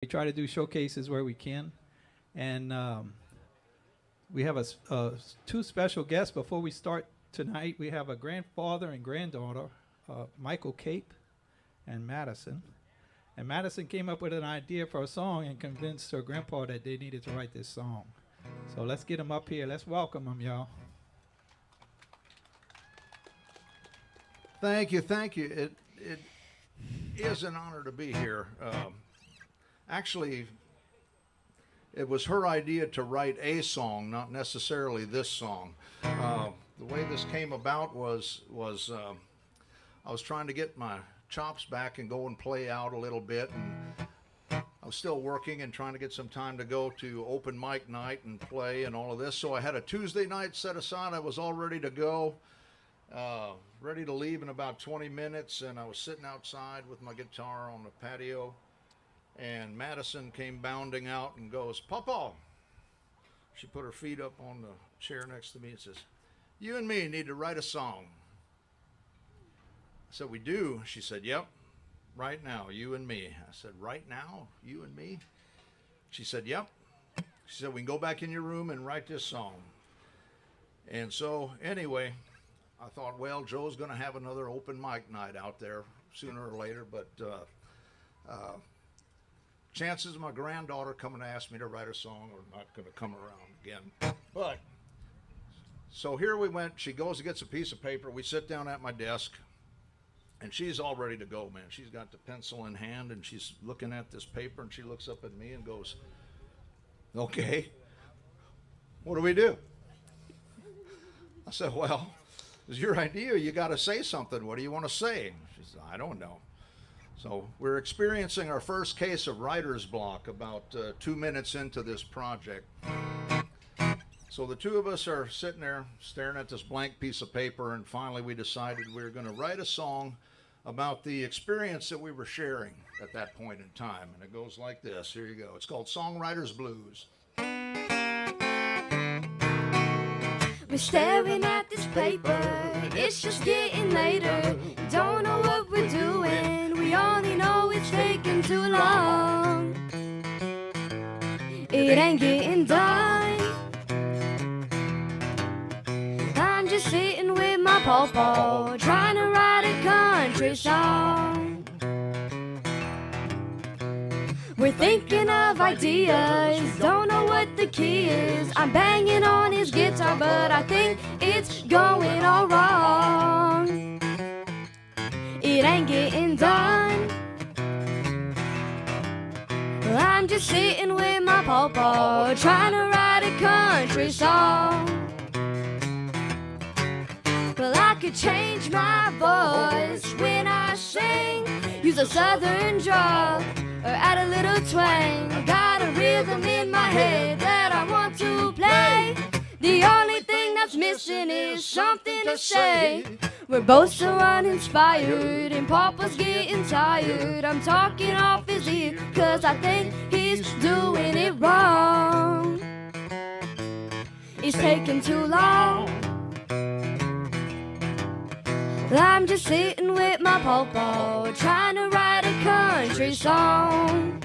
We try to do showcases where we can, and we have two special guests before we start tonight. We have a grandfather and granddaughter, Michael Cape and Madison. And Madison came up with an idea for a song and convinced her grandpa that they needed to write this song. So let's get them up here. Let's welcome them, y'all. Thank you, thank you. It is an honor to be here. Actually, it was her idea to write a song, not necessarily this song. The way this came about was I was trying to get my chops back and go and play out a little bit, and I was still working and trying to get some time to go to open mic night and play and all of this. So I had a Tuesday night set aside. I was all ready to go, ready to leave in about 20 minutes, and I was sitting outside with my guitar on the patio, and Madison came bounding out and goes, "Papa." She put her feet up on the chair next to me and says, "You and me need to write a song." I said, "We do?" She said, "Yep, right now, you and me." I said, "Right now, you and me?" She said, "Yep." She said, "We can go back in your room and write this song." And so, anyway, I thought, well, Joe's going to have another open mic night out there sooner or later, but chances of my granddaughter coming to ask me to write a song are not going to come around again. But, so here we went. She goes and gets a piece of paper. We sit down at my desk, and she's all ready to go, man. She's got the pencil in hand, and she's looking at this paper, and she looks up at me and goes, "Okay, what do we do?" I said, "Well, it's your idea. You got to say something. What do you want to say?" She said, "I don't know." So we're experiencing our first case of writer's block about 2 minutes into this project. So the two of us are sitting there staring at this blank piece of paper, and finally we decided we were going to write a song about the experience that we were sharing at that point in time. And it goes like this. Here you go. It's called Songwriter's Blues. We're staring at this paper, it's just getting later. Don't know what we're doing, we only know it's taking too long. It ain't getting done. I'm just sitting with my pawpaw, trying to write a country song. We're thinking of ideas, don't know what the key is. I'm banging on his guitar, but I think it's going all wrong. It ain't getting done. I'm just sitting with my pawpaw, trying to write a country song. Well, I could change my voice when I sing, use a southern drawl, or add a little twang. I got a rhythm in my head that I want to play. The only thing that's missing is something to say. We're both so uninspired, and Papa's getting tired. I'm talking off his ear, 'cause I think he's doing it wrong. It's taking too long. I'm just sitting with my pawpaw, trying to write a country song.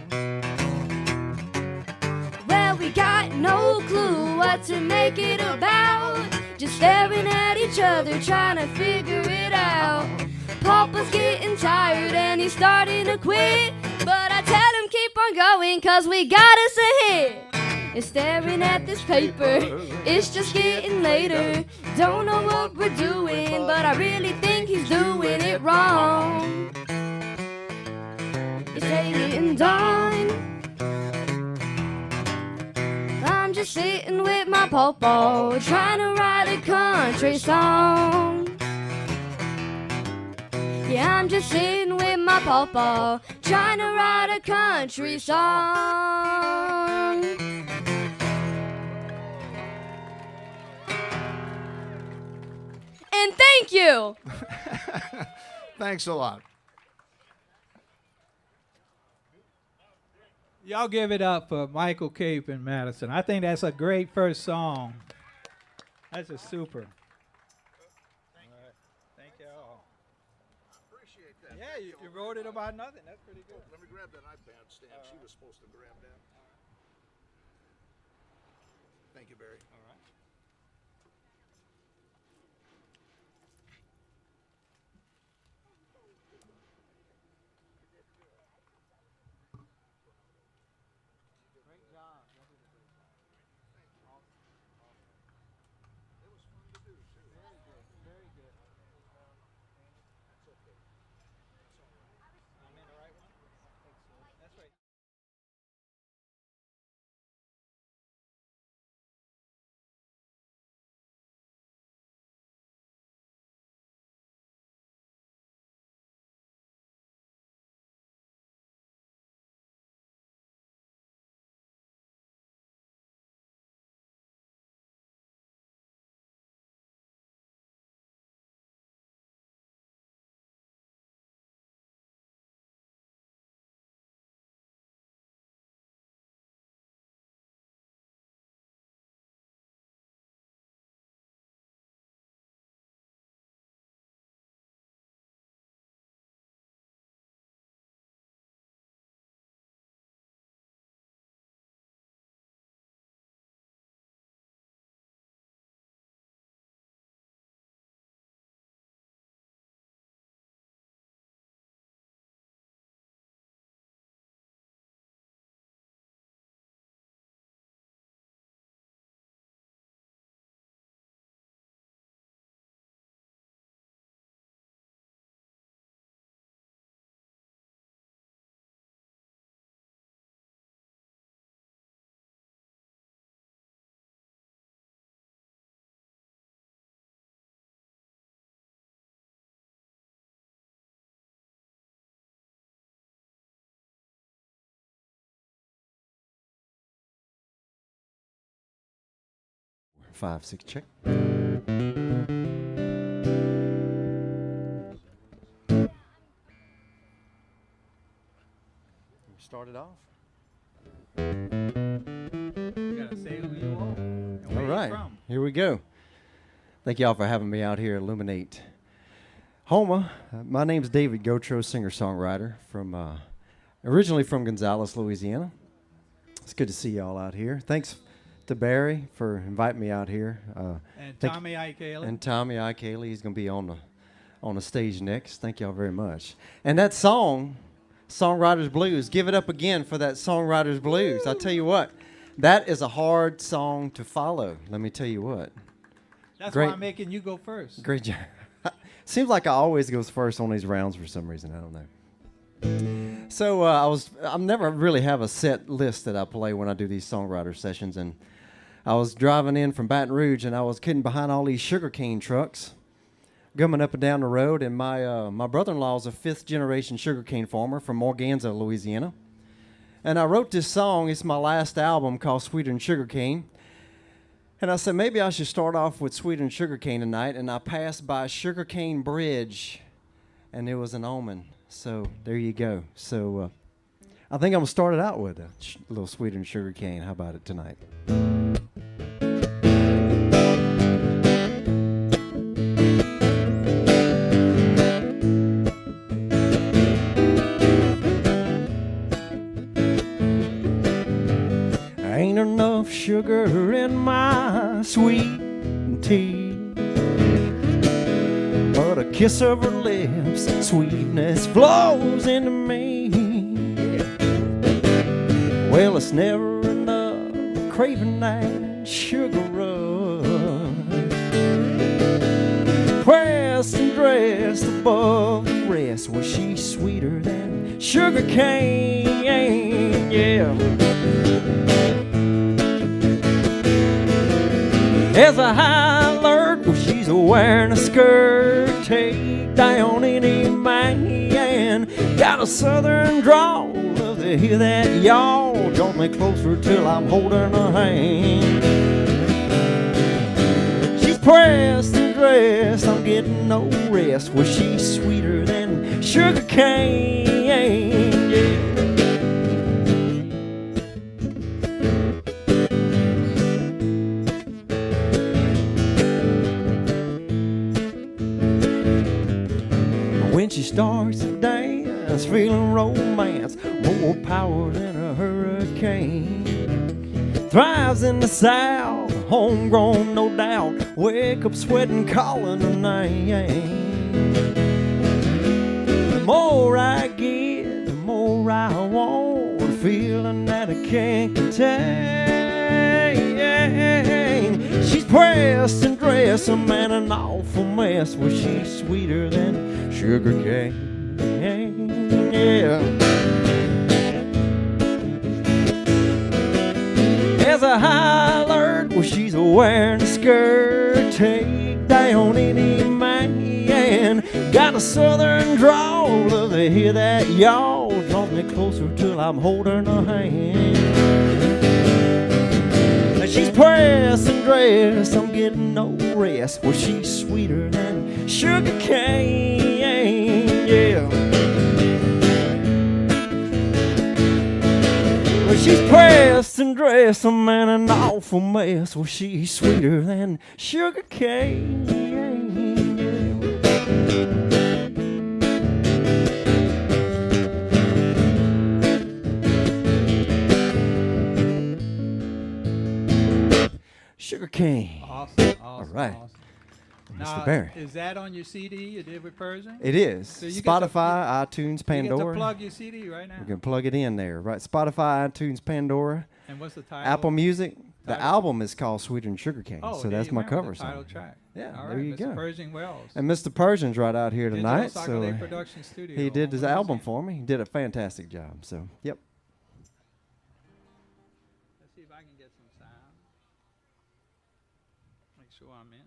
Well, we got no clue what to make it about, just staring at each other, trying to figure it out. Papa's getting tired and he's starting to quit, but I tell him keep on going, 'cause we got us a hit. And staring at this paper, it's just getting later. Don't know what we're doing, but I really think he's doing it wrong. It's getting done. I'm just sitting with my pawpaw, trying to write a country song. Yeah, I'm just sitting with my pawpaw, trying to write a country song. And thank you. Thanks a lot. Y'all give it up for Michael Cape and Madison. I think that's a great first song. That's a super. All right. Thank you all. Appreciate that. Yeah, you're wrote it about nothing. That's pretty good. Let me grab that iPad stand. She was supposed to grab that. Thank you, Barry. All right. Great job. It was fun to do, too. Very good. Very good. That's okay. That's all right. I'm in the right one? Excellent. That's right. Five, six, check. Start it off. You gotta say who you are. And where All right, you're from. here we go. Thank y'all for having me out here at Luminate Houma. My name's David Gotro, singer-songwriter from originally from Gonzales, Louisiana. It's good to see y'all out here. Thanks to Barry for inviting me out here. And Tommy Ikele. And Tommy Ikele, he's going to be on the stage next. Thank y'all very much. And that song, Songwriter's Blues, give it up again for that Songwriter's Blues. I tell you what, that is a hard song to follow. Let me tell you what. That's Great. why I'm making you go first. Great job. Seems like I always goes first on these rounds for some reason. I don't know. So I never really have a set list that I play when I do these songwriter sessions, and I was driving in from Baton Rouge, and I was getting behind all these sugarcane trucks, coming up and down the road, and my brother-in-law is a fifth-generation sugarcane farmer from Morganza, Louisiana, and I wrote this song. It's my last album called Sweeter Than Sugarcane. And I said, maybe I should start off with Sweeter Than Sugarcane tonight. And I passed by Sugarcane Bridge, and it was an omen. So there you go. So I think I'm going to start it out with a little Sweeter Than Sugarcane. How about it tonight? Ain't enough sugar in my sweet tea, but a kiss of her lips, sweetness flows into me. Well, it's never enough craving that sugar rush, pressed and dressed above the rest. Well, she's sweeter than sugar cane, yeah. As a high alert, well, she's wearing a skirt, take down any man. Got a southern drawl, love to hear that y'all. Draw me closer till I'm holding her hand. She's pressed and dressed, I'm getting no rest. Well, she's sweeter than sugar cane, yeah. When she starts to dance, romance, more power than a hurricane. Thrives in the South, homegrown, no doubt. Wake up sweating, calling her name. The more I get, the more I want, a feeling that I can't contain. She's pressed and dressed, a man an awful mess. Well, she's sweeter than sugar cane. Yeah. As a high alert, well, she's wearing a skirt. Take down any man. Got a southern drawl, love to hear that yawl. Draws me closer till I'm holding her hand. Now she's pressed and dressed, I'm getting no rest. Well, she's sweeter than sugar cane, yeah. Well, she's pressed and dressed, a man an awful mess. Well, she's sweeter than sugar cane, yeah. Sugar cane. Awesome. All right. Awesome. Mr. Now, Barry. is that on your CD you did with Persian? It is. So you get to- Spotify, iTunes, You get to Pandora. plug your CD right now. We can plug it in there, right? Spotify, iTunes, Pandora, And what's the title? Apple Music. The Title? album is called Sweeter Than Sugar Cane, Oh, so there that's you my went cover with the title song. track. Yeah, All there right, you Mr. go. Persian Wells. And Mr. Persian's right out here Digital tonight, so Sagalay Production Studio. he did his on album Wednesday. for me. He did a fantastic job. So, yep. Let's see if I can get some sound. Make sure I'm in.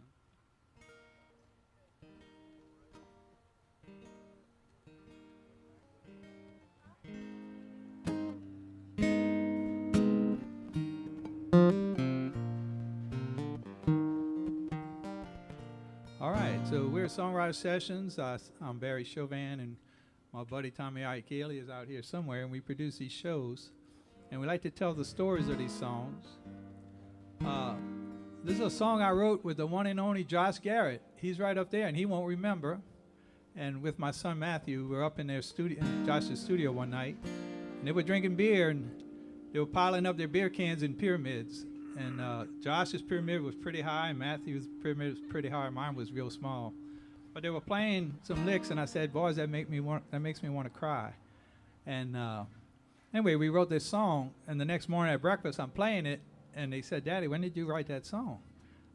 All right, so we're Songwriter Sessions. I'm Barry Chauvin, and my buddy Tommy Aikeli is out here somewhere, and we produce these shows. And we like to tell the stories of these songs. This is a song I wrote with the one and only Josh Garrett. He's right up there, and he won't remember. And with my son Matthew, we were up in their studio, in Josh's studio one night, and they were drinking beer, and they were piling up their beer cans in pyramids. And Josh's pyramid was pretty high, and Matthew's pyramid was pretty high. Mine was real small. But they were playing some licks, and I said, "Boys, that makes me want to cry." And anyway, we wrote this song, and the next morning at breakfast, I'm playing it, and they said, "Daddy, when did you write that song?"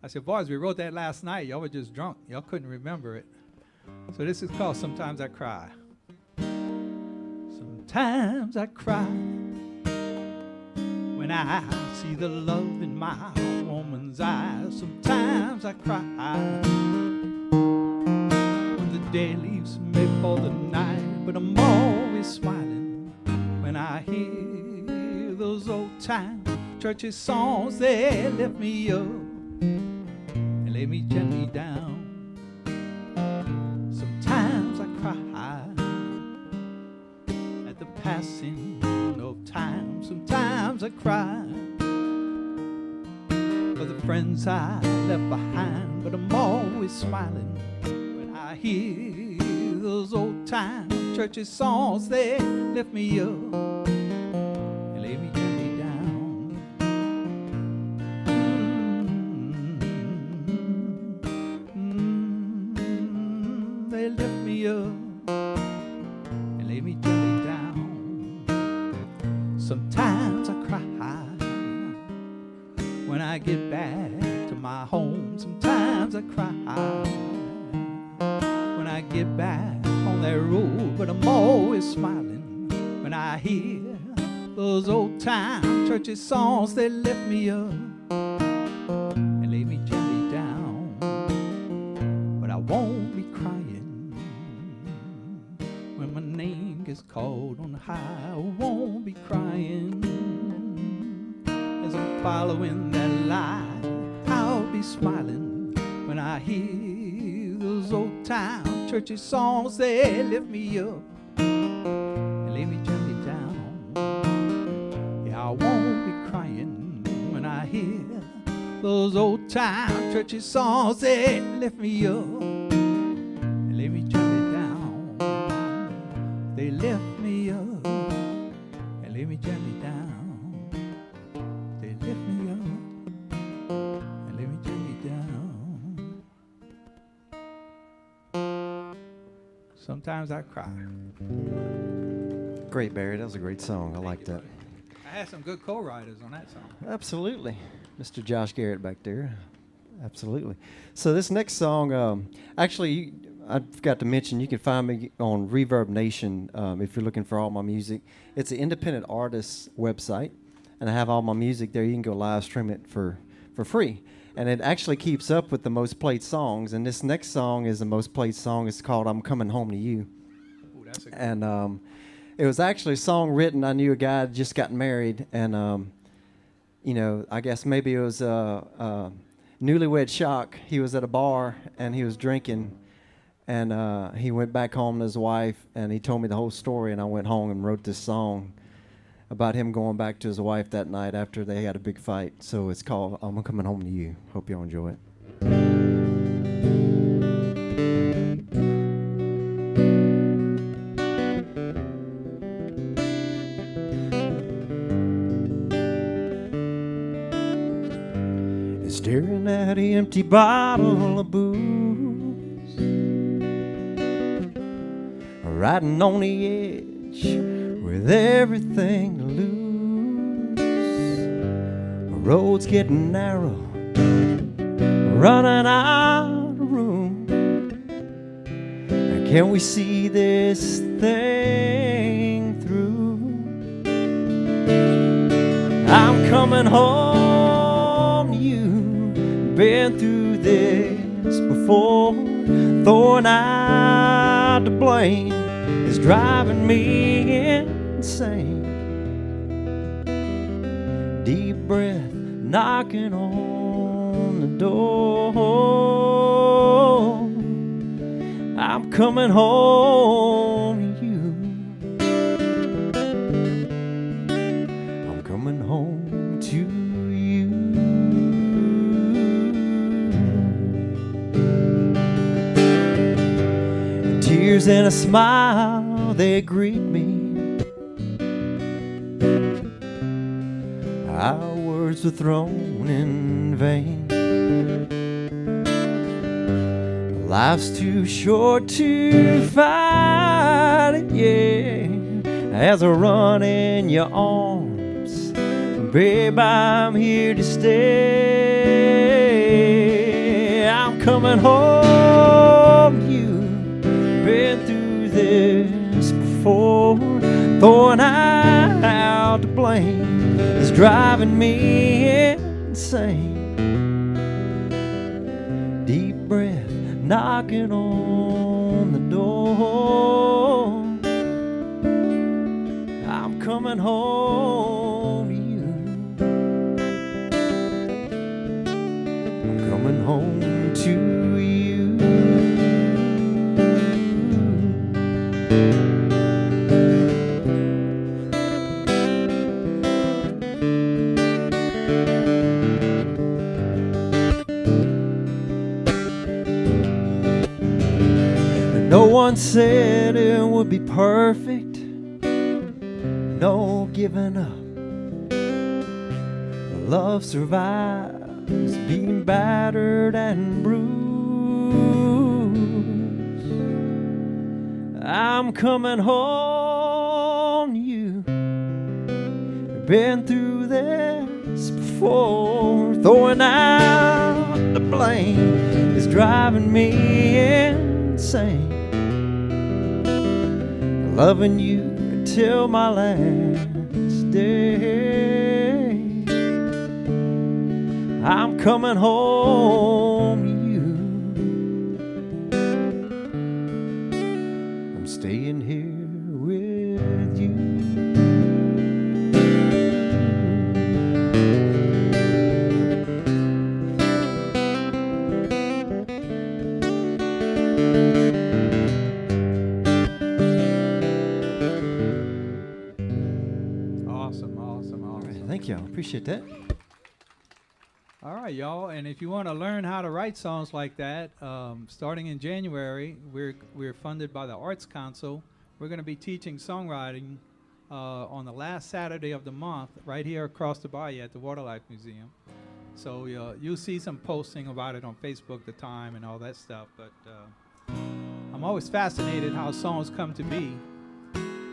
I said, "Boys, we wrote that last night. Y'all were just drunk. Y'all couldn't remember it." So this is called "Sometimes I Cry." Sometimes I cry when I see the love in my woman's eyes. Sometimes I cry when the day leaves me for the night. But I'm always smiling when I hear those old time churches songs. They lift me up and lay me gently down. Sometimes I cry at the passing of time. Sometimes I cry for the friends I left behind. But I'm always smiling when I hear those old time churches songs. They lift me up and lay me gently down. They lift me up and lay me gently down. Sometimes I cry when I get back to my home. Sometimes I cry when I get back on that road. But I'm always smiling when I hear those old time churches songs. They lift me up and lay me gently down. But I won't be crying when my name gets called on high. I won't be crying as I'm following that line. I'll be smiling when I hear those old time churches songs. They lift me up and lay me gently down. Yeah, I won't be crying when I hear those old time churches songs. They lift me up and lay me gently down. They lift me up Sometimes I cry. Great, Barry. That was a great song. I like that. I had some good co-writers on that song. Absolutely. Mr. Josh Garrett back there. Absolutely. So this next song, actually, I forgot to mention, you can find me on Reverb Nation if you're looking for all my music. It's an independent artist website, and I have all my music there. You can go live stream it for free. And it actually keeps up with the most played songs. And this next song is the most played song. It's called I'm Coming Home to You. Ooh, that's a good And it was actually a song written. I knew a guy had just gotten married, and you know, I guess maybe it was newlywed shock. He was at a bar and he was drinking, and he went back home to his wife, and he told me the whole story. And I went home and wrote this song about him going back to his wife that night after they had a big fight. So it's called I'm Coming Home to You. Hope y'all enjoy it. Staring at an empty bottle of booze, riding on the edge with everything to lose. The road's getting narrow, running out of room. Can we see this thing through? I'm coming home to you. Been through this before. Throwing out the blame is driving me insane. Deep breath knocking on the door. I'm coming home to you. I'm coming home to you. Tears and a smile, they greet me. Our words were thrown in vain. Life's too short to fight it, yeah. As I run in your arms, babe, I'm here to stay. I'm coming home to you. Been through this before. Throwing out the blame is driving me insane. Deep breath knocking on the door. I'm coming home to you. I'm coming home to you. No one said it would be perfect. No giving up. Love survives being battered and bruised. I'm coming home to you. Been through this before. Throwing out the blame is driving me insane. Loving you until my last day. I'm coming home to you. I'm staying here with you. Awesome. Thank you. I appreciate that. All right, y'all. And if you want to learn how to write songs like that, starting in January, we're funded by the Arts Council. We're going to be teaching songwriting on the last Saturday of the month, right here across the bayou at the Waterlife Museum. So you'll see some posting about it on Facebook, the time, and all that stuff. But I'm I'm always fascinated how songs come to be.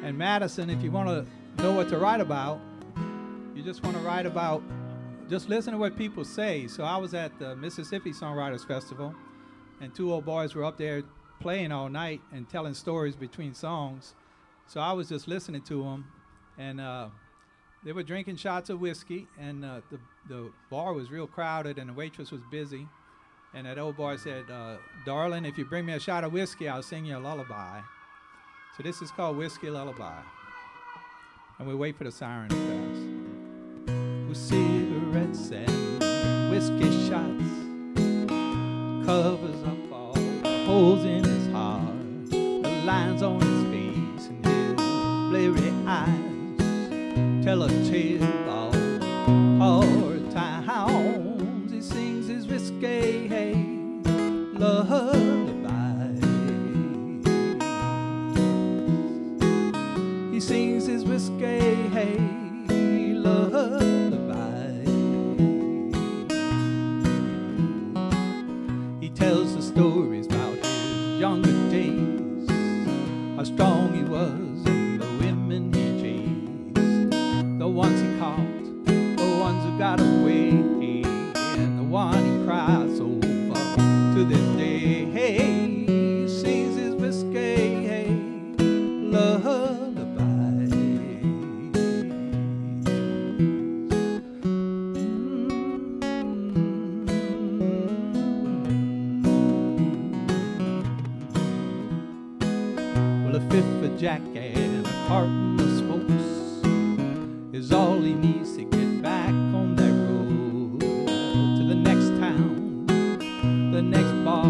And Madison, if you want to know what to write about, you just want to write about, just listen to what people say. So I was at the Mississippi Songwriters Festival, and two old boys were up there playing all night and telling stories between songs. So I was just listening to them, and they were drinking shots of whiskey, and the bar was real crowded, and the waitress was busy. And that old boy said, darling, if you bring me a shot of whiskey, I'll sing you a lullaby. So this is called Whiskey Lullaby. And we wait for the siren to pass. With cigarettes and whiskey shots, covers up all the holes in his heart, the lines on his face and his bleary eyes tell a tale of hard times. He sings his whiskey lullaby. He sings his whiskey lullaby. He tells the stories about his younger days, how strong he was and the women he chased, the ones he caught, the ones who got away, and the one he cries over to this day. He sings his whiskey lullaby. Well, a fifth of Jack and a carton of smokes is all he needs to get back on that road to the next town, the next bar,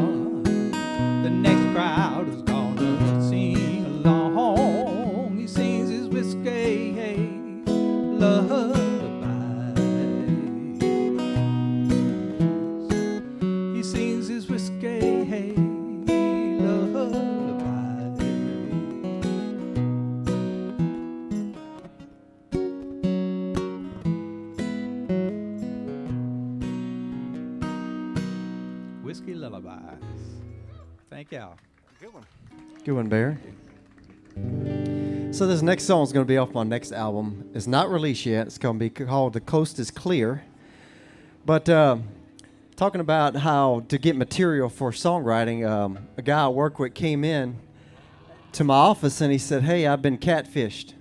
the next crowd is gonna sing along. He sings his whiskey lullaby. He sings his whiskey lullaby. Whiskey lullabies. Thank y'all. Good one. Good one, Bear. So this next song is going to be off my next album. It's not released yet. It's going to be called The Coast is Clear. But talking about how to get material for songwriting, a guy I work with came in to my office and he said, hey, I've been catfished.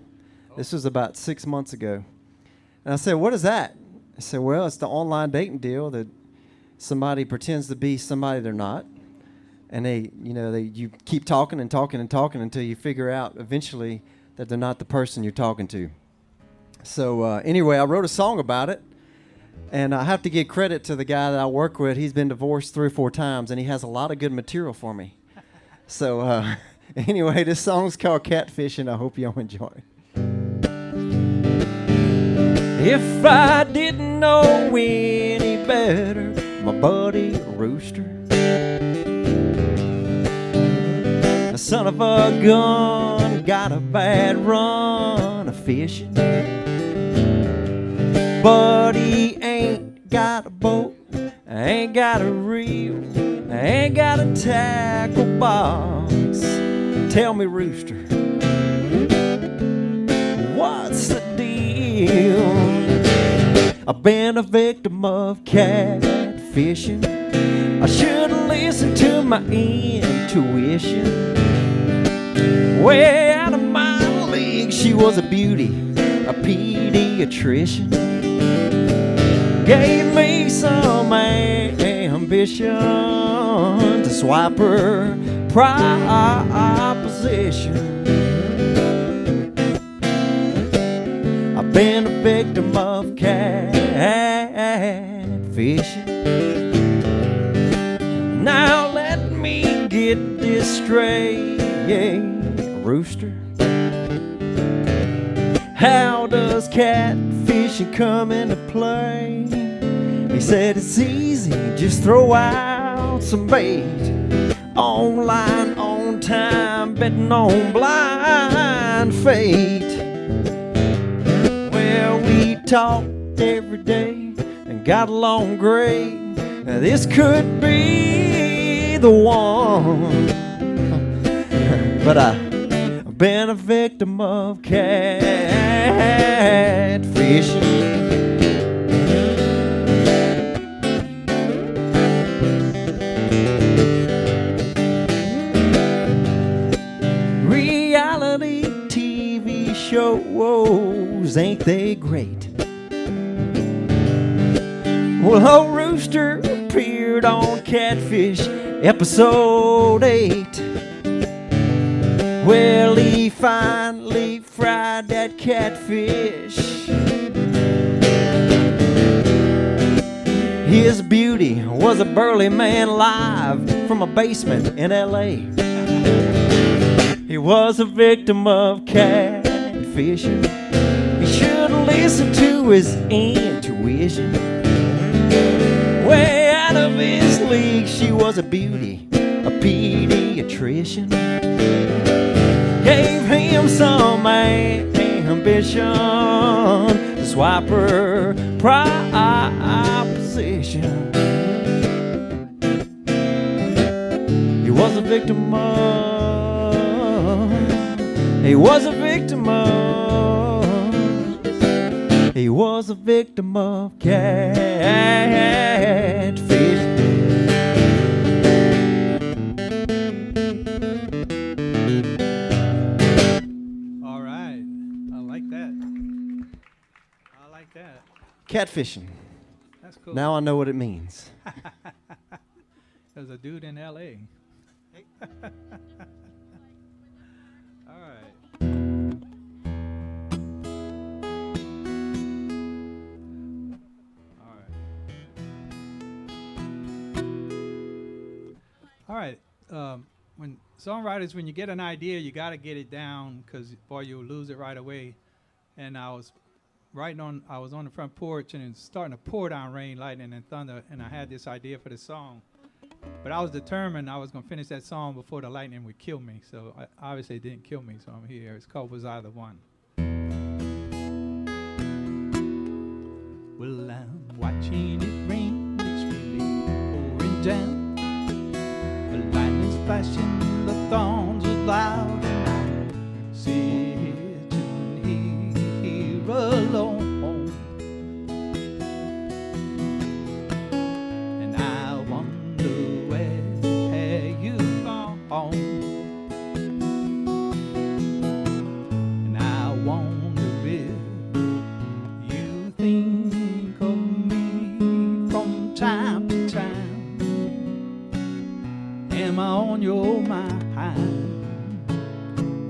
This was about 6 months ago. And I said, what is that? I said, well, it's the online dating deal that somebody pretends to be somebody they're not. And you keep talking and talking and talking until you figure out eventually that they're not the person you're talking to. So anyway, I wrote a song about it. And I have to give credit to the guy that I work with. He's been divorced 3 or 4 times, and he has a lot of good material for me. So anyway, this song's called Catfish, and I hope y'all enjoy it. If I didn't know any better, my buddy Rooster, the son of a gun, got a bad run of fishing. But he ain't got a boat, ain't got a reel, ain't got a tackle box. Tell me, Rooster, what's the deal? I've been a victim of catfishing. I should've listened to my intuition. Way out of my league, she was a beauty, a pediatrician. Gave me some ambition to swipe her proposition. I've been a victim of catfishing. Now let me get this straight, Rooster. How does catfishing come into play? He said it's easy, just throw out some bait. Online, on time, betting on blind fate. Well, we talked every day and got along great. Now this could be the one. but I've been a victim of catfishing. Reality TV shows, ain't they great? Well, old Rooster appeared on Catfish episode 8. Well, he finally fried that catfish. His beauty was a burly man live from a basement in LA. He was a victim of catfishing. He should listen to his intuition. Way out of his league, she was a beauty, a pediatrician. Gave him some ambition to swipe her proposition. He was a victim of, he was a victim of, he was a victim of catfish. All right. I like that. I like that. Catfishing. That's cool. Now I know what it means. There's a dude in L.A. All right. All right. When songwriters, when you get an idea, you got to get it down, because boy, you'll lose it right away. And I was on the front porch, and it was starting to pour down rain, lightning, and thunder, and I had this idea for the song. But I was determined I was going to finish that song before the lightning would kill me. So obviously it didn't kill me, so I'm here. It's called Was I the One? Well, I'm watching it rain, it's really pouring down. The lightning's flashing, the thorns are loud, and I'm sitting here alone. And I wonder where you've gone. And I wonder if you think of me from time to time. Am I on your mind?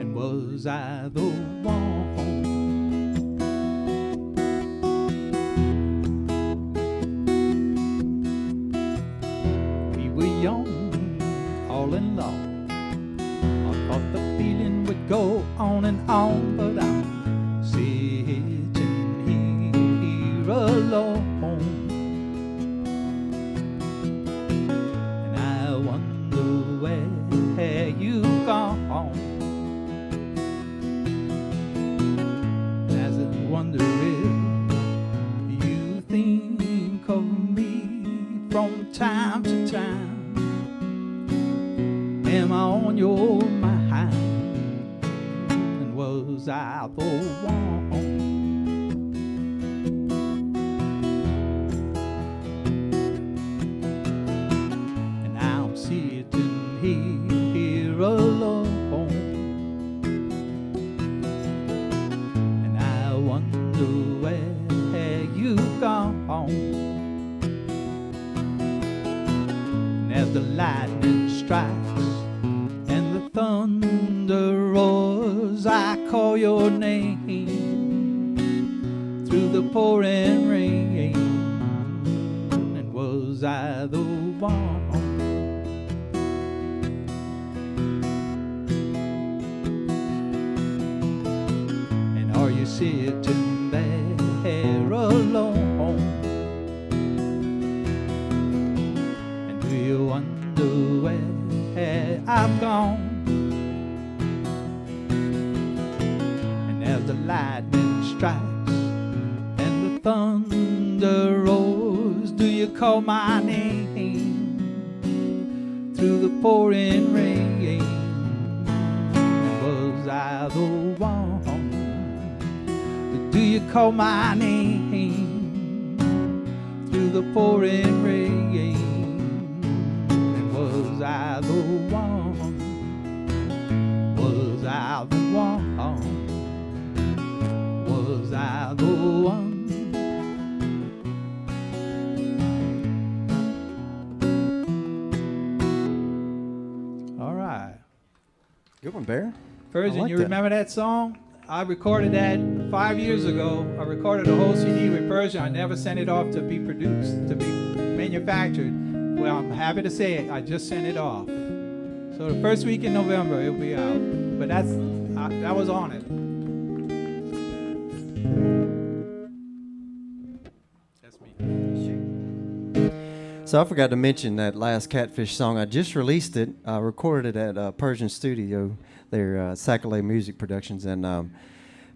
And was I the one? We were young, all in love. I thought the feeling would go on and on, but I'm sitting here alone. And I wonder where you've gone. And as I wonder if you think of me from time to time. Am I on your mind? And was I the one? And I'm sitting here alone. And I wonder where you've gone. And as the lightning strikes and the thunder roars, I call your name through the pouring rain. And was I the one? And are you sitting there alone? And do you wonder where I've gone? And as the lightning strikes and the thunder roars, do you call my name through the pouring rain? I the one? Do you call my name through the pouring rain? And was I the one? Was I the one? Was I the one? All right. Good one, Bear. Persian, like you that. remember that song? I recorded that 5 years ago. I recorded a whole CD with Persian. I never sent it off to be produced, to be manufactured. Well, I'm happy to say it. I just sent it off. So the first week in November, it'll be out. But that was on it. That's me. So I forgot to mention that last Catfish song. I just released it. I recorded it at Persian Studio, their Sakalay Music Productions. And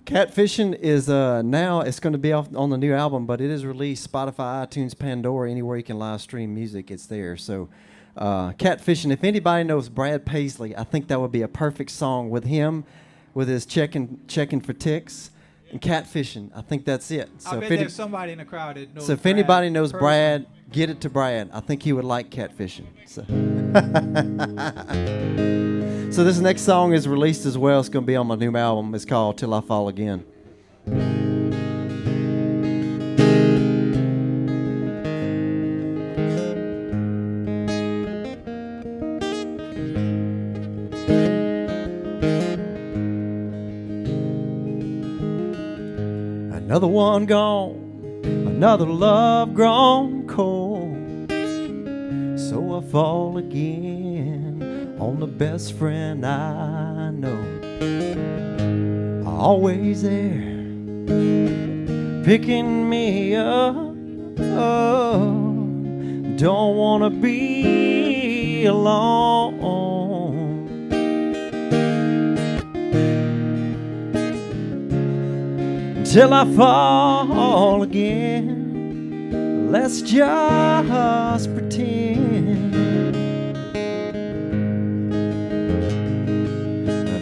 Catfishing is now, it's going to be off on the new album, but it is released Spotify, iTunes, Pandora, anywhere you can live stream music, it's there. So Catfishing, if anybody knows Brad Paisley, I think that would be a perfect song with him, with his checking for ticks. And Catfishing, I think that's it. I bet there's somebody in the crowd that knows. So if Brad anybody knows personally. Brad, get it to Brad. I think he would like Catfishing. So, so this next song is released as well. It's going to be on my new album. It's called Till I Fall Again. Another one gone, another love grown cold. So I fall again on the best friend I know. Always there, picking me up. Oh, don't wanna be alone. Till I fall again, let's just pretend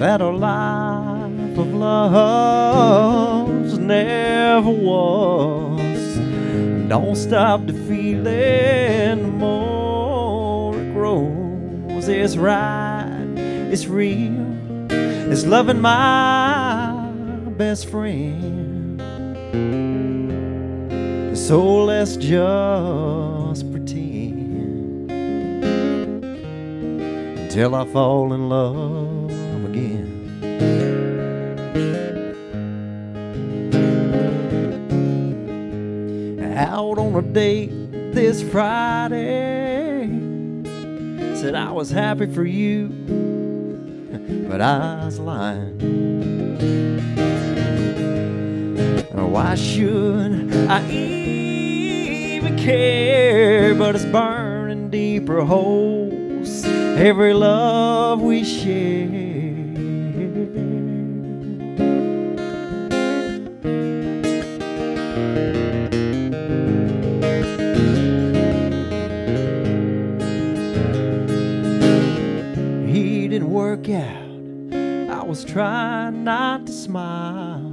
that our life of loves never was. Don't stop the feeling, the more it grows. It's right, it's real, it's loving my best friend. So let's just pretend until I fall in love again. Out on a date this Friday, said I was happy for you, but I was lying. Why should I even care? But it's burning deeper holes every love we share. He didn't work out. I was trying not to smile.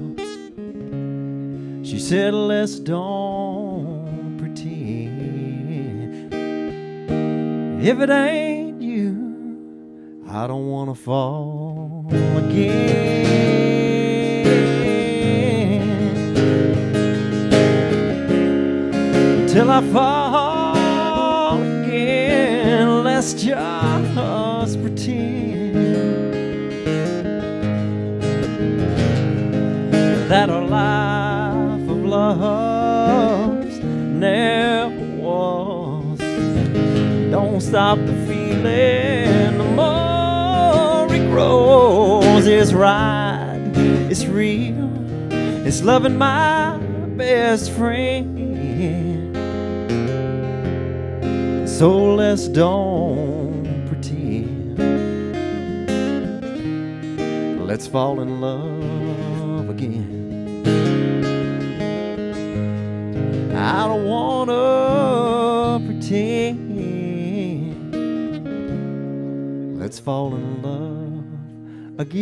She said, let's don't pretend. If it ain't you, I don't want to fall again. Till I fall again, let's just pretend that our life of loves never was. Don't stop the feeling, the more it grows. It's right, it's real, it's loving my best friend. So let's don't pretend. Let's fall in love again. I don't wanna pretend. Let's fall in love Awesome.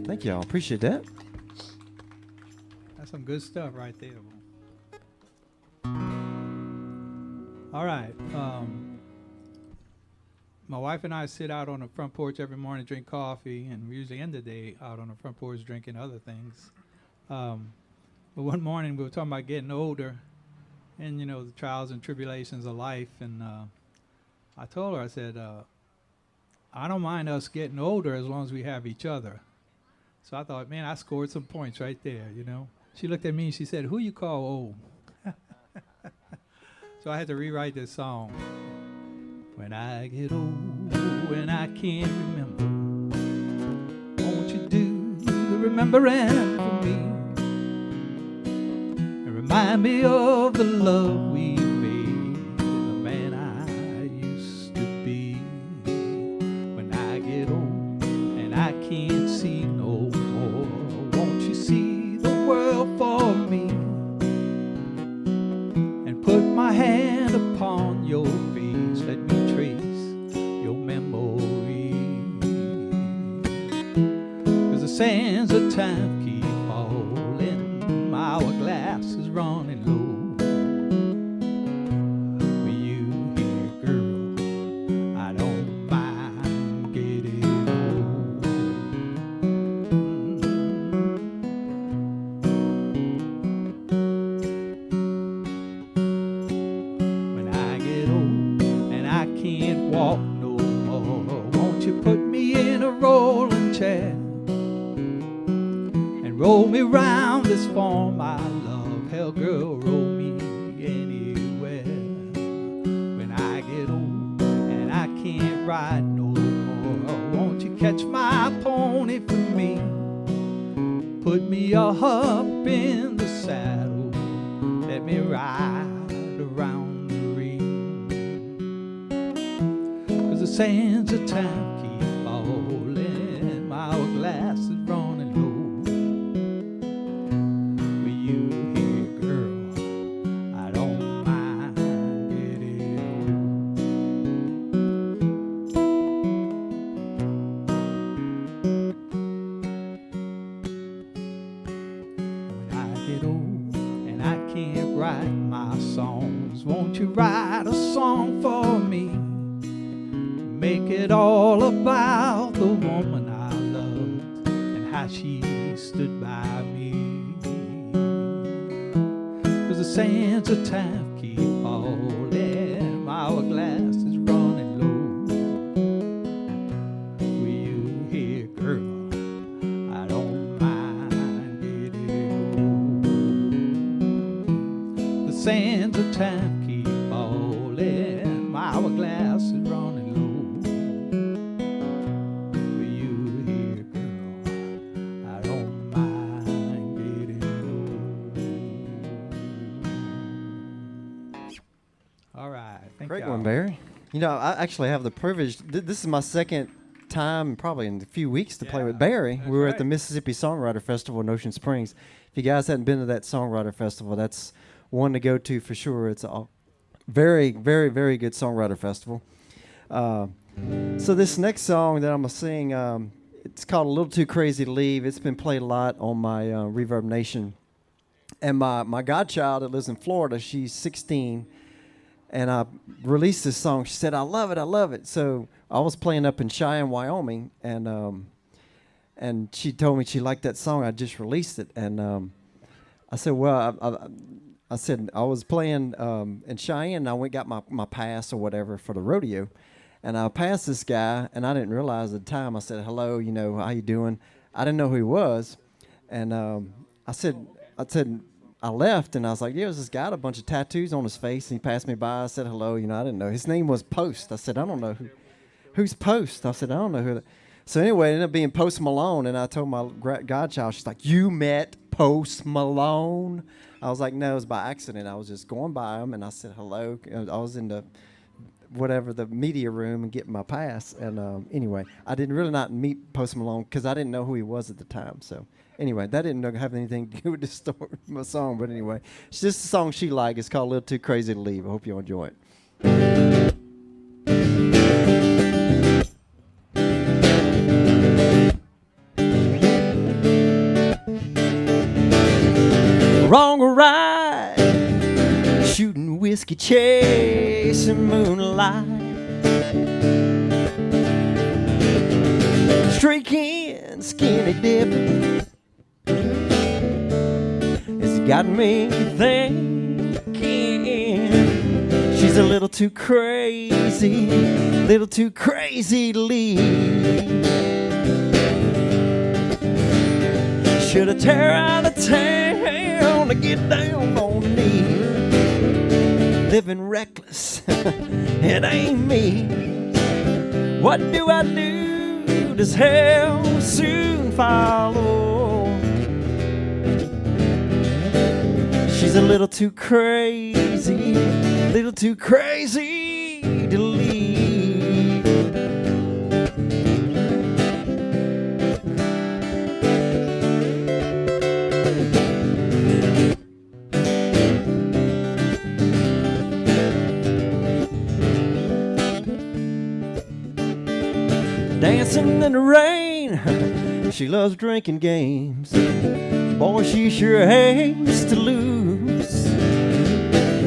Thank y'all. Appreciate that. That's some good stuff right there. All right. My wife and I sit out on the front porch every morning, drink coffee, and we usually end the day out on the front porch drinking other things. But one morning we were talking about getting older and, you know, the trials and tribulations of life. And I told her, I said, I don't mind us getting older as long as we have each other. So I thought, man, I scored some points right there, you know. She looked at me and she said, who you call old? So I had to rewrite this song. When I get old and I can't remember, won't you do the remembering for me? And remind me of the love we made, and the man I used to be. When I get old and I can't see no more, won't you see the world for me? And put my hand upon your face, let me trace your memory. 'Cause the sands of time keep falling, my hourglass is running low. With you here, girl, I don't mind getting old. When I get old and I can't walk no more, won't you put me in a rolling chair and roll me round this farm I love? Hell, girl, roll me anywhere. When I get old and I can't ride no more, won't you catch my pony for me? Put me up in the saddle, let me ride around the ring. 'Cause the sands of time keep falling, my hourglass is running low. With you here, girl, I don't mind getting old. When I get old and I can't write my songs, won't you write a song for me? Make it all about the woman I loved and how she stood by me. 'Cause the sands of time keep falling, my hourglass is running low. With you here, girl, I don't mind getting old. The sands of time keep falling, my hourglass is running low. With you here, girl, I don't mind getting old. All right, thank Great y'all. one, Barry. You know, I actually have the privilege. This is my second time, probably in a few weeks, to play with Barry. that's We were at the right. Mississippi Songwriter Festival in Ocean Springs. If you guys hadn't been to that Songwriter Festival, that's one to go to for sure. It's a very, very, very good songwriter festival. So this next song that I'm gonna sing, it's called "A Little Too Crazy to Leave." It's been played a lot on my Reverb Nation. And my godchild that lives in Florida, she's 16, and I released this song. She said, "I love it, I love it." So I was playing up in Cheyenne, Wyoming, and she told me she liked that song. I just released it, and I said, "Well, I said I was playing in Cheyenne, and I went got my pass or whatever for the rodeo, and I passed this guy, and I didn't realize at the time. I said, "Hello, you know, how you doing?" I didn't know who he was, and I said I left, and I was like, "Yeah, there's this guy with a bunch of tattoos on his face." And he passed me by. I said, "Hello," you know, I didn't know his name was Post. I said, "I don't know who's Post." I said, "I don't know who." So anyway, it ended up being Post Malone, and I told my godchild, she's like, "You met Post Malone?" I was like, "No, it was by accident. I was just going by him, and I said hello." I was in the whatever the media room and get my pass. And anyway, I didn't really not meet Post Malone because I didn't know who he was at the time. So anyway, that didn't have anything to do with the story, my song. But anyway, it's just a song she liked. It's called "A Little Too Crazy to Leave." I hope you enjoy it. Wrong or right, shooting whiskey, chasing moonlight, streaking, skinny dipping. It's got me thinking she's a little too crazy to leave. Shoulda tear out of town to get down on me. Living reckless, it ain't me. What do I do? Does hell soon follow? She's a little too crazy to leave. Dancing in the rain, she loves drinking games. Boy, she sure hates to lose.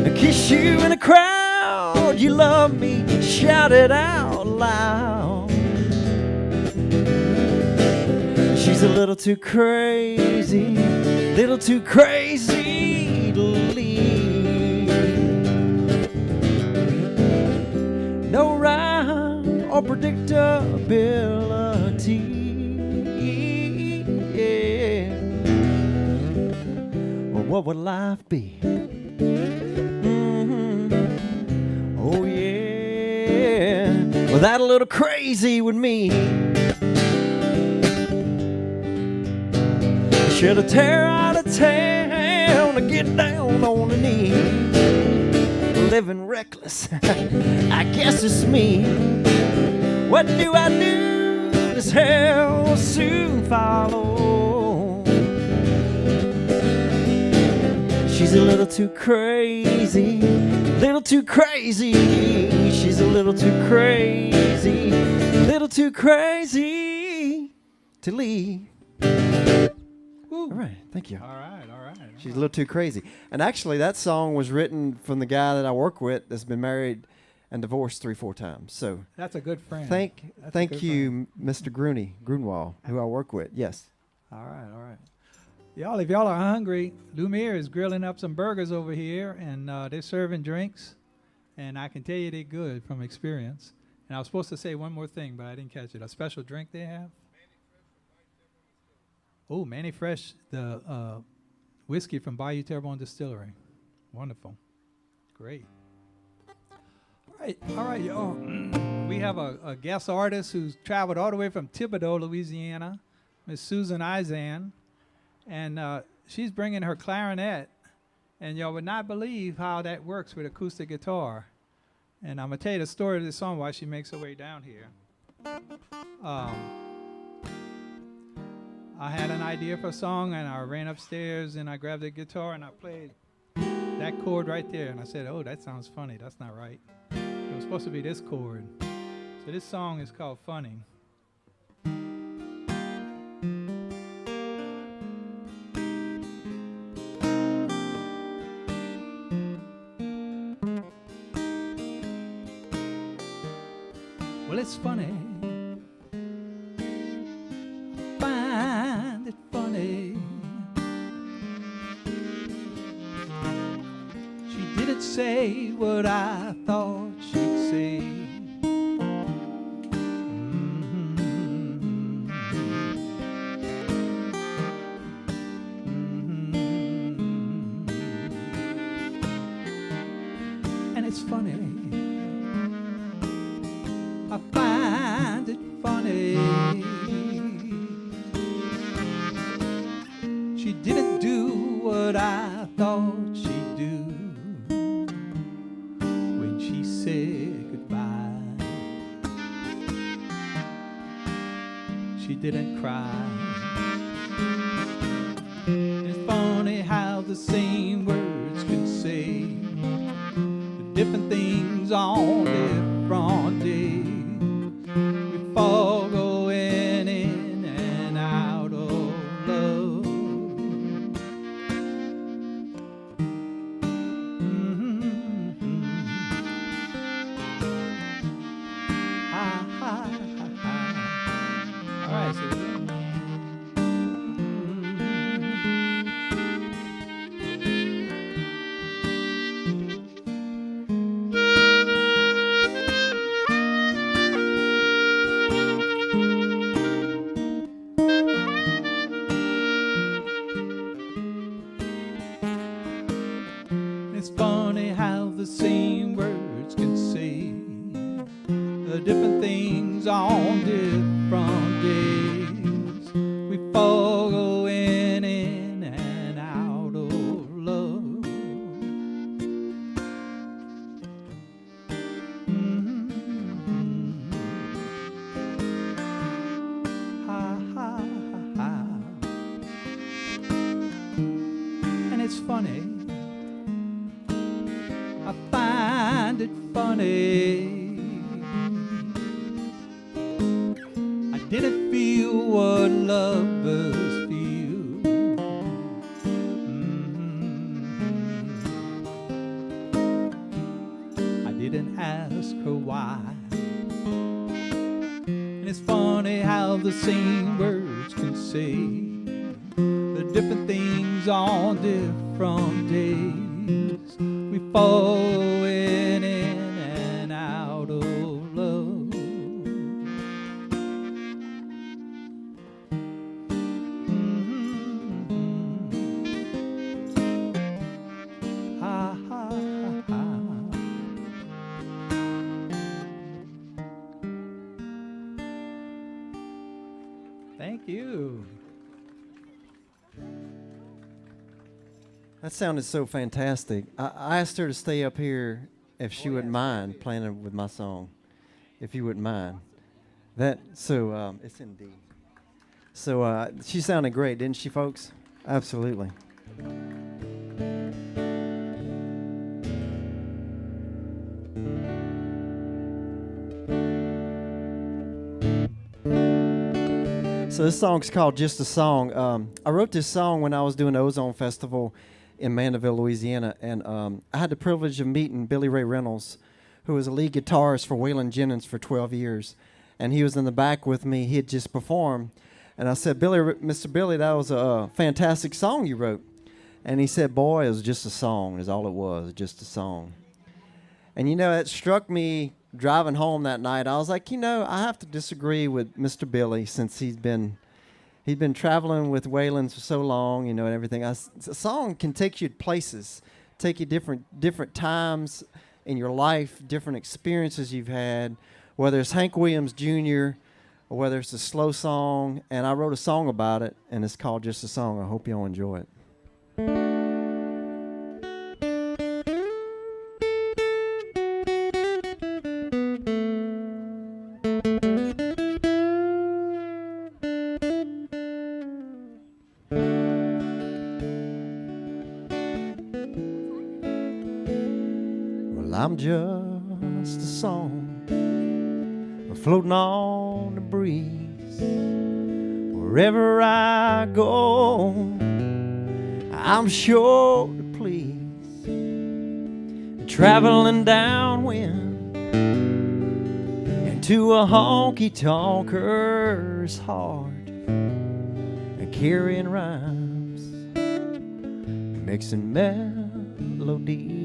I kiss you in a crowd, you love me, shout it out loud. She's a little too crazy to leave. No rhyme or predictability. Yeah. Well, what would life be? Oh yeah, without a little crazy with me. Should have tear out of town to get down on the knee. Living reckless, I guess it's me. What do I do? Does hell soon follow? She's a little too crazy, she's a little too crazy to leave. All right, thank you. All right. She's a little too crazy. And actually, that song was written from the guy that I work with that's been married and divorced 3-4 times. So That's a good friend. thank good you, Mr. Grunwald, who I work with. Yes. All right. Y'all, if y'all are hungry, Lumiere is grilling up some burgers over here, and they're serving drinks. And I can tell you they're good from experience. And I was supposed to say one more thing, but I didn't catch it. A special drink they have? Oh, Manny Fresh, the whiskey from Bayou Terrebonne Distillery. Wonderful. Great. All right, y'all. We have a guest artist who's traveled all the way from Thibodaux, Louisiana, Miss Susan Izan. And she's bringing her clarinet. And y'all would not believe how that works with acoustic guitar. And I'm going to tell you the story of this song while she makes her way down here. I had an idea for a song, and I ran upstairs, and I grabbed the guitar, and I played that chord right there. And I said, oh, that sounds funny. That's not right. It was supposed to be this chord. So this song is called Funny. Well, it's funny. Find it funny. She didn't say what I thought she'd say. And it's funny. I find it funny. She didn't do what I thought she'd do when she said goodbye. didn't cry. It's funny how the same words can say different things on different days. We fall going in and out of love. All right, so it's funny how the same words can say different things on different days. We fall going in and out of love. Ha, ha, ha. And it's funny, I find it funny. I didn't feel what lovers feel. I didn't ask her why. And it's funny how the same words can say the different things on different days. We fall in and out of love. Ha, ha, ha, ha. Thank you. That sounded so fantastic. I asked her to stay up here if she wouldn't mind playing with my song, if you wouldn't mind. It's in D. So she sounded great, didn't she, folks? Absolutely. So this song's called Just a Song. I wrote this song when I was doing the Ozone Festival in Mandeville, Louisiana, and I had the privilege of meeting Billy Ray Reynolds, who was a lead guitarist for Waylon Jennings for 12 years, and he was in the back with me. He had just performed, and I said, Mr. Billy, that was a fantastic song you wrote. And he said, boy, it was just a song, is all it was, just a song. And it struck me driving home that night. I was like, I have to disagree with Mr. Billy, since he's been traveling with Waylon for so long, and everything. A song can take you to places, take you different times in your life, different experiences you've had, whether it's Hank Williams Jr. or whether it's a slow song. And I wrote a song about it, and it's called Just a Song. I hope you all enjoy it. I'm just a song floating on the breeze. Wherever I go, I'm sure to please. Traveling downwind into a honky-tonker's heart, and carrying rhymes, mixing melodies.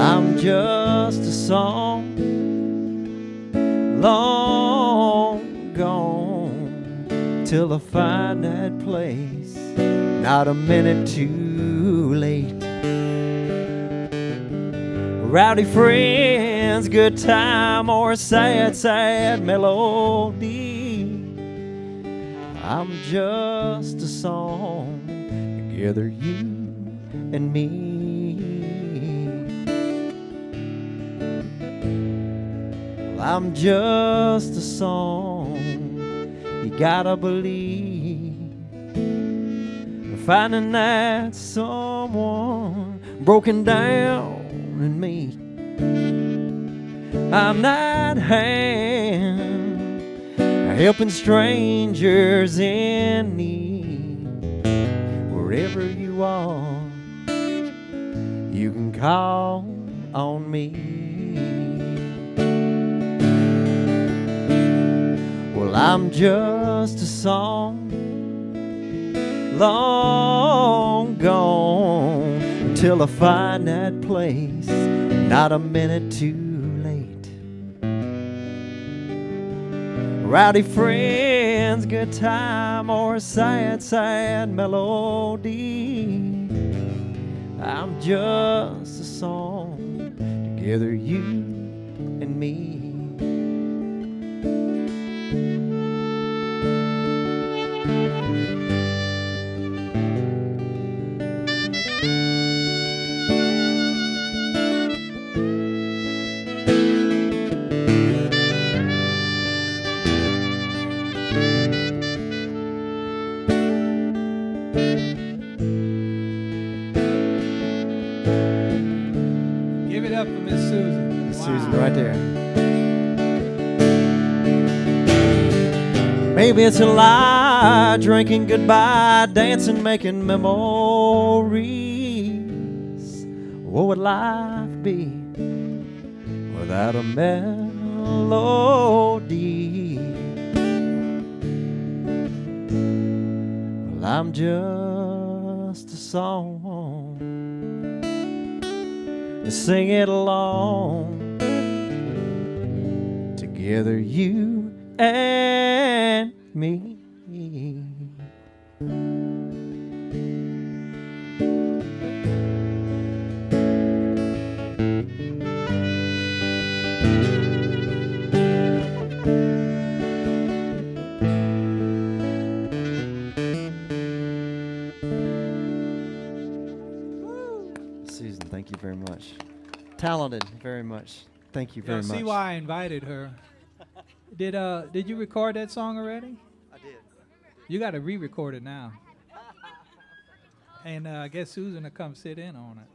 I'm just a song, long gone, till I find that place, not a minute too late. Rowdy friends, good time, or a sad, sad melody. I'm just a song, together you and me. I'm just a song you gotta believe. Finding that someone broken down in me. I'm that hand helping strangers in need. Wherever you are, you can call on me. Well, I'm just a song long gone until I find that place, not a minute too late. Rowdy friends, good time, or a sad, sad melody. I'm just a song, together you and me. Give it up for Miss Susan. Miss Wow. Susan right there. Maybe it's a lie, drinking goodbye, dancing, making memories. What would life be without a melody? Well, I'm just a song. Sing it along, together you and me. Susan, thank you very much. Talented, very much. Thank you very much. See why I invited her. Did you record that song already? I did. You got to re-record it now. And I guess Susan will come sit in on it.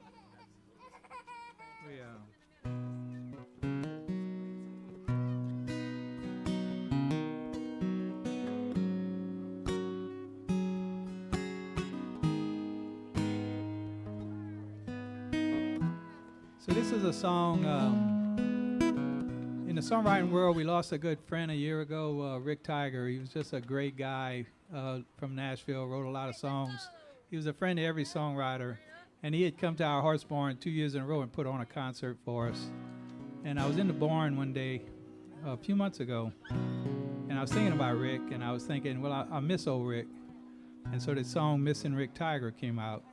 So this is a song, in the songwriting world, we lost a good friend a year ago, Rick Tiger. He was just a great guy from Nashville, wrote a lot of songs. He was a friend to every songwriter, and he had come to our Hearts Barn 2 years in a row and put on a concert for us. And I was in the barn one day a few months ago, and I was thinking about Rick, and I was thinking, well, I miss old Rick. And so the song Missing Rick Tiger came out.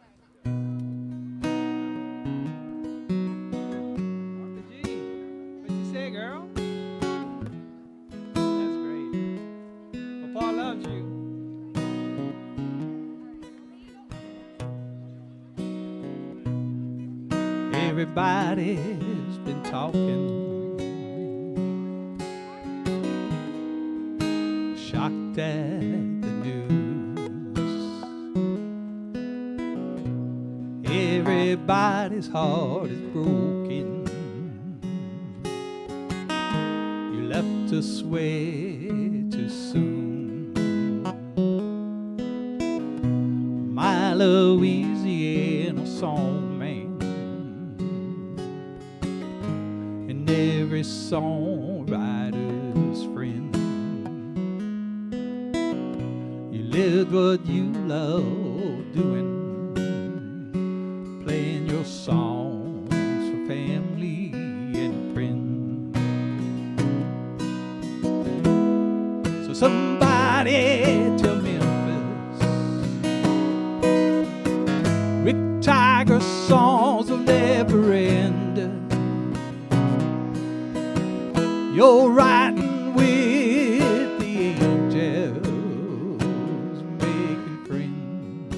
Girl, that's great. Well, Paul loves you. Everybody's been talking, shocked at the news. Everybody's heart is broken. Left us way too soon. My Louisiana song man, and every songwriter's friend. You lived what you love doing, playing your songs for family and friends. Somebody tell Memphis, Rick Tiger's songs will never end. You're riding with the angels, making friends.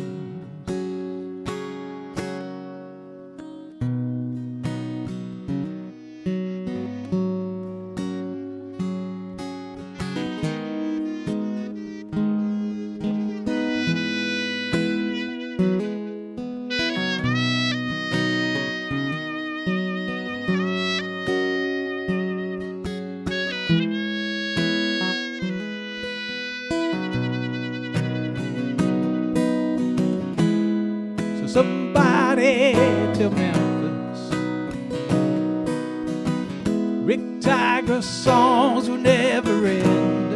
Somebody tell Memphis, Rick Tiger's songs will never end.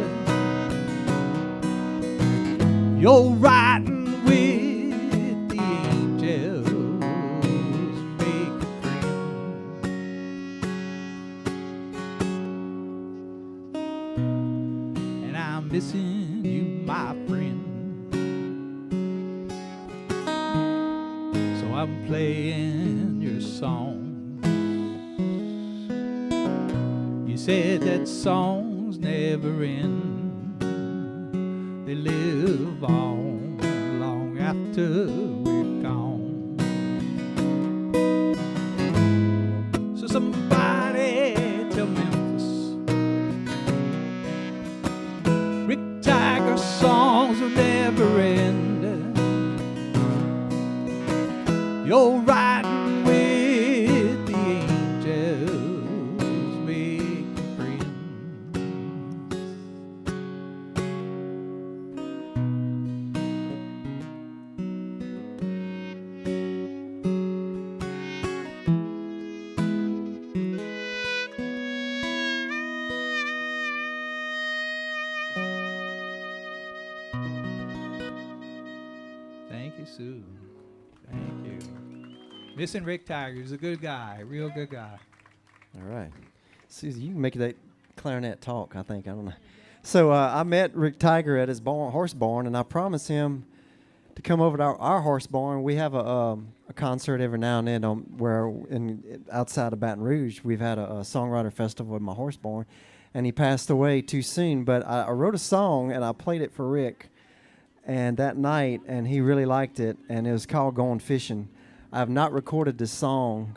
You're riding with the angels, make a friend. And I'm missing you, my friend. So I'm playing your songs. You said that songs never end. They live on long after we're gone. So somebody tell Memphis, Rick Tiger's songs will never end. You're riding with the angels, making friends. Thank you, Sue. Thank you. Missing Rick Tiger. He's a good guy, real good guy. All right. Susie, you can make that clarinet talk, I think. I don't know. So I met Rick Tiger at his horse barn, and I promised him to come over to our horse barn. We have a concert every now and then outside of Baton Rouge. We've had a songwriter festival at my horse barn, and he passed away too soon. But I wrote a song, and I played it for Rick and that night, and he really liked it, and it was called Going Fishing. I have not recorded this song,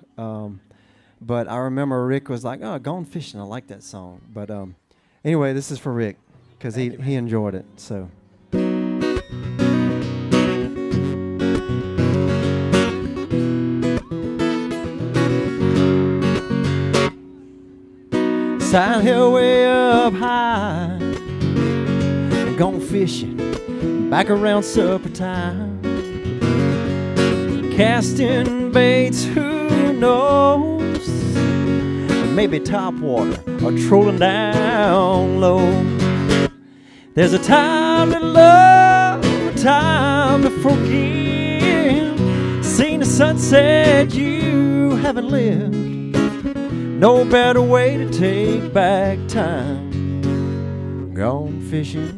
but I remember Rick was like, "Oh, Going Fishing, I like that song." But anyway, this is for Rick, because he enjoyed it, so. Side hill way up high, I'm going fishing, back around supper time. Casting baits, who knows? Maybe top water or trolling down low. There's a time to love, a time to forgive. Seen the sunset you haven't lived. No better way to take back time. Gone fishing,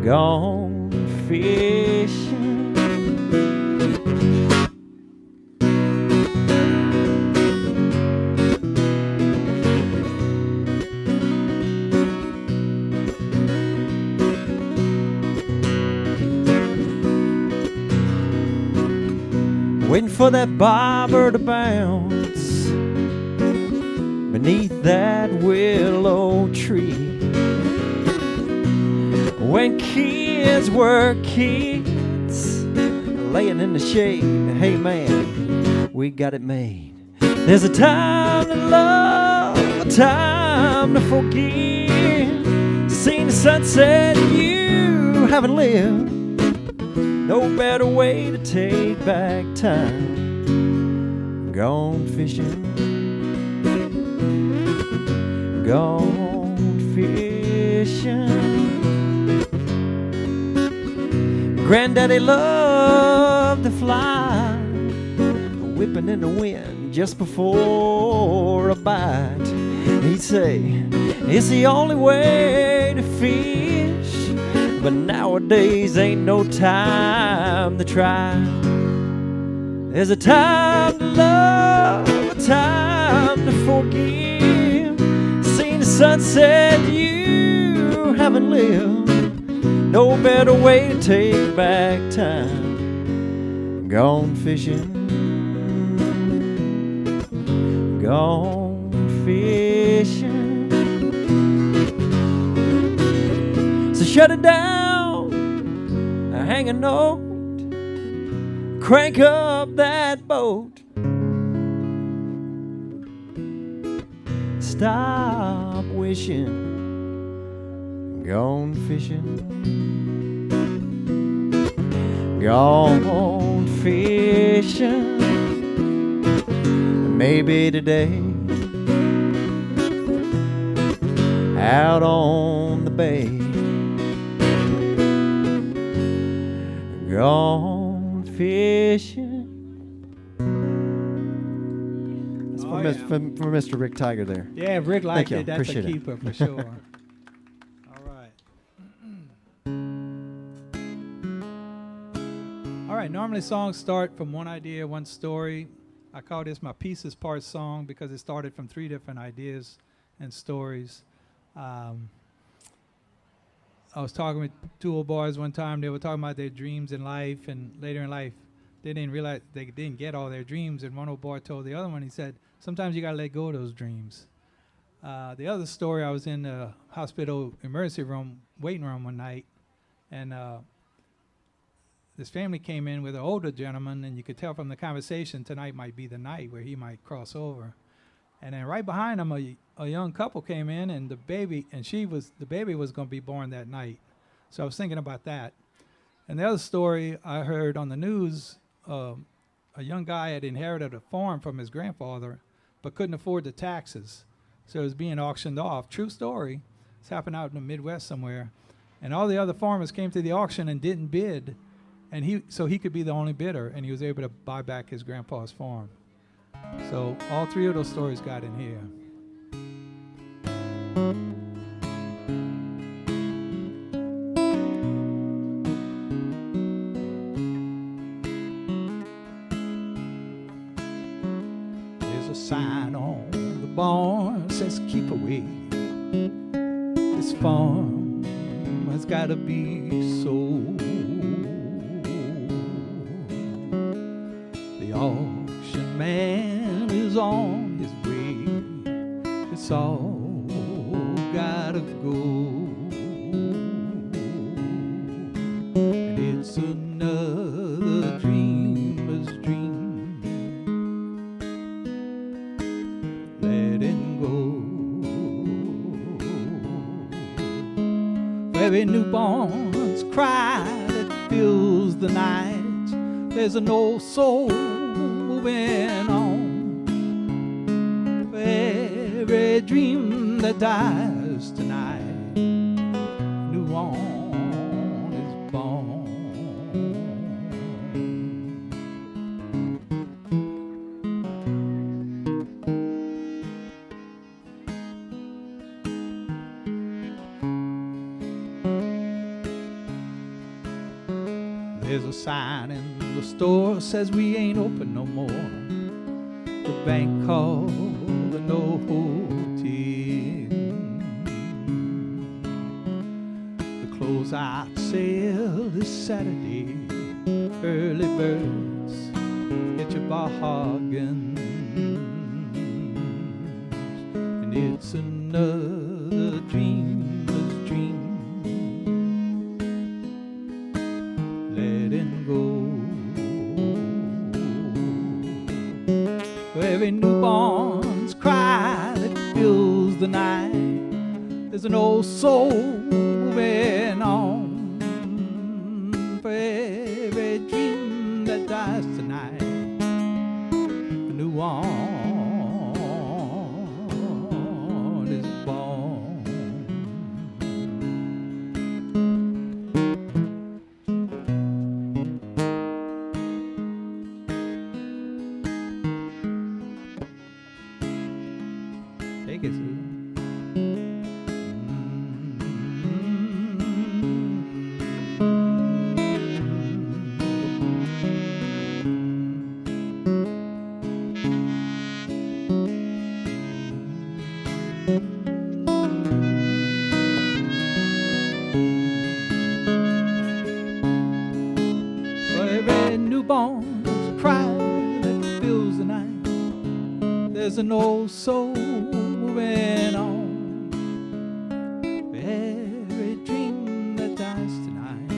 gone fishing. Waiting for that bobber to bounce beneath that willow tree. When kids were kids, laying in the shade, hey man, we got it made. There's a time to love, a time to forgive. Seen the sunset you haven't lived. No better way to take back time. Gone fishing, gone fishing. Granddaddy loved to fly, whipping in the wind just before a bite. He'd say, it's the only way to fish. But nowadays ain't no time to try. There's a time to love, a time to forgive. Seen the sunset you haven't lived. No better way to take back time. Gone fishing, gone fishing. So shut it down, hang a note, crank up that boat. Stop wishing, gone fishing. gone fishing. Maybe today out on the bay, gone fishing. That's Oh, for Mr. Rick Tiger there. Yeah, Rick liked you. it. That's Appreciate a it. keeper for sure. All right. All right, normally songs start from one idea, one story. I call this my pieces part song because it started from 3 different ideas and stories. I was talking with 2 old boys one time. They were talking about their dreams in life, and later in life, they didn't realize they didn't get all their dreams. And one old boy told the other one, he said, sometimes you got to let go of those dreams. The other story, I was in the hospital emergency room, waiting room one night, and this family came in with an older gentleman, and you could tell from the conversation tonight might be the night where he might cross over. And then right behind him, a young couple came in, and the baby was going to be born that night. So I was thinking about that. And the other story I heard on the news, a young guy had inherited a farm from his grandfather, but couldn't afford the taxes. So it was being auctioned off. True story. It's happened out in the Midwest somewhere. And all the other farmers came to the auction and didn't bid. And he could be the only bidder, and he was able to buy back his grandpa's farm. So all 3 of those stories got in here. There's a sign on the barn says keep away. This farm has gotta be sold. The auction man is on his way. It's all gotta go. And it's another dreamer's dream, letting go. For every newborn's cry that fills the night, there's an old soul moving on. For every dream that dies tonight, new one is born. There's a sign in the store says we ain't open no more. The bank called the no hotel. The closeout sale is Saturday. Early birds get your bargains, and it's another dreamer's dream, letting go. For every newborn's cry that fills the night, there's an old soul moving on. For every dream that dies tonight, a new one is born. Take it, Susan. For every newborn's cry that fills the night, there's an old soul moving on. For every dream that dies tonight,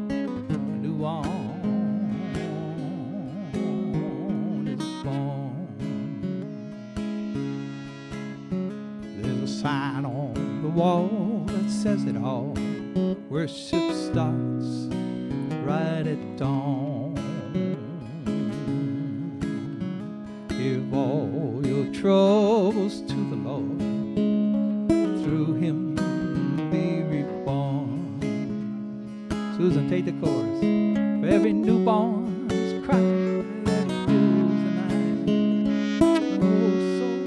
a new one is born. There's a sign on the wall that says it all. Worship starts right at dawn. Give all your troubles to the Lord. Through him be reborn. Susan, take the chorus. For every newborn's cry that fills the night. Oh, so it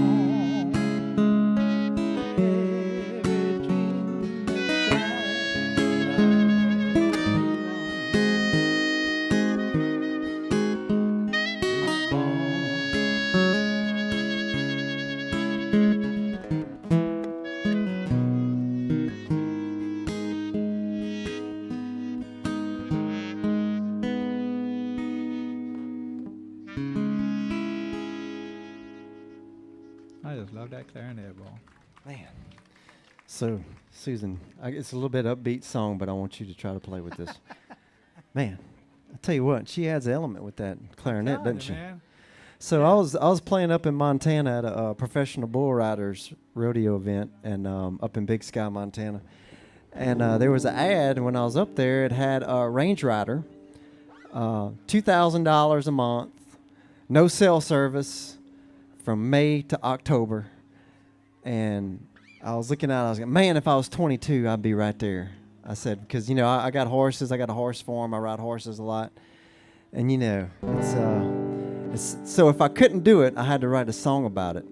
on. Every dream I just love that clarinet ball. Man. So, Susan, it's a little bit upbeat song, but I want you to try to play with this. Man, I tell you what, she adds an element with that clarinet, doesn't she? Man. So I was playing up in Montana at a professional bull riders rodeo event, and up in Big Sky, Montana. And there was an ad when I was up there. It had a range rider, $2,000 a month, no cell service from May to October. And I was looking at it, I was like, man, if I was 22, I'd be right there. I said, because, you know, I got horses. I got a horse farm. I ride horses a lot. And, you know, it's so if I couldn't do it, I had to write a song about it.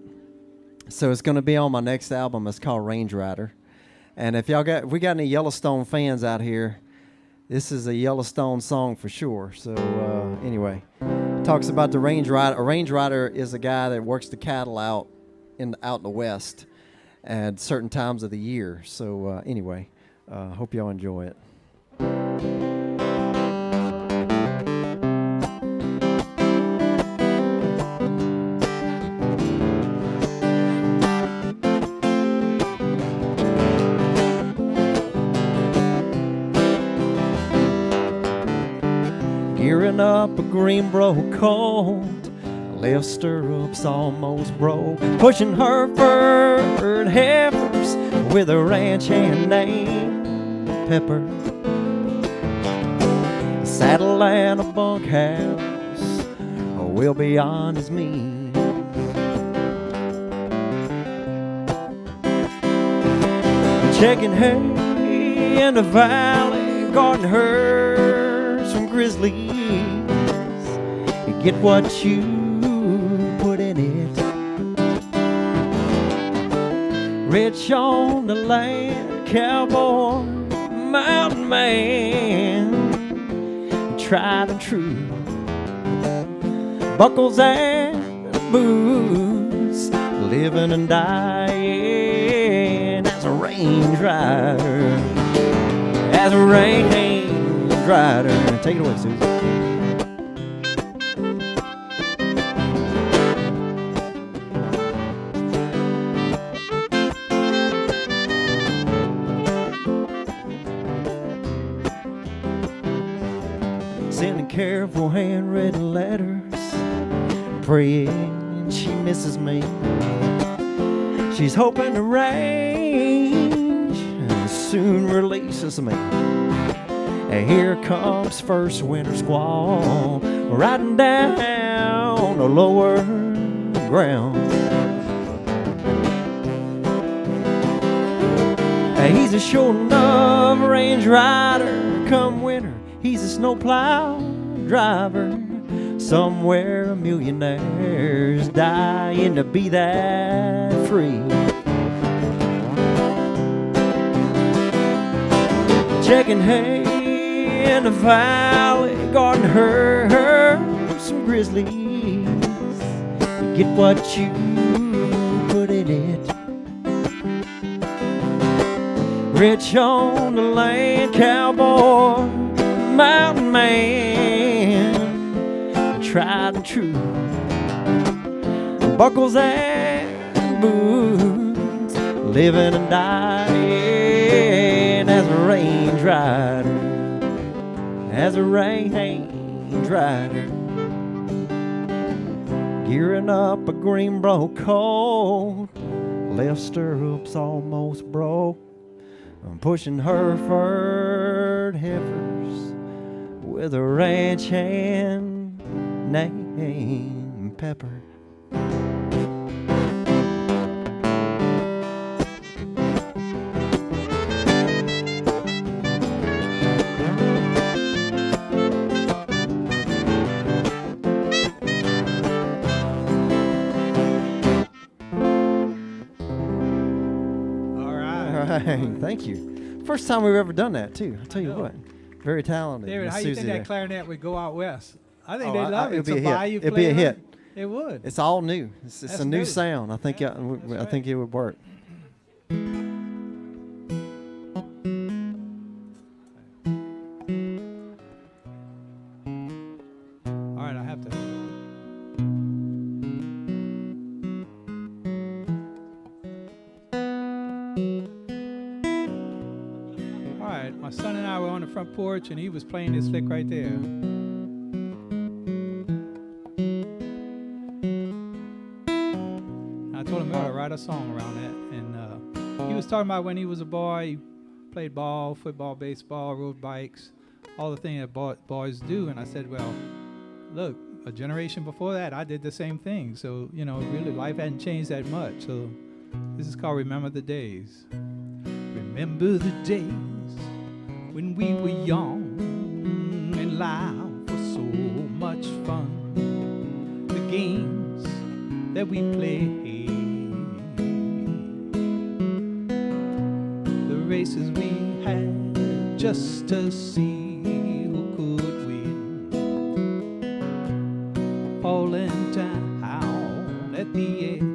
So it's going to be on my next album. It's called Range Rider. And if we got any Yellowstone fans out here, this is a Yellowstone song for sure. So anyway, it talks about the range rider. A range rider is a guy that works the cattle out in the West at certain times of the year. So anyway, hope y'all enjoy it. Gearing up a Greenboro colt, left stirrups almost broke, pushing her furred heifers with a ranch hand named Pepper. A saddle and a bunkhouse will beyond his means. Checking hay in the valley, guarding herds from grizzlies. You get what you put in it. Rich on the land, cowboy, mountain man, tried and true. Buckles and boots, living and dying as a range rider. As a range rider. Take it away, Susan. Sending careful handwritten letters, praying she misses me. She's hoping the range soon releases me. And here comes first winter squall, riding down the lower ground. And he's a sure enough range rider come winter. He's a snowplow driver. Somewhere a millionaire's dying to be that free. Checking hay in the valley, guarding her some grizzlies. You get what you put in it. Rich on the land, cowboy, mountain man, tried and true. Buckles and boots, living and dying as a range rider. As a range rider. Gearing up a Greenboro colt, left stirrups almost broke, I'm pushing Hereford heifers with a ranch hand named Pepper. All right. All right, thank you. First time we've ever done that, too. I'll tell you I know. what. Very talented. David, Miss how do you Susie think there. that clarinet would go out west? I think Oh, they love it. it'd be a So hit. Bayou It'd be a flavor, hit. It would. It's all new. It's That's a new new. sound. I think Yeah, I that's think it would work. All right, I have to. All right, my son and I were on the front porch, and he was playing this lick right there. I told him I ought to write a song around that, and he was talking about when he was a boy, he played ball, football, baseball, rode bikes, all the things that boys do. And I said, well, look, a generation before that, I did the same thing. So, you know, really life hadn't changed that much. So this is called Remember the Days. Remember the days when we were young and life was so much fun. The games that we played, the races we had just to see who could win. Falling down at the end.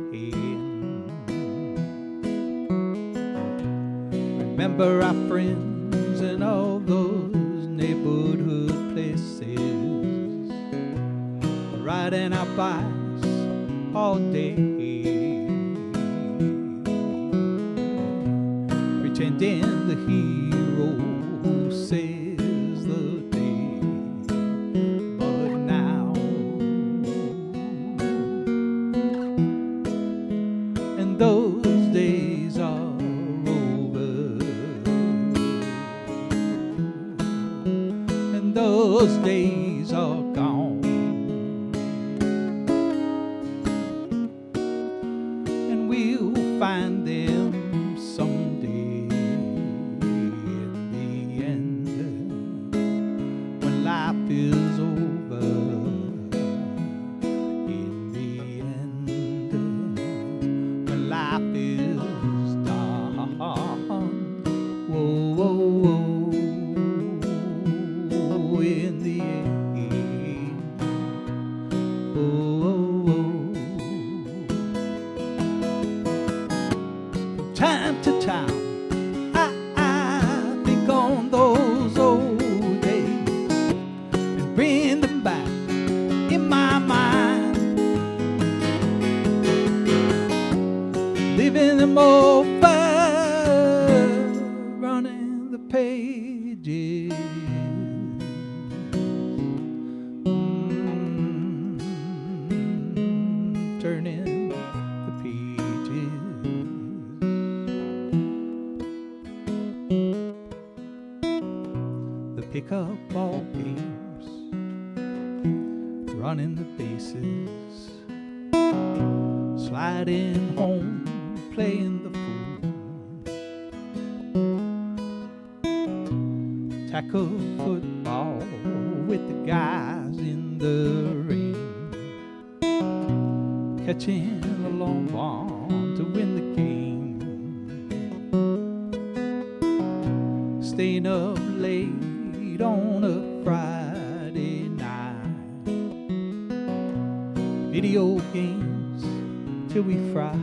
Remember our friends and all those neighborhood places, riding our bikes all day, pretending the hero saves the day. But now, and those days are over, and those days are gone. And we'll find them someday in the end, when life is over. In the end, when life is done. Whoa, whoa, whoa. In the end. Whoa, whoa, whoa. Time to time, I think on those old days and bring them back in my mind, living them over, running the pages. Turning the pages. The pickup ball games, running the bases, sliding home, playing the fool, tackle football with the guys in the rain, catching a long one to win the game, staying up late on a Friday night, video games till we fry,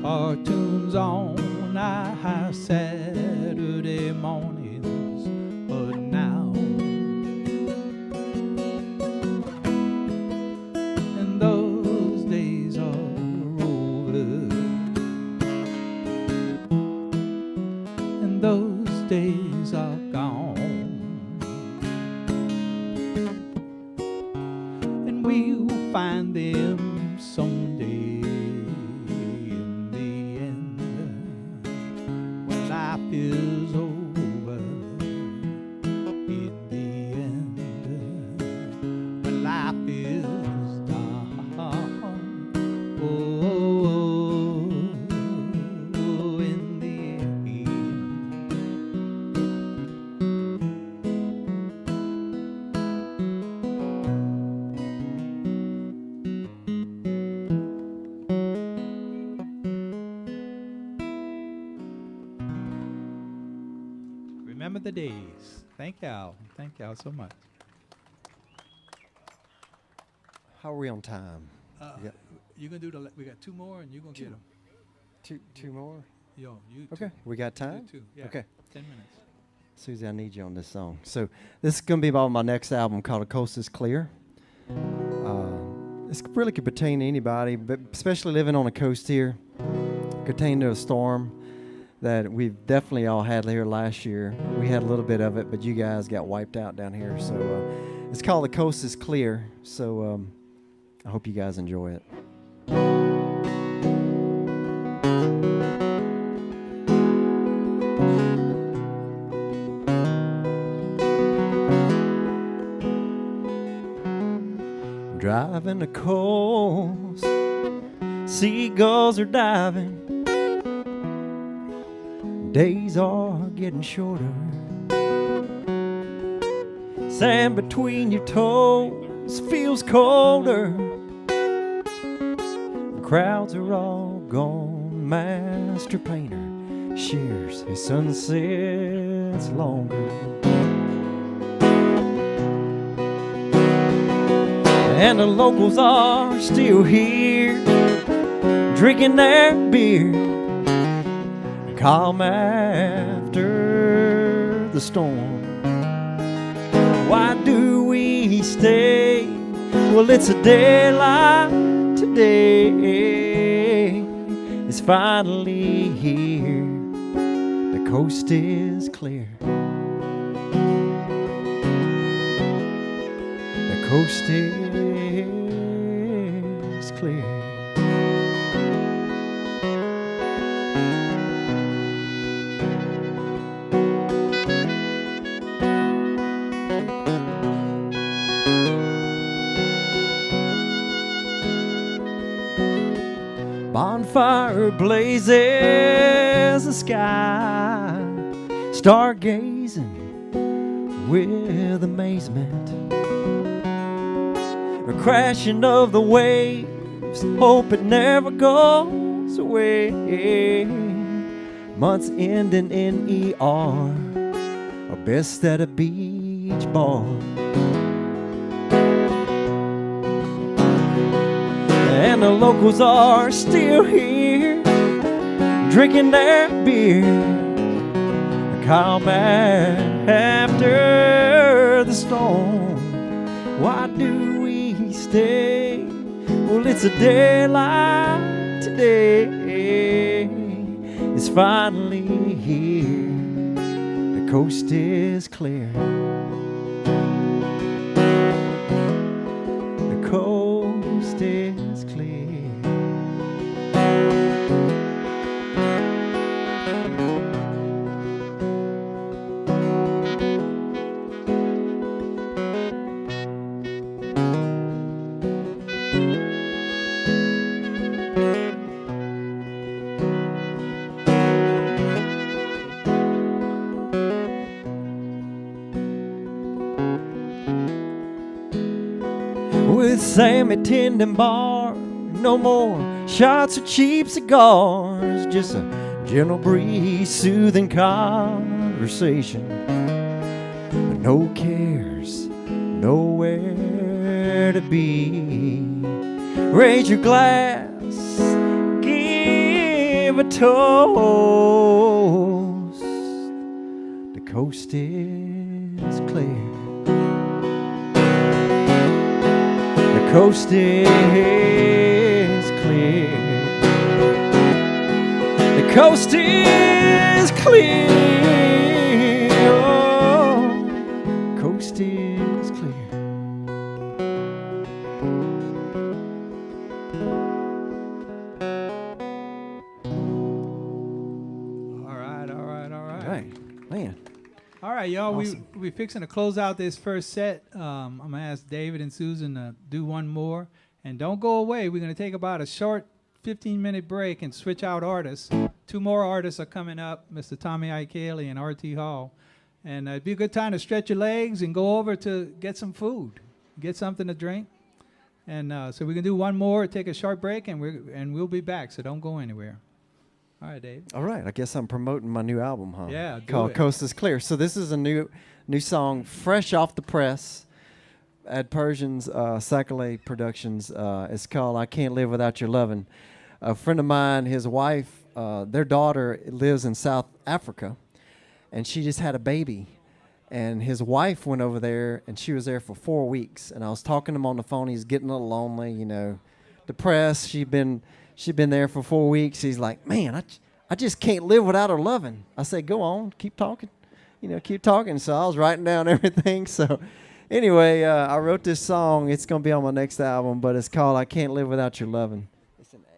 cartoons on our Saturday mornings. But now, and those days are over, and those days are gone, and we'll find them someday in the is over in the end. When life is done, oh, in the end. Remember the days. Thank y'all. Thank y'all so much. How are we on time? Yeah. You gonna do the? We got two more, and you gonna get them. Two more? Yo, you. Okay. We got Two, time? two. Yeah. Okay. 10 minutes. Susie, I need you on this song. So this is going to be about my next album called The Coast is Clear. This really could pertain to anybody, but especially living on the coast here. Pertain to a storm that we've definitely all had here last year. We had a little bit of it, but you guys got wiped out down here. So it's called The Coast is Clear. So I hope you guys enjoy it. Driving the coast, seagulls are diving, days are getting shorter, sand between your toes feels colder, the crowds are all gone, master painter shares his sunsets longer. And the locals are still here, drinking their beer, calm after the storm. Why do we stay? Well, it's a day like today. It's finally here. The coast is clear. The coast is clear. Bonfire blazes the sky, stargazing with amazement. The crashing of the waves, hope it never goes away. Months ending in ER, or best at a beach bar. And the locals are still here, drinking their beer, calm after the storm. Why do we stay? Well, it's a day like today. It's finally here. The coast is clear. The coast is clear. With Sammy tending bar, no more shots of cheap cigars, just a gentle breeze, soothing conversation. No cares, nowhere to be. Raise your glass, give a toast. The coast is clear. The coast is clear. The coast is clear. Oh, coast is clear. All right, all right, all right. right, man. All right, y'all. Awesome. We fixing to close out this first set. I'm gonna ask David and Susan to do one more, and don't go away. We're gonna take about a short 15-minute break and switch out artists. Two more artists are coming up, Mr. Tommy Ikeli and R.T. Hall, and it'd be a good time to stretch your legs and go over to get some food, get something to drink, and so we can do one more, take a short break, and we'll be back. So don't go anywhere. All right, Dave. All right, I guess I'm promoting my new album, huh? Yeah, do called it. Coast is Clear. So this is a new song, fresh off the press, at Persian's Sakale Productions. It's called I Can't Live Without Your Lovin'. A friend of mine, his wife, their daughter lives in South Africa, and she just had a baby. And his wife went over there, and she was there for 4 weeks. And I was talking to him on the phone. He's getting a little lonely, depressed. She'd been there for 4 weeks. He's like, man, I just can't live without her loving. I said, go on, keep talking. Keep talking. So I was writing down everything. So anyway, I wrote this song. It's going to be on my next album, but it's called I Can't Live Without Your Loving. It's an A.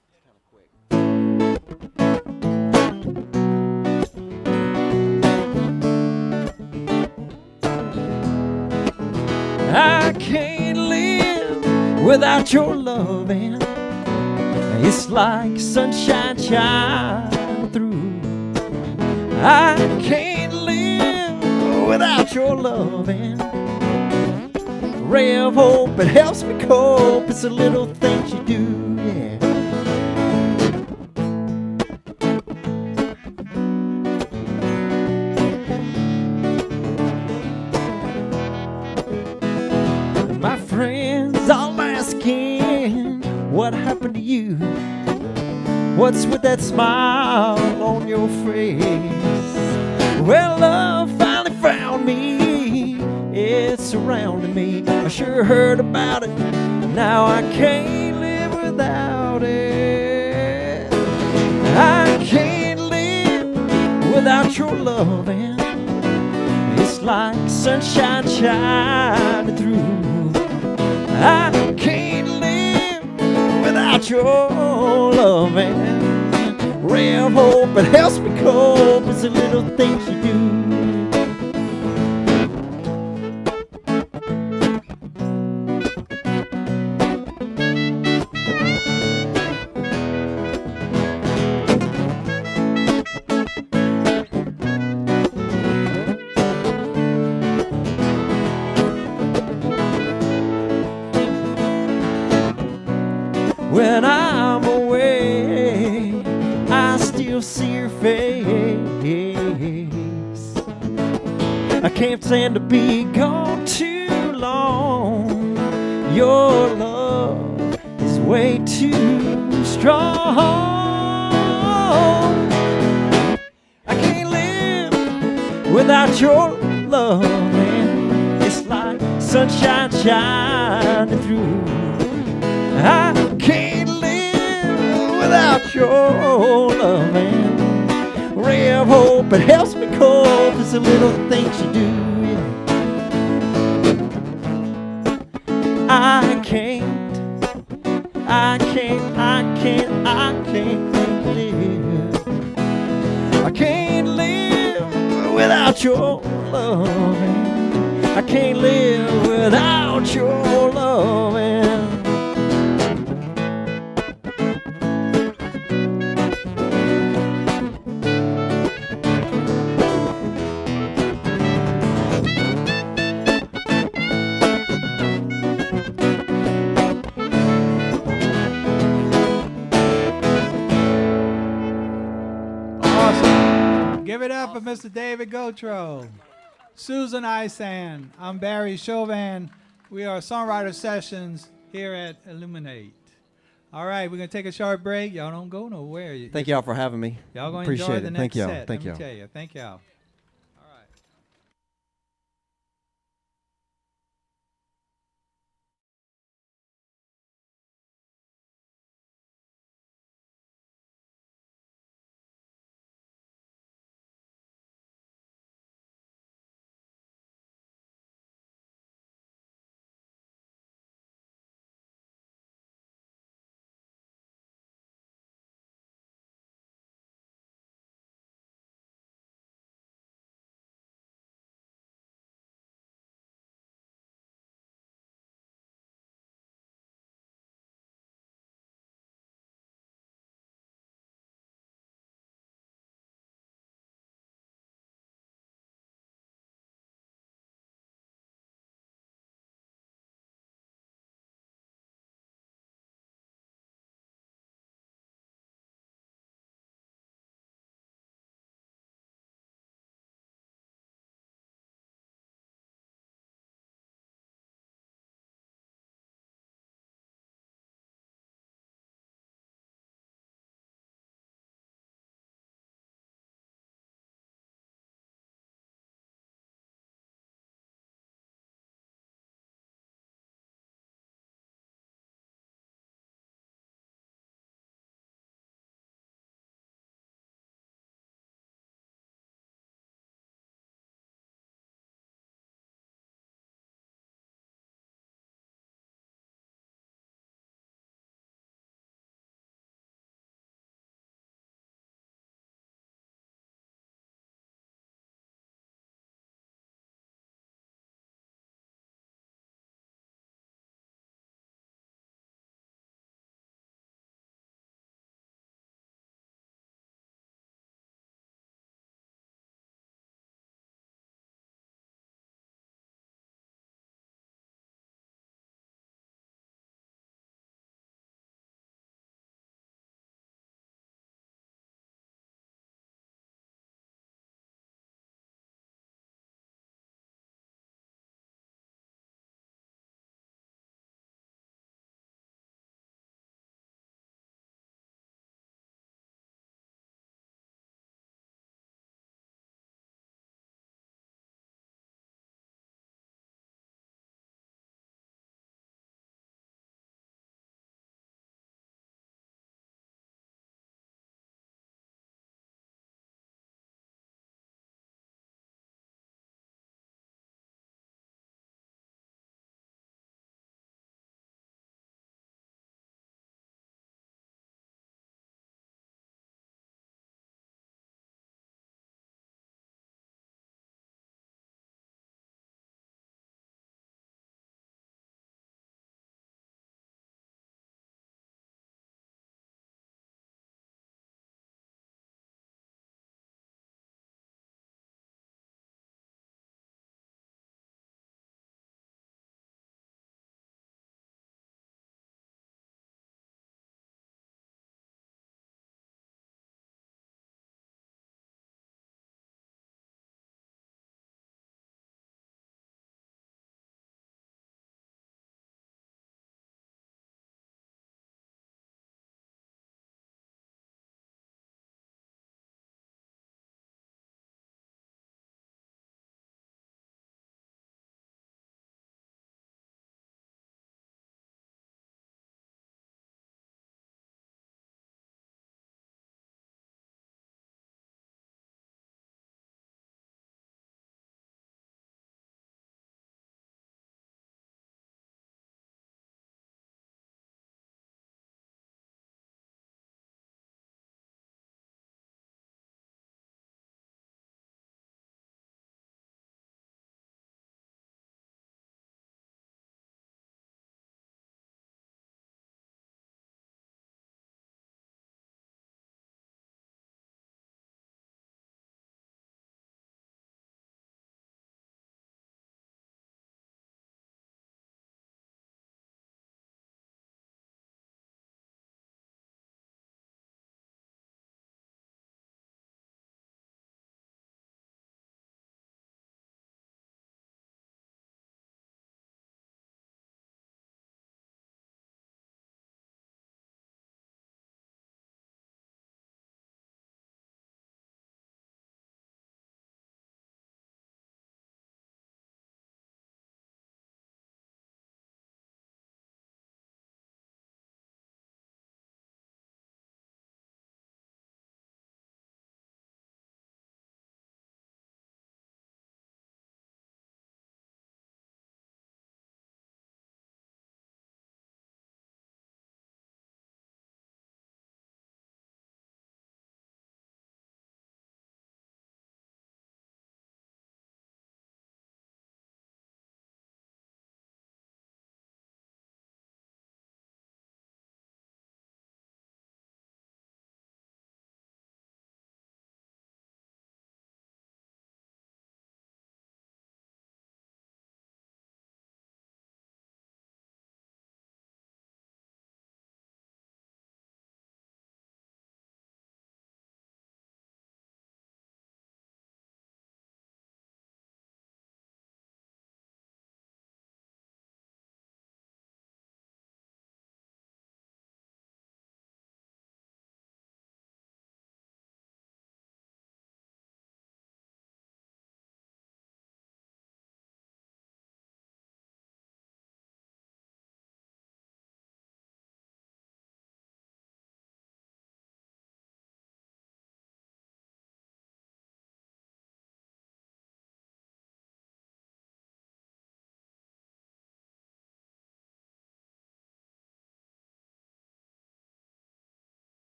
It's kind of quick. I can't live without your loving. It's like sunshine shining through. I can't live without your loving. Ray of hope, it helps me cope. It's the little things you do, yeah. My friends all asking, what happened to you? What's with that smile on your face? Well, love finally found me. It's surrounding me. I sure heard about it. Now I can't live without it. I can't live without your loving. It's like sunshine shining through. I can't live without your loving. Ray of hope, it helps me cope. It's the little things you do. When I'm away, I still see your face. I can't stand to be gone too long. Your love is way too strong. I can't live without your loving. It's like sunshine shining through. I can't live without your loving. Ray of hope, it helps me cope. It's the little things you do. I can't live. I can't live without your loving. I can't live without your loving. Give it up for Mr. David Gotro. Susan Isan. I'm Barry Chauvin. We are Songwriter Sessions here at Illuminate. All right, we're going to take a short break. Y'all don't go nowhere. Thank y'all for having me. Y'all going to Appreciate enjoy it. the next Thank y'all. set. Thank Let me y'all. tell you. Thank y'all.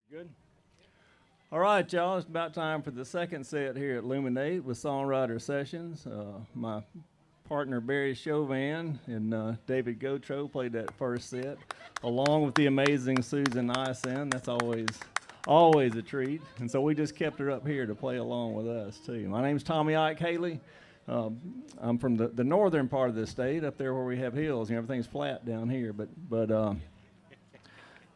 Good. All right, y'all. It's about time for the second set here at Luminate with Songwriter Sessions. My partner Barry Chauvin and David Gotro played that first set, along with the amazing Susan Ison. That's always a treat. And so we just kept her up here to play along with us too. My name's Tommy Ike Haley. I'm from the northern part of the state, up there where we have hills and everything's flat down here. But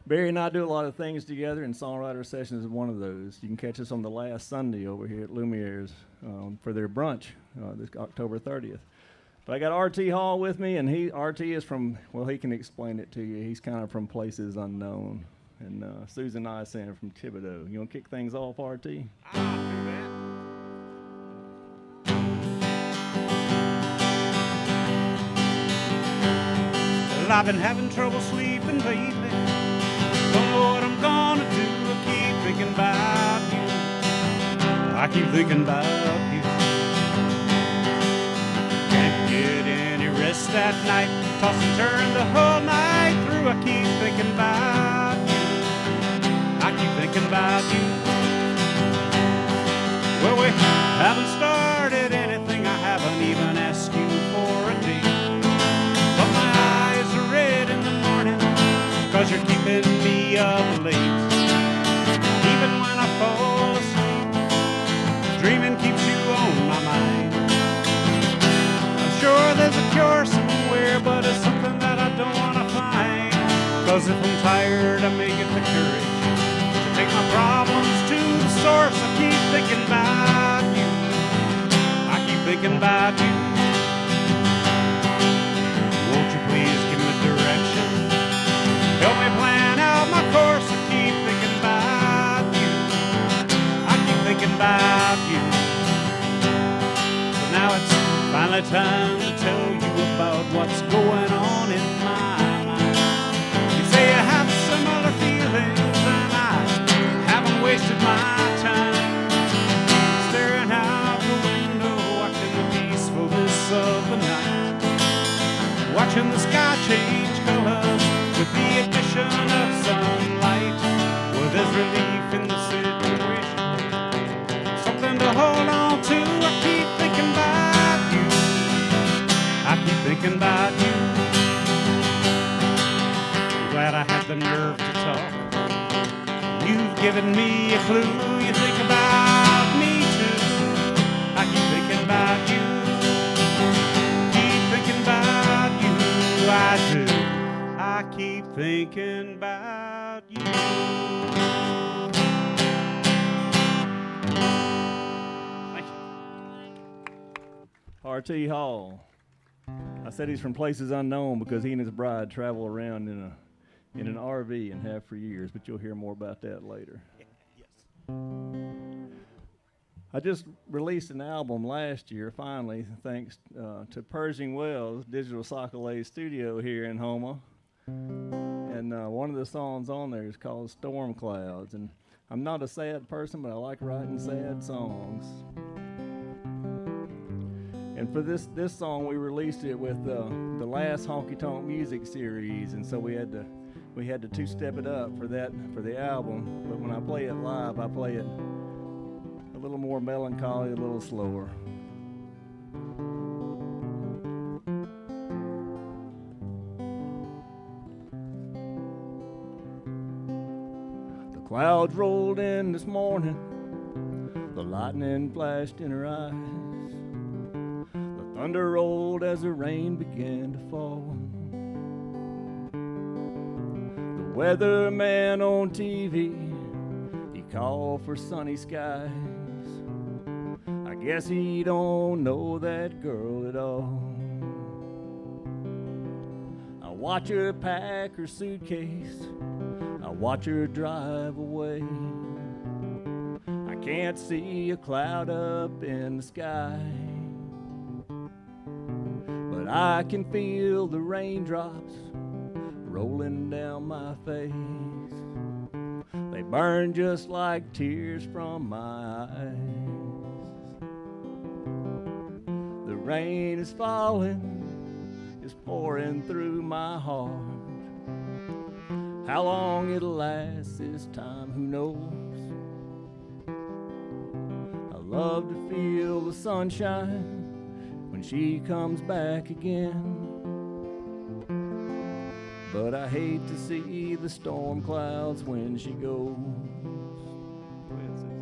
Barry and I do a lot of things together, and Songwriter Sessions is one of those. You can catch us on the last Sunday over here at Lumiere's for their brunch this October 30th. But I got R.T. Hall with me, and R.T. is from, well, he can explain it to you. He's kind of from places unknown. And Susan Ison from Thibodeau. You want to kick things off, R.T.? I'll do that. Well, I've been having trouble sleeping lately. Don't know what I'm gonna do. I keep thinking about you. I keep thinking about you. Can't get any rest at night. Toss and turn the whole night through. I keep thinking about you. I keep thinking about you. Well, we haven't started anything. I haven't even asked you for a date. But my eyes are red in the morning, 'cause you're keeping me up late. Even when I fall asleep, dreaming keeps you on my mind. I'm sure there's a cure somewhere, but it's something that I don't want to find. 'Cause if I'm tired, I may get the courage to take my problems to the source. I keep thinking about you. I keep thinking about you. Won't you please give me direction? Help me plan out my course. I keep thinking about you. I keep thinking about you. So now it's finally time to tell you about what's going on in my mind. You say you have similar feelings, and I haven't wasted my time staring out the window, watching the peacefulness of the night, watching the sky change colors with the addition of sunlight. Well, there's relief in the situation, something to hold on to. I keep thinking about you. I keep thinking about you. I'm glad I had the nerve to talk. You've given me a clue. You think about me too. I keep thinking about you. Keep thinking about you. I do. I keep thinking about you. Thank you. R.T. Hall. I said he's from places unknown because he and his bride travel around in an RV and have for years, but you'll hear more about that later. I just released an album last year, finally, thanks to Pershing Wells Digital Socolay Studio here in Houma. And one of the songs on there is called Storm Clouds. And I'm not a sad person, but I like writing sad songs. And for this song, we released it with the last Honky Tonk Music series, and so we had to two-step it up for the album. But when I play it live, I play it a little more melancholy, a little slower. The clouds rolled in this morning, the lightning flashed in her eyes. Thunder rolled as the rain began to fall. The weatherman on TV, he called for sunny skies. I guess he don't know that girl at all. I watch her pack her suitcase, I watch her drive away. I can't see a cloud up in the sky, but I can feel the raindrops rolling down my face. They burn just like tears from my eyes. The rain is falling, it's pouring through my heart. How long it'll last this time, who knows? I love to feel the sunshine when she comes back again, but I hate to see the storm clouds when she goes. Go ahead, Susan.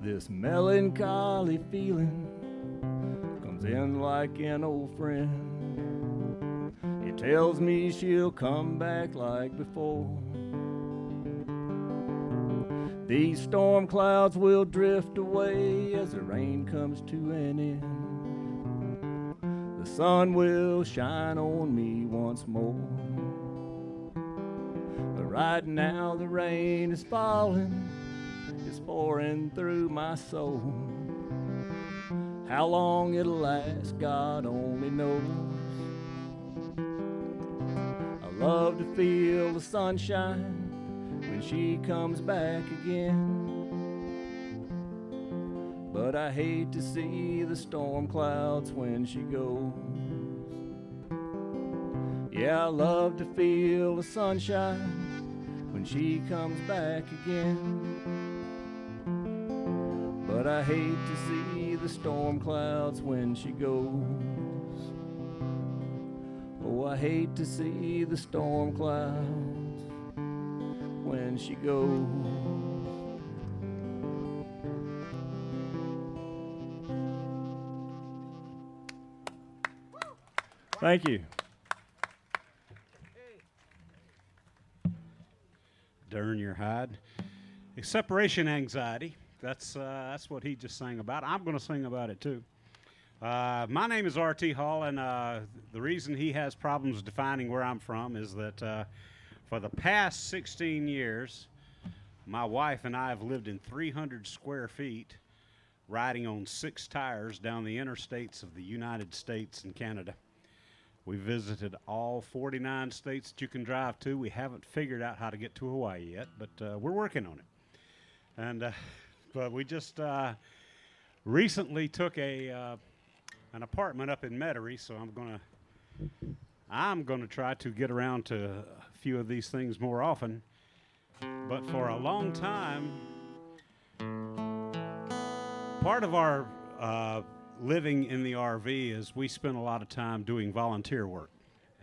This melancholy feeling comes in like an old friend. It tells me she'll come back like before. These storm clouds will drift away as the rain comes to an end. The sun will shine on me once more. But right now the rain is falling, it's pouring through my soul. How long it'll last, God only knows. I love to feel the sunshine when she comes back again, but I hate to see the storm clouds when she goes. Yeah, I love to feel the sunshine when she comes back again, but I hate to see the storm clouds when she goes. Oh, I hate to see the storm clouds when she goes. Thank you. Darn your hide. Separation anxiety. That's what he just sang about. I'm going to sing about it too. My name is R.T. Hall, and the reason he has problems defining where I'm from is that for the past 16 years, my wife and I have lived in 300 square feet, riding on 6 tires down the interstates of the United States and Canada. We visited all 49 states that you can drive to. We haven't figured out how to get to Hawaii yet, but we're working on it. And but we just recently took an apartment up in Metairie, so I'm gonna try to get around to a few of these things more often. But for a long time, part of our living in the RV is we spend a lot of time doing volunteer work,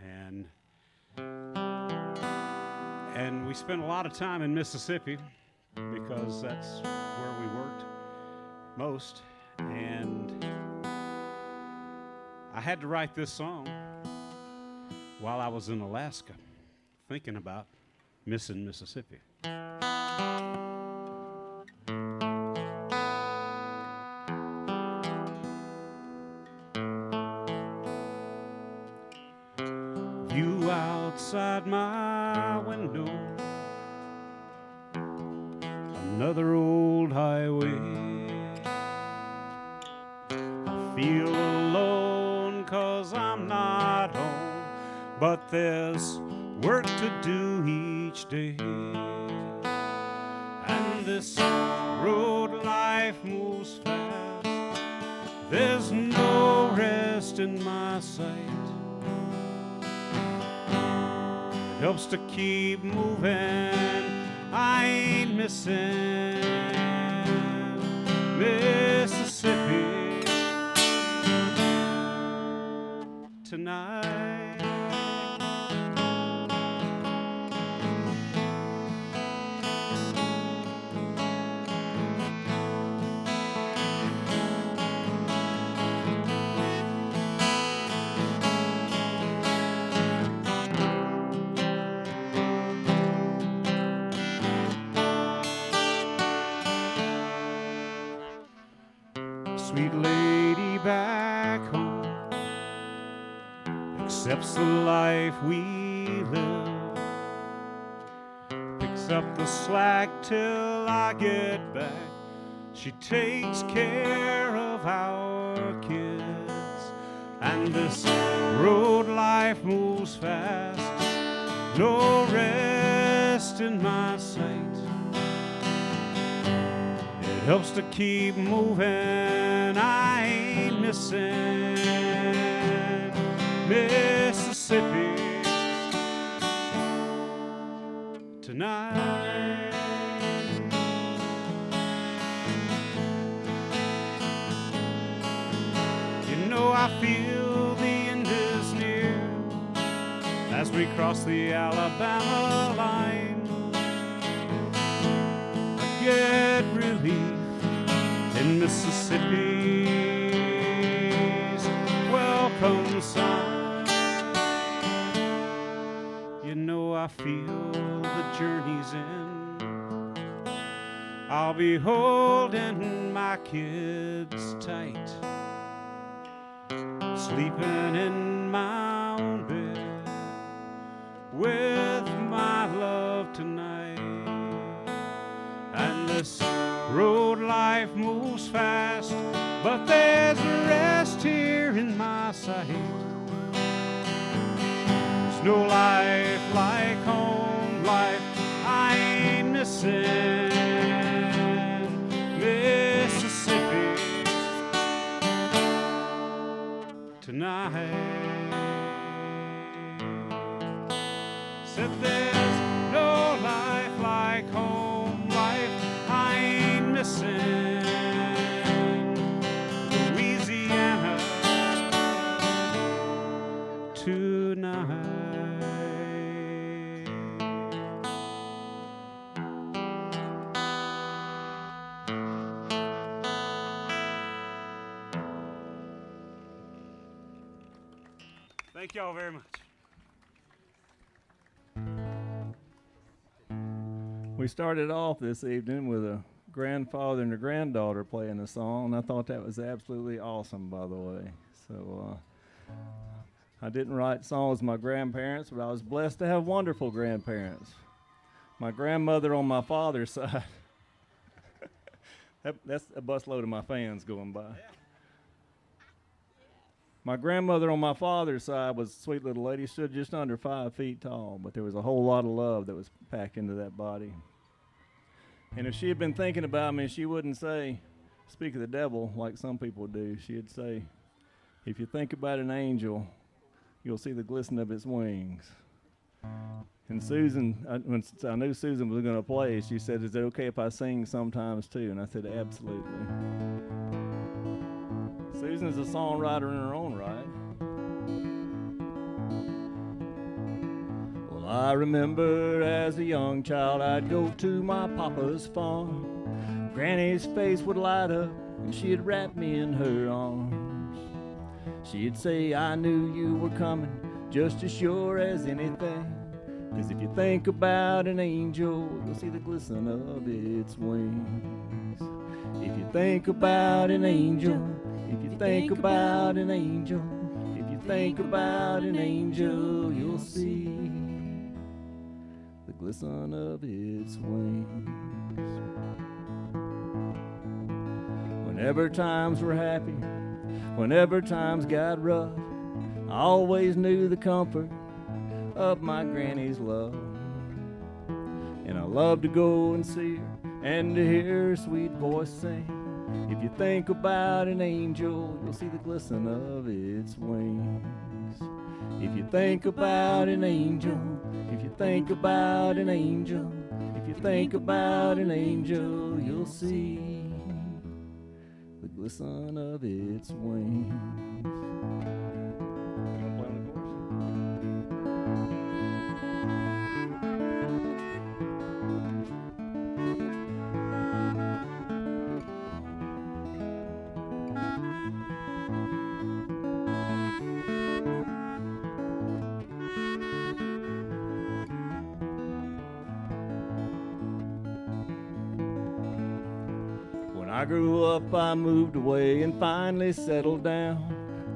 and we spend a lot of time in Mississippi because that's where we worked most. And I had to write this song while I was in Alaska, thinking about missing Mississippi. View outside my window, another old highway. I feel alone 'cause I'm not home, but there's work to do each day. And this road life moves fast, there's no rest in my sight. It helps to keep moving, I ain't missing Mississippi tonight. Sweet lady back home accepts the life we live, picks up the slack till I get back. She takes care of our kids. And this road life moves fast, no rest in my sight. It helps to keep moving, I ain't missing Mississippi tonight. You know I feel the end is near as we cross the Alabama line. I get relief in Mississippi's welcome sign. You know I feel the journey's end. I'll be holding my kids tight, sleeping in my own bed with my love tonight. And this road life moves fast, but there's a rest here in my sight. There's no life like home life, I ain't missing Mississippi tonight. Said there's no life like home life, I ain't missing Louisiana tonight. Thank y'all very much. We started off this evening with a grandfather and a granddaughter playing a song, and I thought that was absolutely awesome, by the way. So I didn't write songs with my grandparents, but I was blessed to have wonderful grandparents. My grandmother on my father's side, that's a busload of my fans going by. My grandmother on my father's side was a sweet little lady, stood just under 5 feet tall, but there was a whole lot of love that was packed into that body. And if she had been thinking about me, she wouldn't say, speak of the devil, like some people do. She'd say, if you think about an angel, you'll see the glisten of its wings. And Susan, when I knew Susan was going to play, she said, is it okay if I sing sometimes too? And I said, absolutely. Susan's a songwriter in her own right. Well, I remember as a young child I'd go to my papa's farm. Granny's face would light up and she'd wrap me in her arms. She'd say, I knew you were coming just as sure as anything. 'Cause if you think about an angel, you'll see the glisten of its wings. If you think about an angel, if you think about an angel, if you think about an angel, you'll see the glisten of its wings. Whenever times were happy, whenever times got rough, I always knew the comfort of my granny's love. And I loved to go and see her and to hear her sweet voice sing. If you think about an angel, you'll see the glisten of its wings. If you think about an angel, if you think about an angel, if you think about an angel, you'll see the glisten of its wings. I grew up, I moved away and finally settled down.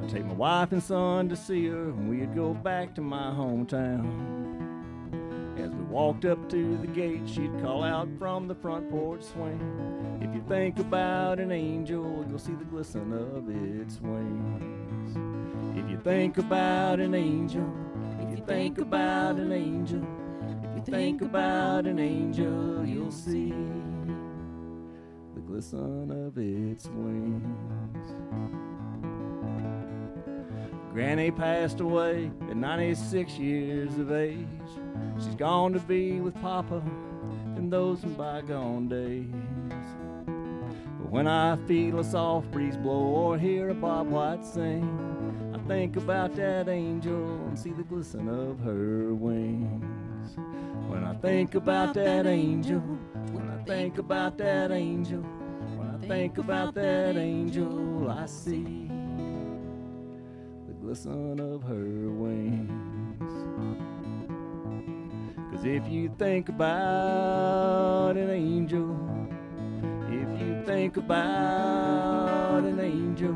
I'd take my wife and son to see her and we'd go back to my hometown. As we walked up to the gate, she'd call out from the front porch swing. If you think about an angel, you'll see the glisten of its wings. If you think about an angel, if you think about an angel, if you think about an angel, you'll see the glisten of its wings. Granny passed away at 96 years of age. She's gone to be with Papa in those bygone days. But when I feel a soft breeze blow or hear a bob white sing, I think about that angel and see the glisten of her wings. When I think about that angel, when I think about that angel, when I think about that angel, I see the glisten of her wings. 'Cause if you think about an angel, if you think about an angel,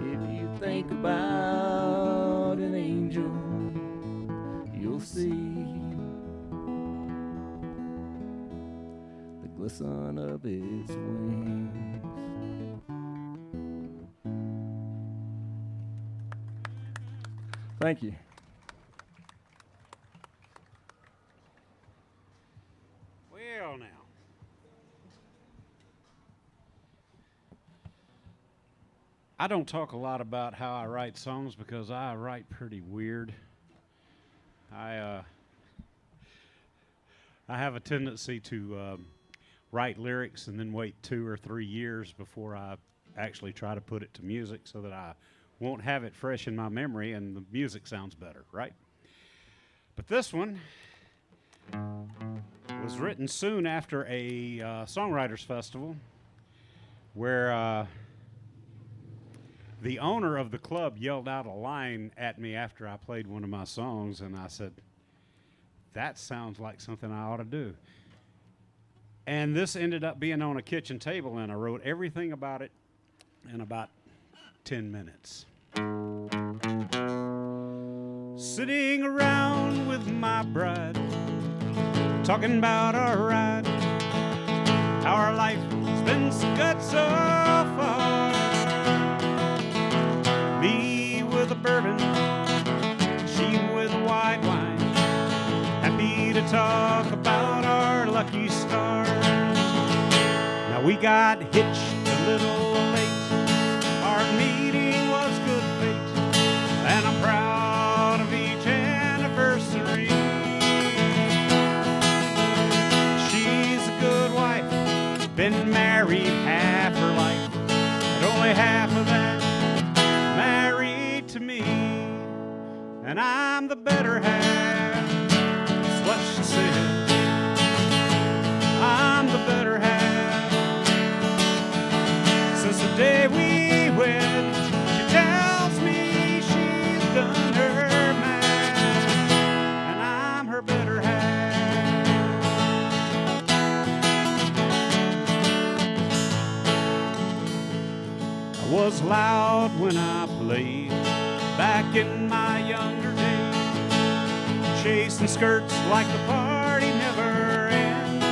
if you think about an angel, you'll see the glisten of its wings. Thank you. Well, now. I don't talk a lot about how I write songs because I write pretty weird. I have a tendency to write lyrics and then wait 2 or 3 years before I actually try to put it to music so that I won't have it fresh in my memory and the music sounds better, right? But this one was written soon after a Songwriters Festival where the owner of the club yelled out a line at me after I played one of my songs, and I said, that sounds like something I ought to do. And this ended up being on a kitchen table, and I wrote everything about it in about 10 minutes. Sitting around with my bride, talking about our ride, how our life has been so good so far. Me with a bourbon, she with a white wine, happy to talk about our lucky stars. Now we got hitched a little late, our meeting was good fate, and I'm proud of each anniversary. She's a good wife, been married half her life, and only half of that married to me, and I'm the better half. That's what she said. I'm the better half. Since the day we wed, she tells me she's done her math, and I'm her better half. I was loud when I played back in my younger days, chasing skirts like the party never ends.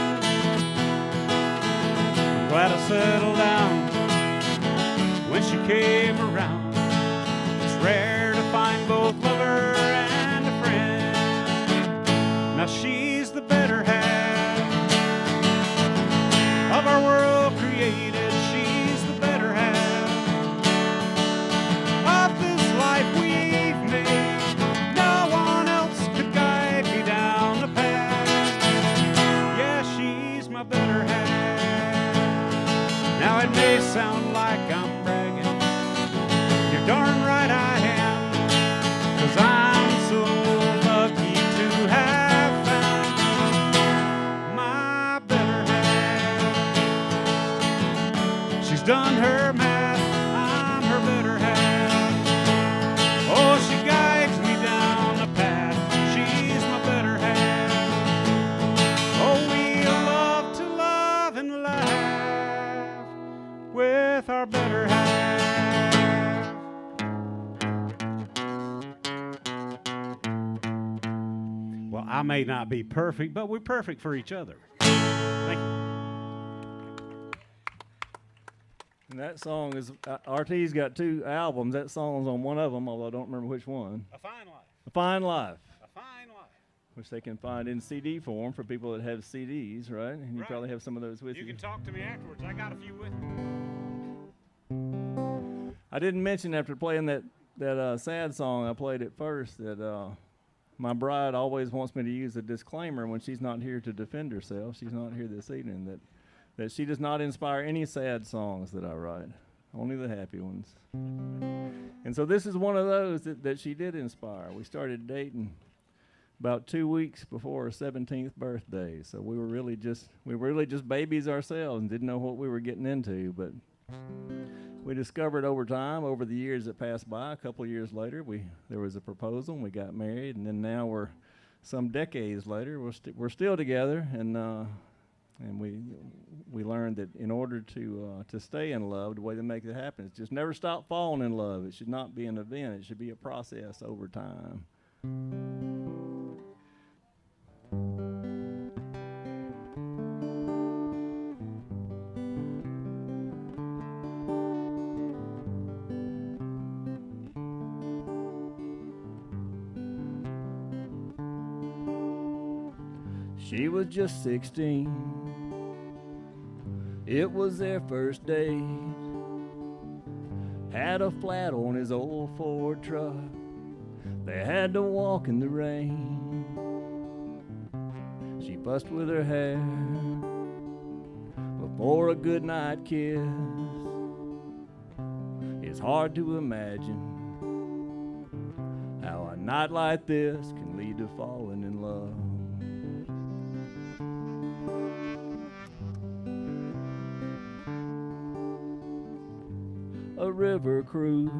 I'm glad I settled down when she came around. It's rare to find both lover and a friend. Now she's the better half of our world created. She's the better half of this life we've made. No one else could guide me down the path. Yeah, she's my better half. Now it may sound like I'm bragging, you're darn right I am, 'cause I may not be perfect, but we're perfect for each other. Thank you. And that song is, RT's got 2 albums. That song's on one of them, although I don't remember which one. A Fine Life. A Fine Life, A Fine Life. which they can find in CD form for people that have CDs, right? And you Right. probably have some of those with you. You can talk to me afterwards. I got a few with me. I didn't mention after playing that sad song I played at first that my bride always wants me to use a disclaimer when she's not here to defend herself. She's not here this evening. That she does not inspire any sad songs that I write, only the happy ones. And so this is one of those that she did inspire. We started dating about 2 weeks before her 17th birthday, so we were really just babies ourselves and didn't know what we were getting into. But we discovered over time, over the years that passed by, a couple of years later, there was a proposal and we got married, and then now we're some decades later, we're still together, and we learned that in order to stay in love, the way to make it happen is just never stop falling in love. It should not be an event. It should be a process over time. She was just 16. It was their first date. Had a flat on his old Ford truck. They had to walk in the rain. She fussed with her hair before a goodnight kiss. It's hard to imagine how a night like this can lead to falling in love. A river cruise,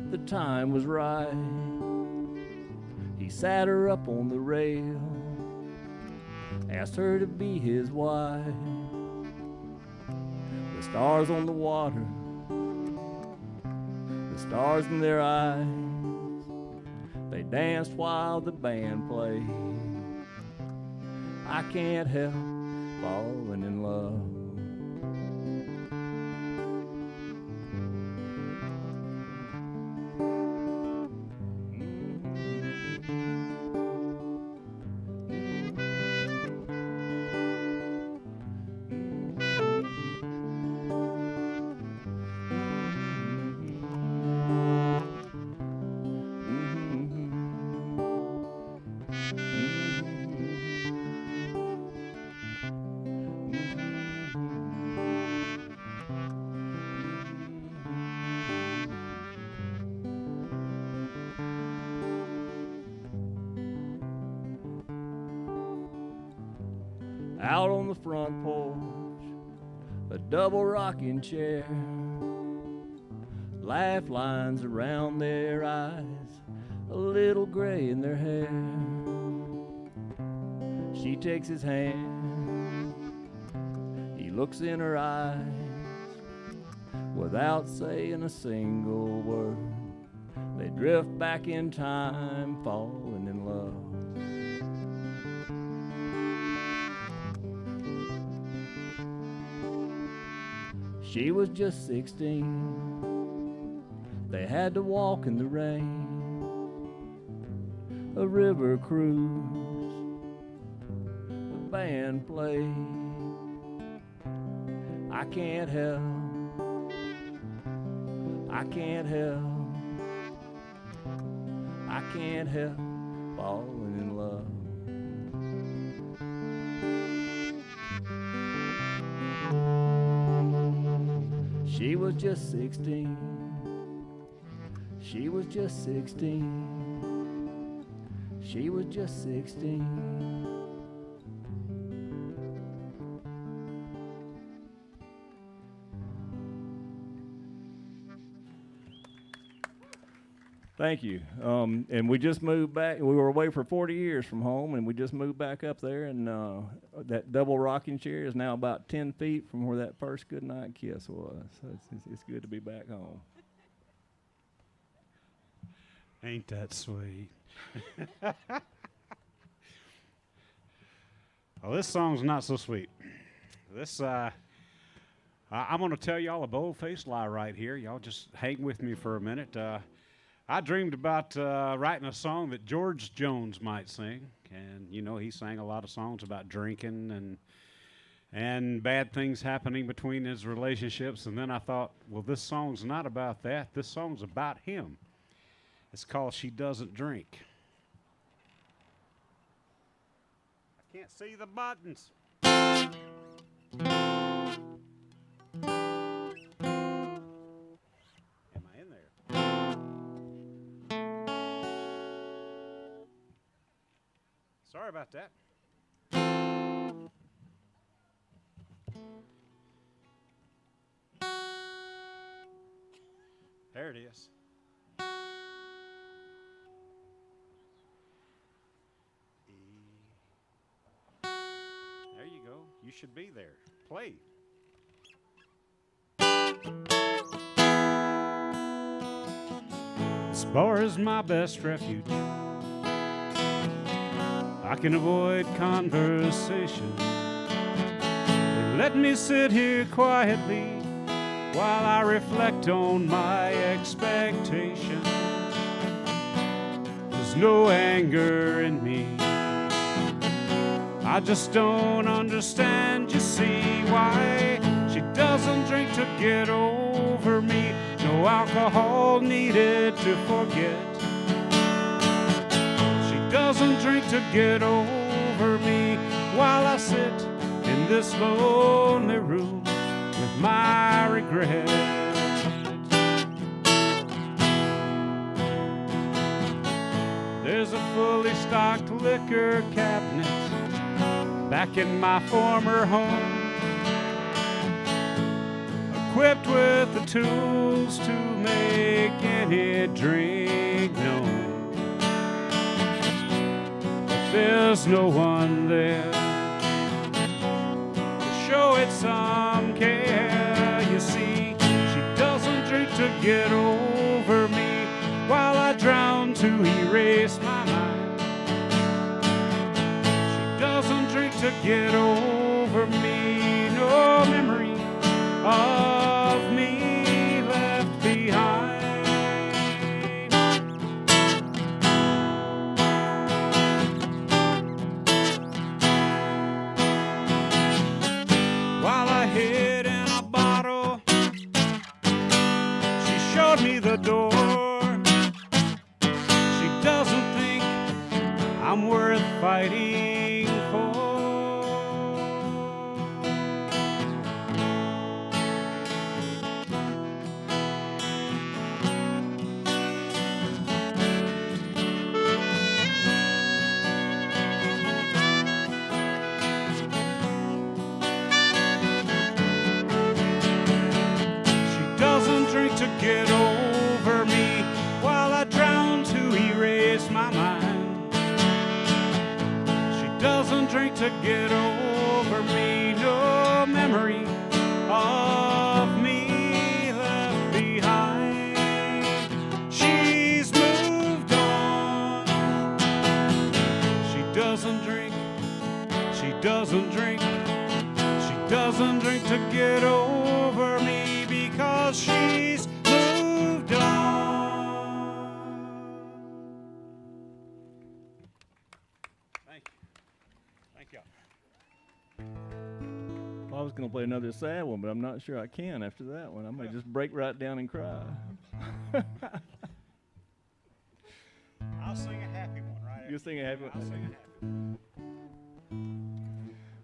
the time was right. He sat her up on the rail, asked her to be his wife. The stars on the water, the stars in their eyes, they danced while the band played. I can't help falling in love. Out on the front porch, a double rocking chair, laugh lines around their eyes, a little gray in their hair. She takes his hand, he looks in her eyes, without saying a single word. They drift back in time, falling in love. She was just 16. They had to walk in the rain. A river cruise, the band played. I can't help, I can't help, I can't help falling in love. She was just 16. She was just 16. She was just 16. Thank you. And we just moved back. We were away for 40 years from home, and we just moved back up there. And that double rocking chair is now about 10 feet from where that first goodnight kiss was. So it's good to be back home. Ain't that sweet? Well, this song's not so sweet. This, I'm going to tell y'all a bold-faced lie right here. Y'all just hang with me for a minute. I dreamed about writing a song that George Jones might sing. And, you know, he sang a lot of songs about drinking and bad things happening between his relationships. And then I thought, well, this song's not about that. This song's about him. It's called She Doesn't Drink. I can't see the buttons. Am I in there? Sorry about that. There it is. There you go. You should be there. Play. This bar is my best refuge. I can avoid conversation. They let me sit here quietly while I reflect on my expectations. There's no anger in me. I just don't understand, you see, why she doesn't drink to get over me. No alcohol needed to forget. She doesn't drink to get over me while I sit in this lonely room with my regret. There's a fully stocked liquor cabinet back in my former home, equipped with the tools to make any drink known. But there's no one there to show it some care. You see, she doesn't drink to get over me while I drown to erase my mind. Doesn't drink to get over me. No memory of me left behind. While I hid in a bottle, she showed me the door. She doesn't think I'm worth fighting. To get over me while I drown to erase my mind. She doesn't drink to get over me. No memory of me left behind. She's moved on. She doesn't drink. She doesn't drink. She doesn't drink to get over me because she's moved on. Thank you. Thank y'all. Well, I was going to play another sad one, but I'm not sure I can after that one. I might just break right down and cry. I'll sing a happy one right after. You'll sing a happy one? I'll sing a happy one.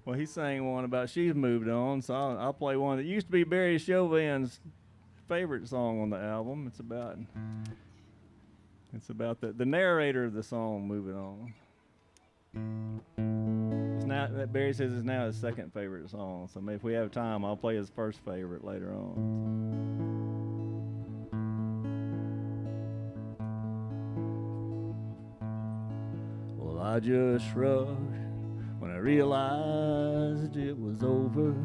Well, he sang one about she's moved on, so I'll play one that used to be Barry Chauvin's favorite song on the album. It's about the narrator of the song moving on. It's now that Barry says it's now his second favorite song. So maybe if we have time, I'll play his first favorite later on. Well, I just shrugged when I realized it was over.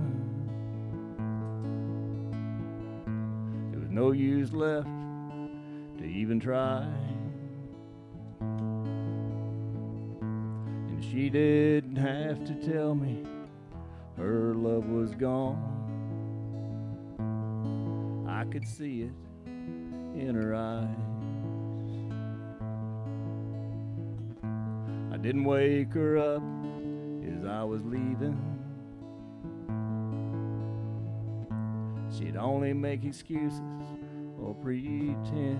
There was no use left to even try. She didn't have to tell me her love was gone. I could see it in her eyes. I didn't wake her up as I was leaving. She'd only make excuses or pretend.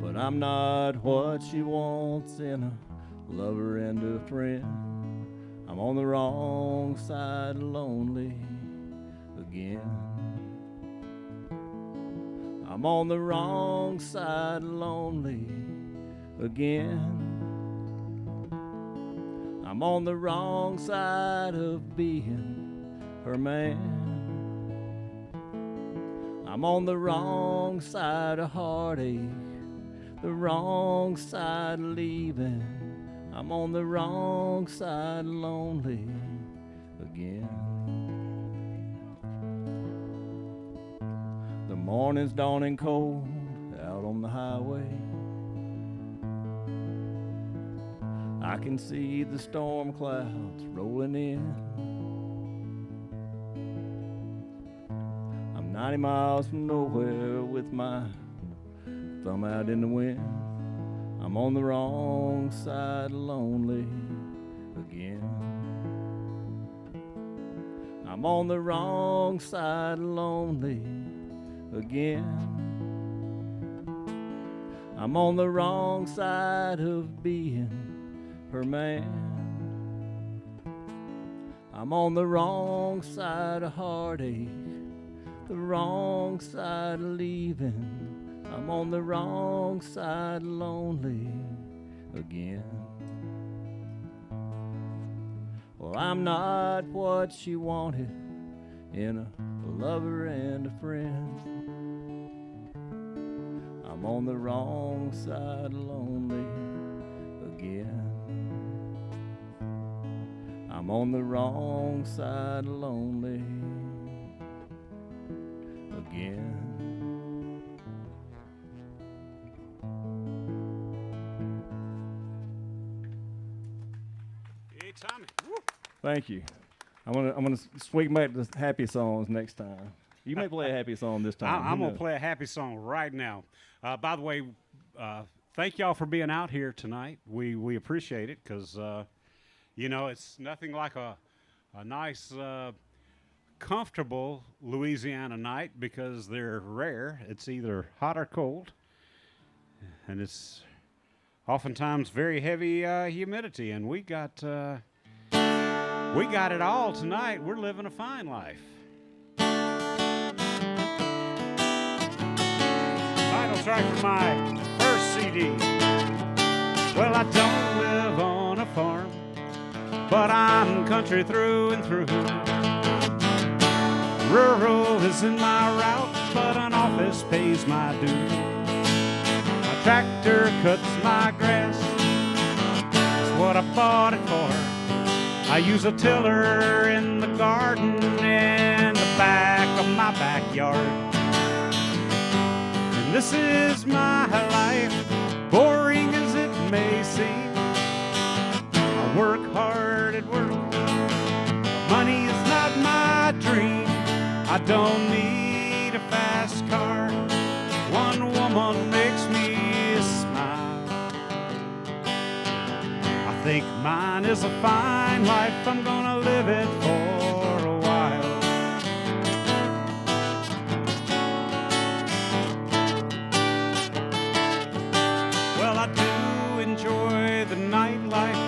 But I'm not what she wants in a lover and a friend. I'm on the wrong side of lonely again. I'm on the wrong side of lonely again. I'm on the wrong side of being her man. I'm on the wrong side of heartache, the wrong side of leaving. I'm on the wrong side of lonely again. The morning's dawning cold out on the highway. I can see the storm clouds rolling in. I'm 90 miles from nowhere with my thumb out in the wind. I'm on the wrong side of lonely again. I'm on the wrong side of lonely again. I'm on the wrong side of being her man. I'm on the wrong side of heartache, the wrong side of leaving. I'm on the wrong side of lonely again. Well, I'm not what she wanted in a lover and a friend. I'm on the wrong side of lonely again. I'm on the wrong side of lonely again. Hey, Tommy. Woo. Thank you. I'm gonna swing back to happy songs next time. You may play a happy song this time. I'm Who going to knows? play a happy song right now. By the way, thank y'all for being out here tonight. We appreciate it because, you know, it's nothing like a nice, comfortable Louisiana night because they're rare. It's either hot or cold, and it's oftentimes very heavy humidity, and we got it all tonight. We're living a fine life. Title track for my first CD. Well, I don't live on a farm, but I'm country through and through. Rural is in my route, but an office pays my due. My tractor cuts my grass, that's what I bought it for. I use a tiller in the garden and the back of my backyard. And this is my life, boring as it may seem. I work hard at work, but money is not my dream. I don't need a fast car, one woman makes me smile. I think mine is a fine life, I'm gonna live it for a while. Well, I do enjoy the nightlife,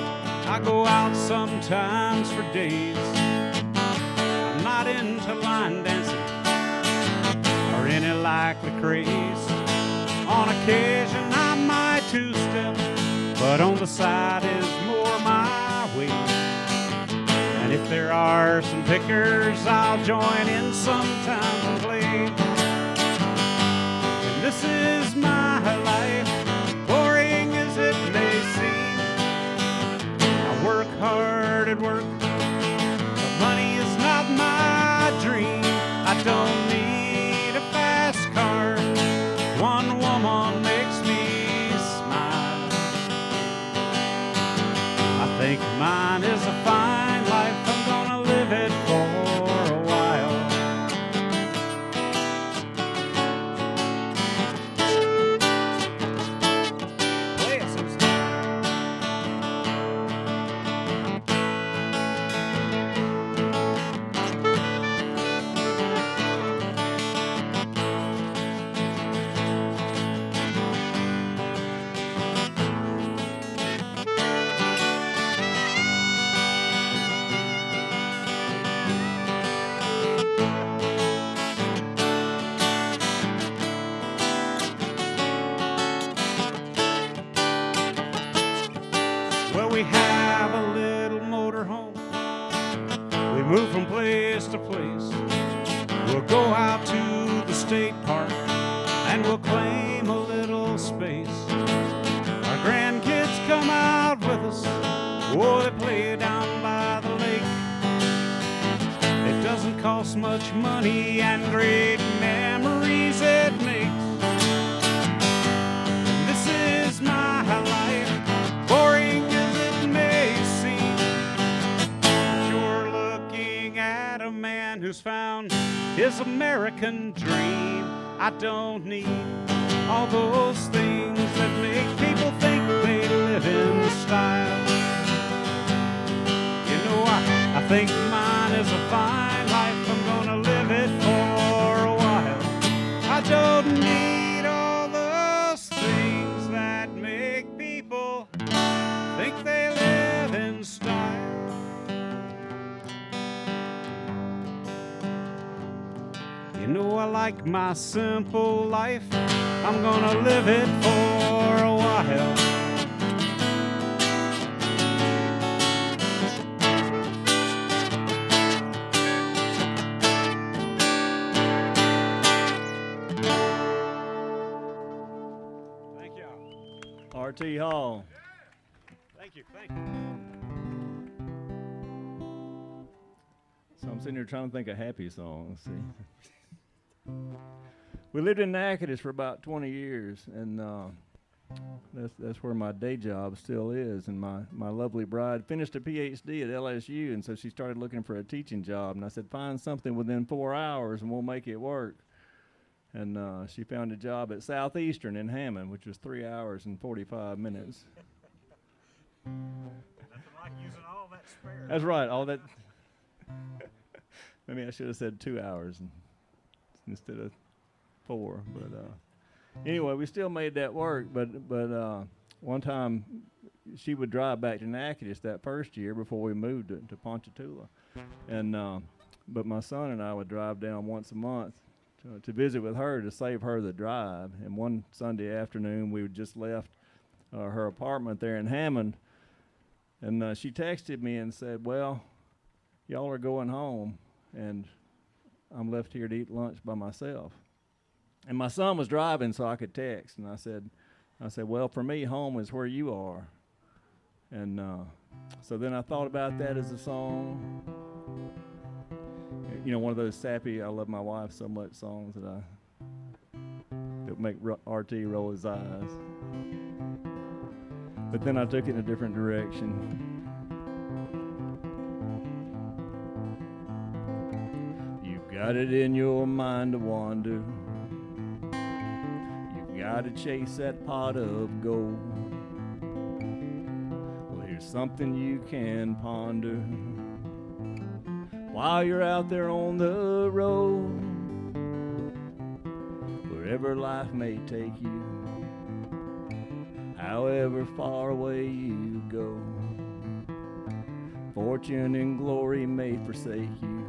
I go out sometimes for days. I'm not into line dancing or any likely craze. On occasion I might two-step, but on the side is more my way. And if there are some pickers, I'll join in sometimes and play. And this is my life, boring as it may seem. I work hard at work, but money is not my dream. I don't need a fast car, one woman makes me smile. we have a little motorhome. We move from place to place. We'll go out to the state park and we'll claim a little space. Our grandkids come out with us. Oh, they play down by the lake. It doesn't cost much money and great memories it makes. And this is my life, boring as it may seem. But you're looking at a man who's found his American dream. I don't need all those things that make people think they live in style. You know, I think mine is a fine life. I'm gonna live it for a while. I don't need all those things that make people think they live in style. You know, I like my simple life. I'm gonna live it for a while. Thank you. R.T. Hall. Thank you. Thank you. So I'm sitting here trying to think of happy songs. See, we lived in Natchitoches for about 20 years, and that's where my day job still is. And my lovely bride finished a PhD at LSU, and so she started looking for a teaching job. And I said, find something within 4 hours, and we'll make it work. And she found a job at Southeastern in Hammond, which was 3 hours and 45 minutes. Nothing like using all that spare. That's right, all that. Maybe I should have said 2 hours instead of 4. But anyway, we still made that work. But one time, she would drive back to Natchitoches that first year before we moved to Ponchatoula, and but my son and I would drive down once a month to visit with her to save her the drive. And one Sunday afternoon, we had just left her apartment there in Hammond, and she texted me and said, "Well, y'all are going home, and I'm left here to eat lunch by myself." And my son was driving, so I could text. And I said, "Well, for me, home is where you are." And so then I thought about that as a song. You know, one of those sappy, I love my wife so much songs that make RT roll his eyes. But then I took it in a different direction. You've got it in your mind to wander. You've got to chase that pot of gold. Well, here's something you can ponder while you're out there on the road. Wherever life may take you, however far away you go, fortune and glory may forsake you,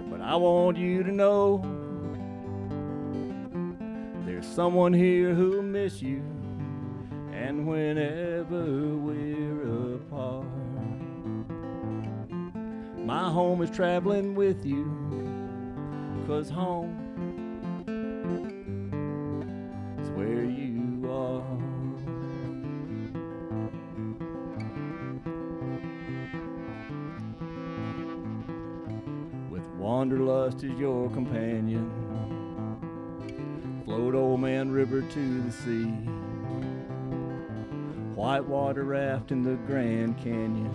but I want you to know there's someone here who'll miss you, and whenever we're apart, my home is traveling with you, 'cause home is where you are. With wanderlust as your companion, float Old Man River to the sea, whitewater raft in the Grand Canyon,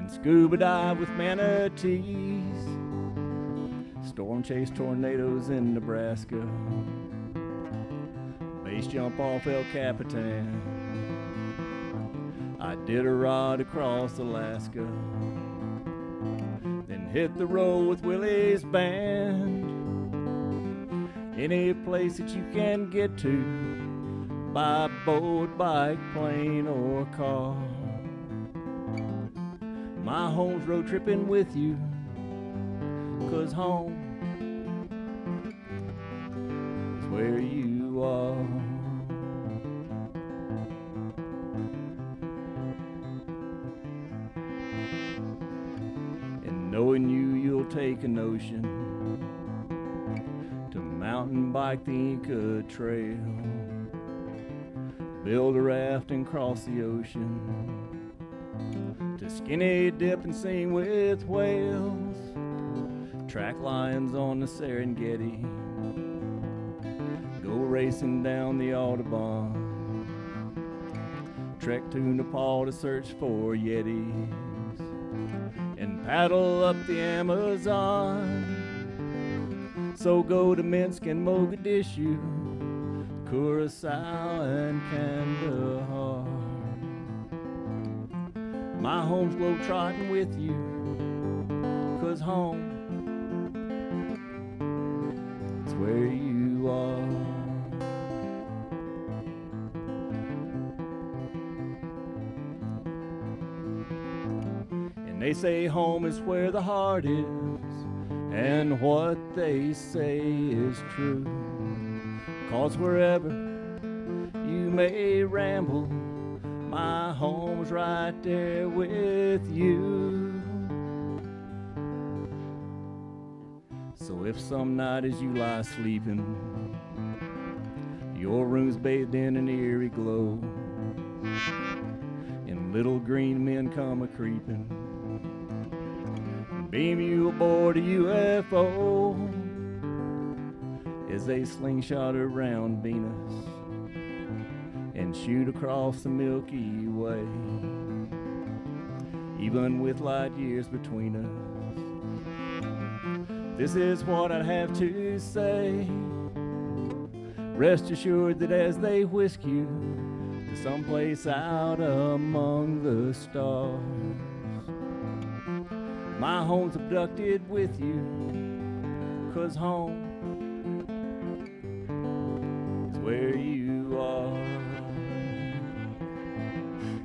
scuba dive with manatees, storm chase tornadoes in Nebraska, base jump off El Capitan. I did a ride across Alaska, then hit the road with Willie's band. Any place that you can get to by boat, bike, plane, or car. My home's road tripping with you, 'cause home is where you are. we'll take a notion to mountain bike the Inca Trail, build a raft and cross the ocean, to skinny dip and sing with whales, track lions on the Serengeti, go racing down the Audubon, trek to Nepal to search for Yetis, and paddle up the Amazon. So go to Minsk and Mogadishu, Curacao and Kandahar. My home's globe-trotting with you, 'cause home, it's where you are. And they say home is where the heart is, and what they say is true. 'Cause wherever you may ramble, my home's right there with you. So if some night as you lie sleeping, your room's bathed in an eerie glow, and little green men come a-creeping, beam you aboard a UFO as they slingshot around Venus and shoot across the Milky Way, even with light years between us. This is what I'd have to say. Rest assured that as they whisk you to someplace out among the stars, my home's abducted with you, 'cause home is where you are.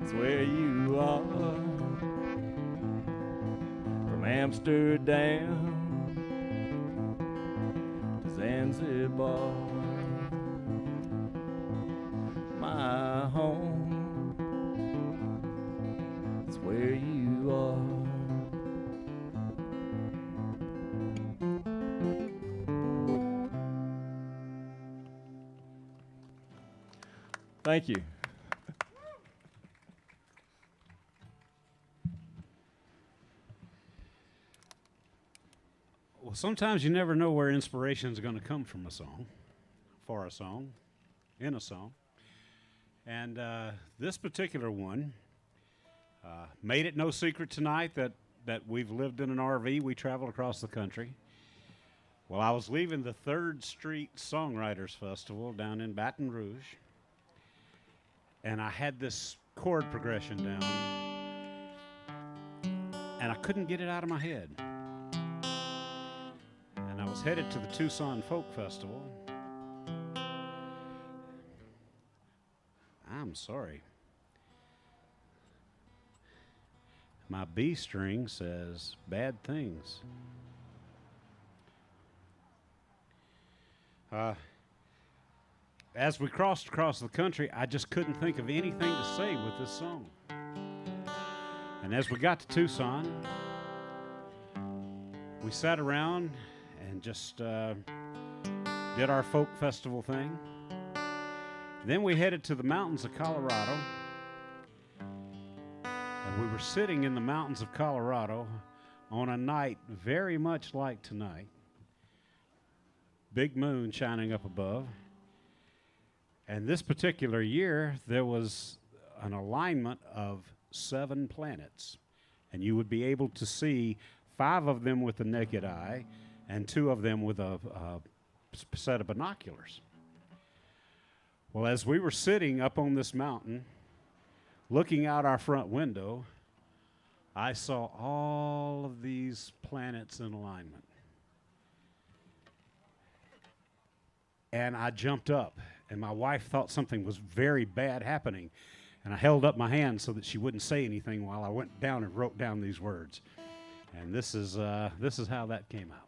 It's where you are. From Amsterdam to Zanzibar, my home, it's where you are. Thank you. Well, sometimes you never know where inspiration is going to come from a song, for a song, in a song. And this particular one made it no secret tonight that we've lived in an RV. We traveled across the country. Well, I was leaving the 3rd Street Songwriters Festival down in Baton Rouge, and I had this chord progression down, and I couldn't get it out of my head. And I was headed to the Tucson Folk Festival. I'm sorry. My B string says bad things. As we crossed across the country, I just couldn't think of anything to say with this song. And as we got to Tucson, we sat around and just did our folk festival thing. Then we headed to the mountains of Colorado. And we were sitting in the mountains of Colorado on a night very much like tonight. Big moon shining up above. And this particular year, there was an alignment of 7 planets. And you would be able to see 5 of them with the naked eye and 2 of them with a set of binoculars. Well, as we were sitting up on this mountain, looking out our front window, I saw all of these planets in alignment. And I jumped up, and my wife thought something was very bad happening. And I held up my hand so that she wouldn't say anything while I went down and wrote down these words. And this is how that came out.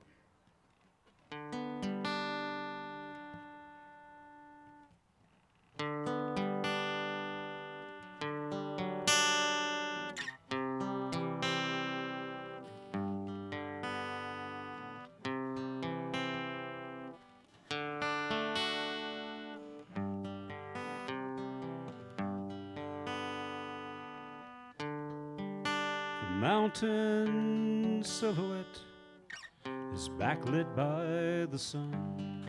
mountain silhouette is backlit by the sun.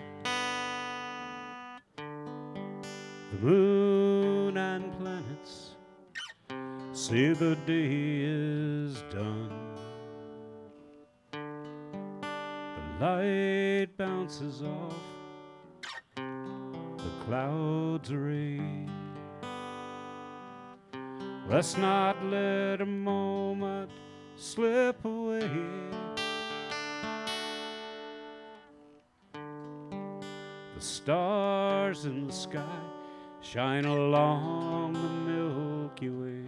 The moon and planets say the day is done. The light bounces off the clouds' ray. Let's not let a moment slip away. The stars in the sky shine along the Milky Way.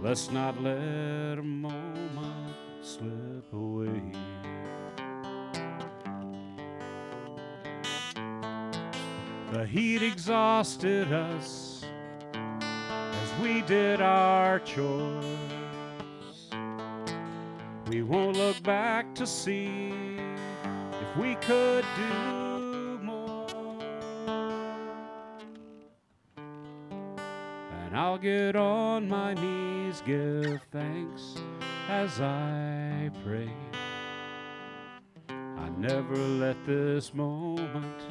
Let's not let a moment slip away. The heat exhausted us as we did our chores. We won't look back to see if we could do more. And I'll get on my knees, give thanks as I pray. I never let this moment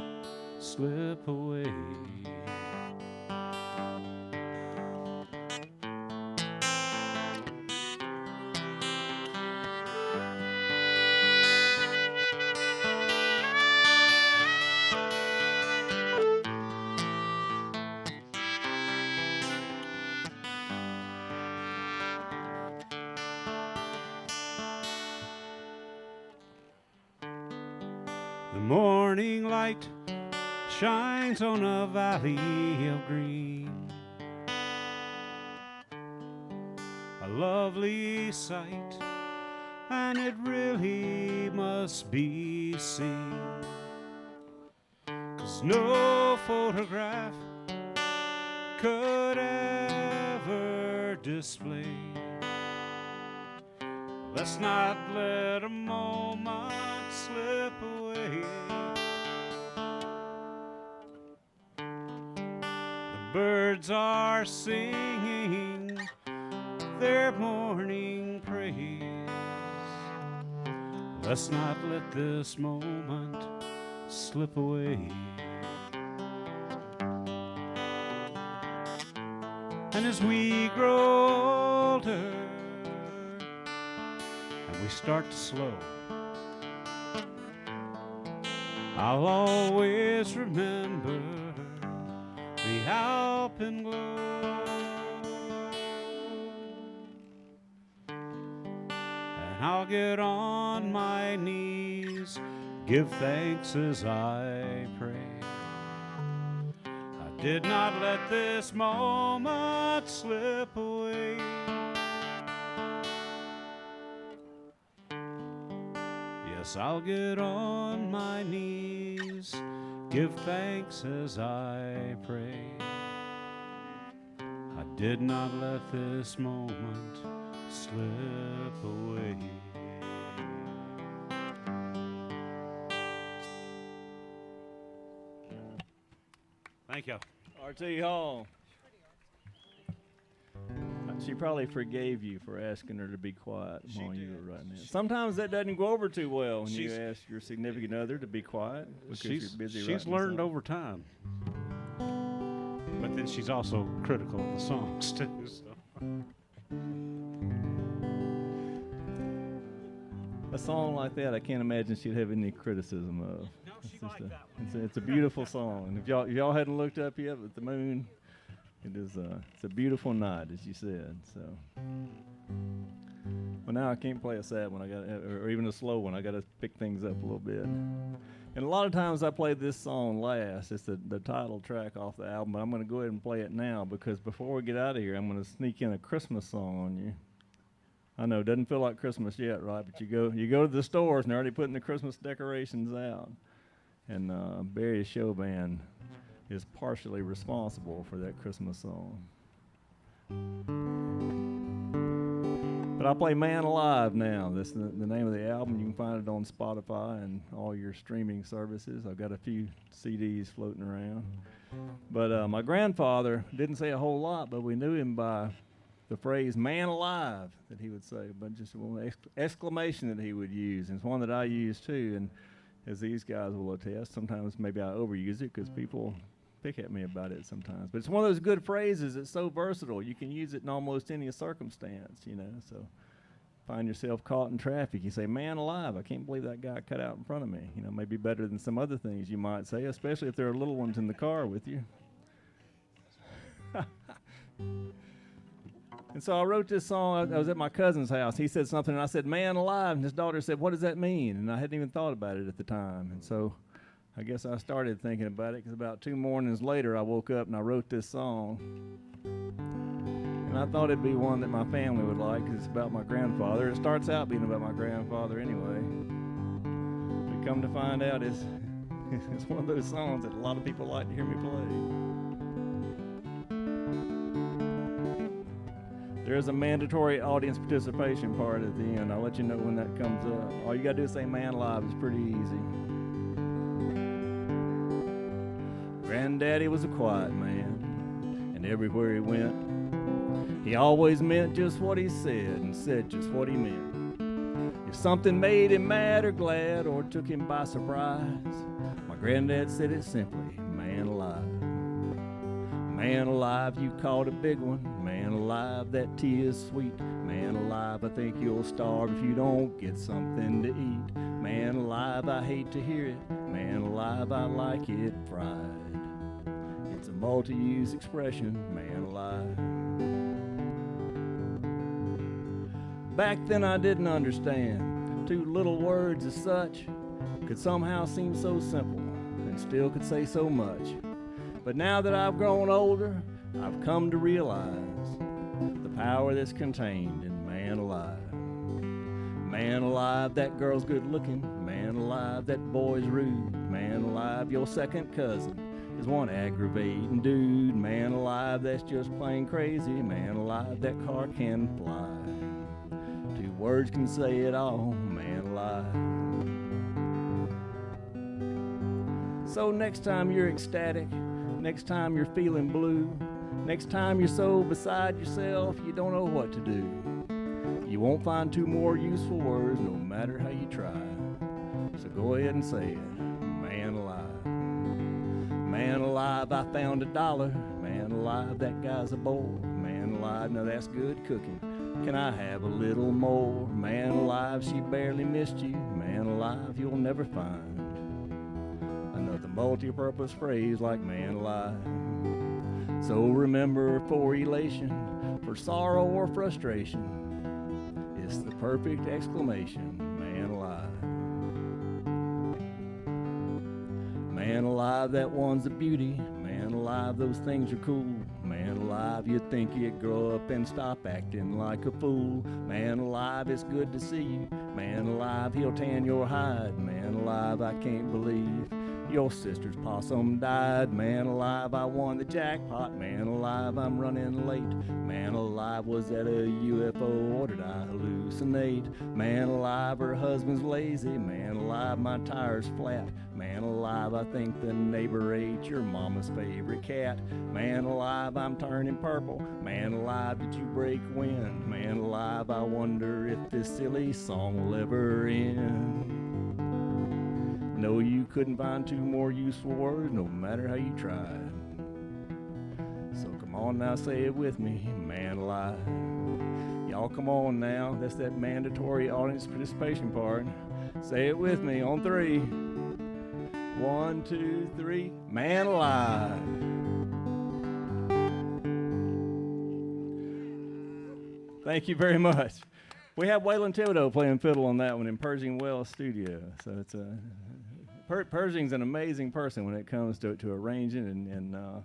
slip away. The morning light shines on a valley of green, a lovely sight, and it really must be seen, 'cause no photograph could ever display. Let's not let a moment slip away. The birds are singing their morning praise. Let's not let this moment slip away. And as we grow older and we start to slow, I'll always remember the alpenglow. And I'll get on my knees, give thanks as I pray. I did not let this moment slip away. Yes, I'll get on my knees, give thanks as I pray. I did not let this moment slip away. Thank you. R.T. Hall. She probably forgave you for asking her to be quiet while you were writing it. Sometimes that doesn't go over too well when you ask your significant other to be quiet because you're busy writing. She's learned over time. But then she's also critical of the songs too. So. A song like that, I can't imagine she'd have any criticism of. No, she liked that one. It's a beautiful song. And if y'all hadn't looked up yet with the moon, it's a beautiful night, as you said. So, well, now I can't play a sad one. Or even a slow one. I got to pick things up a little bit. And a lot of times I play this song last. It's the title track off the album. But I'm going to go ahead and play it now because before we get out of here, I'm going to sneak in a Christmas song on you. I know it doesn't feel like Christmas yet, right? But you go to the stores and they're already putting the Christmas decorations out. And Barry's show band is partially responsible for that Christmas song. But I play Man Alive now. That's the name of the album. You can find it on Spotify and all your streaming services. I've got a few CDs floating around. But my grandfather didn't say a whole lot, but we knew him by the phrase "man alive" that he would say, but just one exclamation that he would use. And it's one that I use too. And as these guys will attest, sometimes maybe I overuse it because people pick at me about it sometimes. But it's one of those good phrases. It's so versatile. You can use it in almost any circumstance, you know. So find yourself caught in traffic, you say, "Man alive, I can't believe that guy cut out in front of me." You know, maybe better than some other things you might say, especially if there are little ones in the car with you. And so I wrote this song. I was at my cousin's house. He said something, and I said, "Man alive." And his daughter said, "What does that mean?" And I hadn't even thought about it at the time. And so I guess I started thinking about it, because about 2 mornings later, I woke up and I wrote this song. And I thought it'd be one that my family would like, because it's about my grandfather. It starts out being about my grandfather anyway. But come to find out, it's one of those songs that a lot of people like to hear me play. There's a mandatory audience participation part at the end. I'll let you know when that comes up. All you gotta do is say "man alive." It's pretty easy. Granddaddy was a quiet man, and everywhere he went, he always meant just what he said and said just what he meant. If something made him mad or glad or took him by surprise, my granddad said it simply, "Man alive. Man alive, you caught a big one. Man alive, that tea is sweet. Man alive, I think you'll starve if you don't get something to eat. Man alive, I hate to hear it. Man alive, I like it fried." It's a multi-use expression, man alive. Back then I didn't understand. 2 little words as such could somehow seem so simple and still could say so much. But now that I've grown older, I've come to realize the power that's contained in man alive. Man alive, that girl's good looking. Man alive, that boy's rude. Man alive, your second cousin is one aggravating dude. Man alive, that's just plain crazy. Man alive, that car can fly. 2 words can say it all, man alive. So next time you're ecstatic, next time you're feeling blue, next time you're so beside yourself you don't know what to do, you won't find 2 more useful words no matter how you try. So go ahead and say it, man alive. Man alive, I found $1. Man alive, that guy's a bore. Man alive, now that's good cooking. Can I have a little more? Man alive, she barely missed you. Man alive, you'll never find another multi-purpose phrase like man alive. So remember, for elation, for sorrow or frustration, it's the perfect exclamation, man alive. Man alive, that one's a beauty. Man alive, those things are cool. Man alive, you'd think you'd grow up and stop acting like a fool. Man alive, it's good to see you. Man alive, he'll tan your hide. Man alive, I can't believe your sister's possum died. Man alive, I won the jackpot. Man alive, I'm running late. Man alive, was that a UFO or did I hallucinate? Man alive, her husband's lazy. Man alive, my tire's flat. Man alive, I think the neighbor ate your mama's favorite cat. Man alive, I'm turning purple. Man alive, did you break wind? Man alive, I wonder if this silly song will ever end. No, you couldn't find 2 more useful words no matter how you tried. So come on now, say it with me, man alive. Y'all come on now, that's that mandatory audience participation part. Say it with me on 3. 1, 2, 3, man alive. Thank you very much. We have Waylon Thibodeau playing fiddle on that one in Pershing Wells Studio. So it's Pershing's an amazing person when it comes to arranging and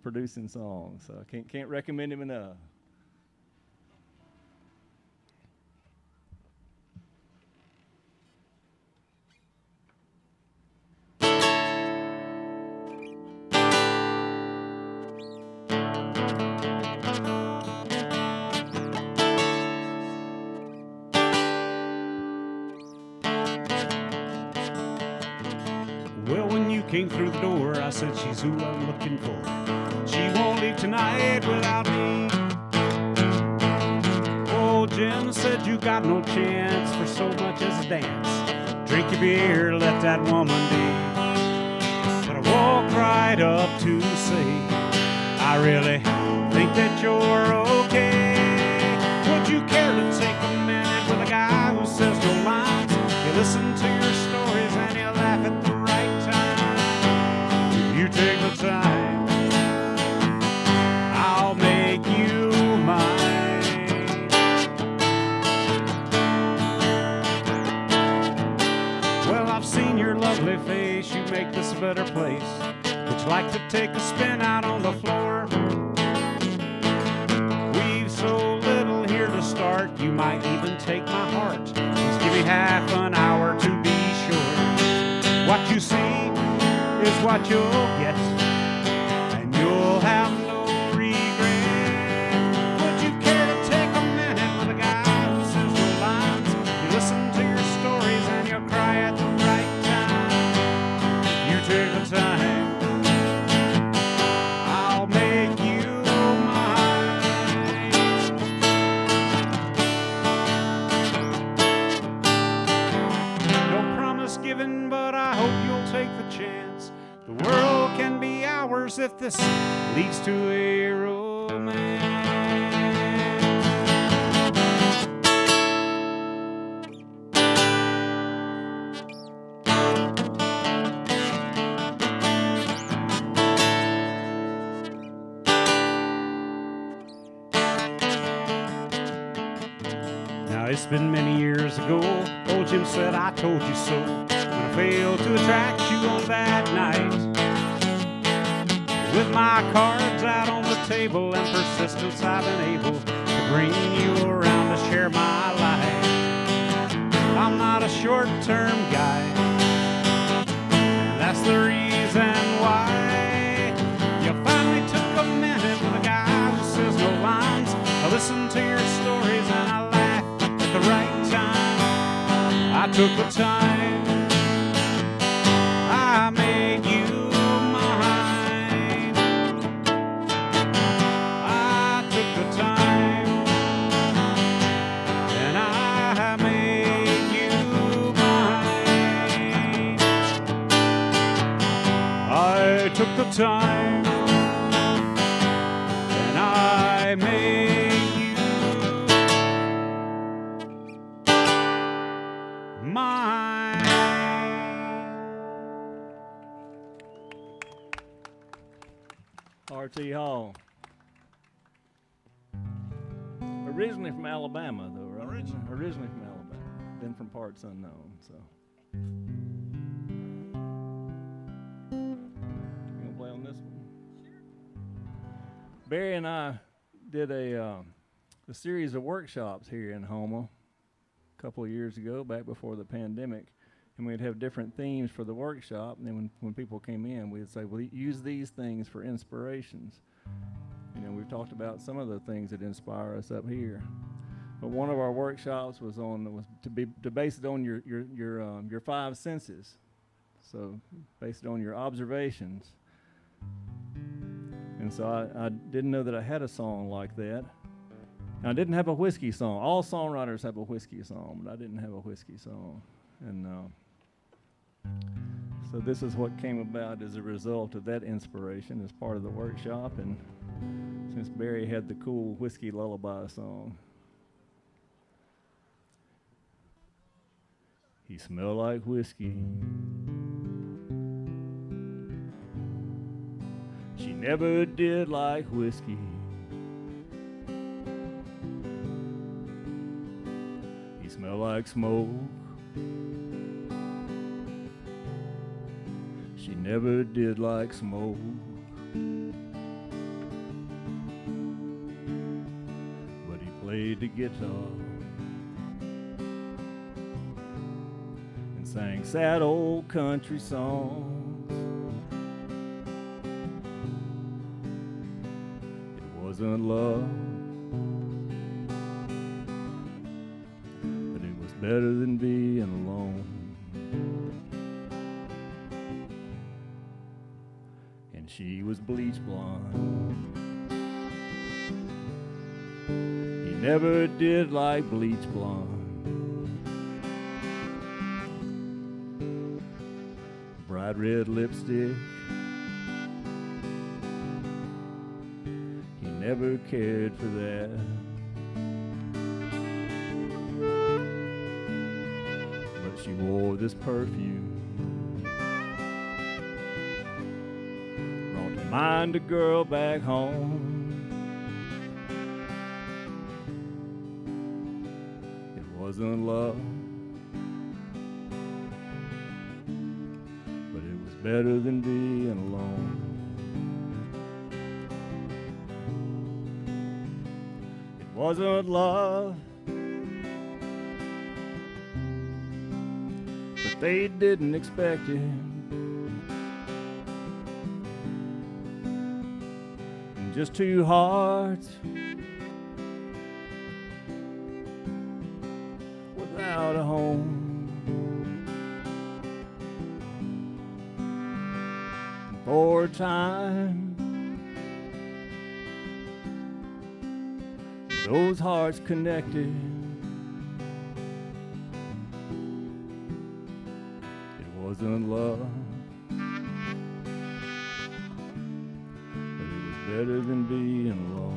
producing songs. So I can't recommend him enough. Came through the door, I said, she's who I'm looking for. She won't leave tonight without me. Jim said you got no chance for so much as a dance. Drink your beer, let that woman be. But I walked right up to say, I really think that you're okay. Would you care to take a minute with a guy who says no lines? You listen to your stories and you laugh at the right time. If you take the time, I'll make you mine. Well, I've seen your lovely face, you make this a better place. Would you like to take a spin out on the floor? We've so little here to start, you might even take my heart. Just give me half an hour to be sure. What you see is what you'll get, and you'll have no regret. Would you care to take a minute with a guy who says no lines? You listen to your stories and you'll cry at the right time. You take the time, I'll make you mine. No promise given, but I hope you'll take the chance. The world can be ours if this leads to a romance. Now it's been many years ago, old Jim said I told you so, when I failed to attract you on that night. With my cards out on the table and persistence, I've been able to bring you around to share my life. I'm not a short-term guy, and that's the reason why you finally took a minute with a guy who says no lines. I listen to your stories and I laugh at the right time. I took the time, I made you mine. I took the time, and I made you mine. I took the time, and I made you mine. R.T. Hall. Originally from Alabama, though, right? Originally from Alabama, then from parts unknown. So, you gonna play on this one? Barry and I did a series of workshops here in Houma a couple of years ago, back before the pandemic. And we'd have different themes for the workshop, and then when people came in, we'd say, well, use these things for inspirations. You know, we've talked about some of the things that inspire us up here. But one of our workshops was to base it on your five senses. So based it on your observations. And so I didn't know that I had a song like that. And I didn't have a whiskey song. All songwriters have a whiskey song, but I didn't have a whiskey song. And so this is what came about as a result of that inspiration as part of the workshop. And since Barry had the cool whiskey lullaby song. He smelled like whiskey. She never did like whiskey. He smelled like smoke. She never did like smoke. But he played the guitar and sang sad old country songs. It wasn't love, but it was better than being alone. She was bleach blonde. He never did like bleach blonde. Bright red lipstick, he never cared for that. But she wore this perfume, brought to mind a girl back home. It wasn't love, but it was better than being alone. It wasn't love, but they didn't expect it. And just two hearts without a home. For a time, those hearts connected. It wasn't love, but it was better than being alone.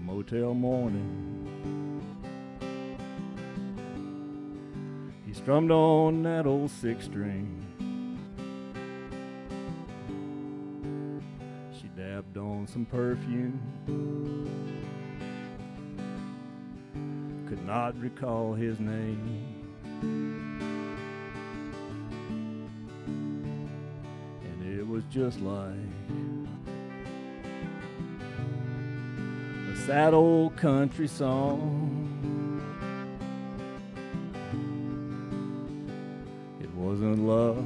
Motel morning, he strummed on that old six string. She dabbed on some perfume, could not recall his name. And it was just like that old country song. It wasn't love,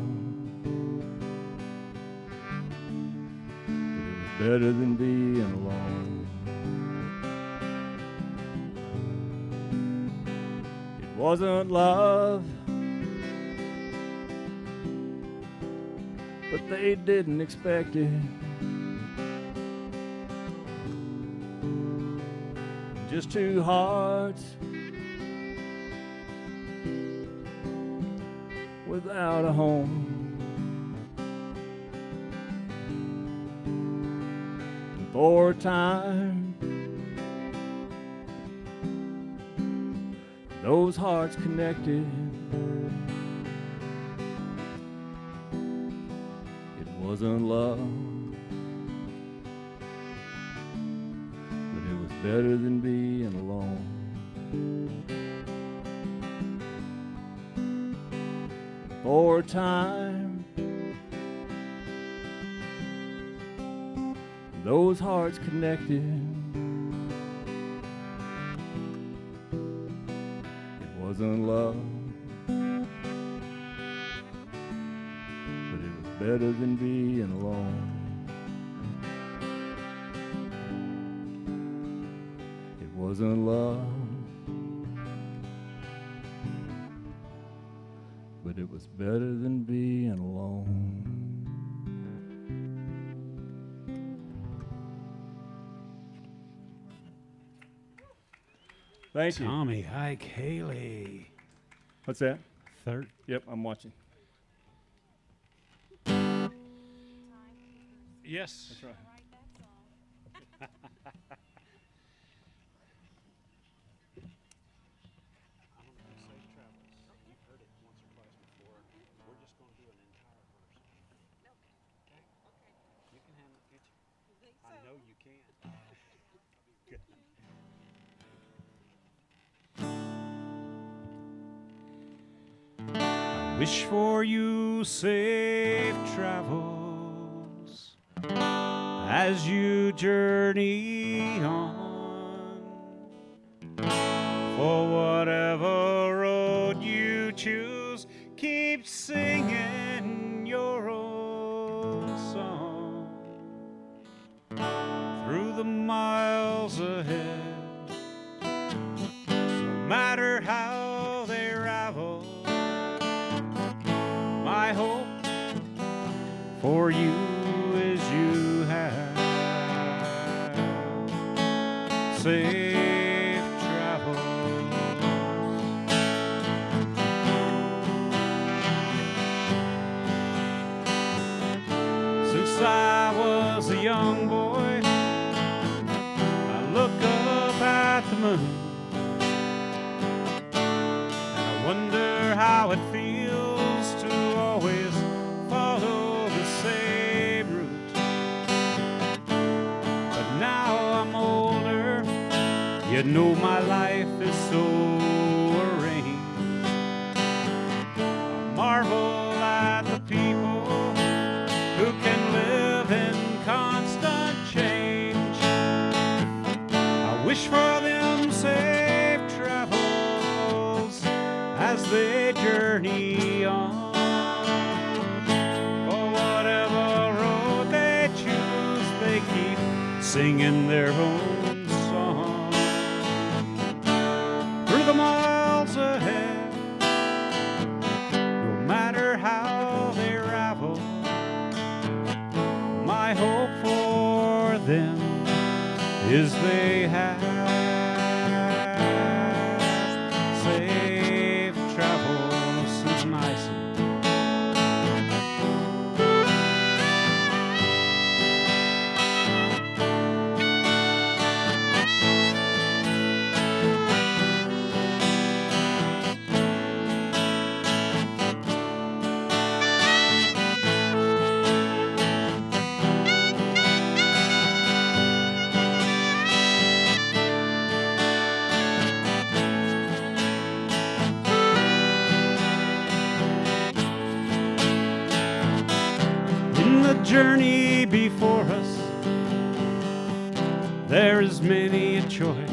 but it was better than being alone. It wasn't love, but they didn't expect it. Just two hearts without a home. And for a time, those hearts connected. It wasn't love, better than being alone. For a time, those hearts connected. It wasn't love, but it was better than being alone. Wasn't love, but it was better than being alone. Thank you. Tommy, hi, Kaylee. What's that? Third. Yep, I'm watching. Yes. That's right. You can handle Wish for you safe travels as you journey on. For whatever road you choose, keep singing your old song. Through the miles ahead, no matter how they ravel, my hope for you is you have safe travels. Since I was a young boy, I look up at the moon, and I wonder how it feels to always follow the same route. But now I'm older, you know my life is so arranged. I marvel at the people who can live in constant change. I wish for them safe travels as they journey on. For whatever road they choose, they keep singing their own song. Through the miles ahead, no matter how they ravel, my hope for them is they have safe travels. Susan Ison. In the journey before us, there is many a choice.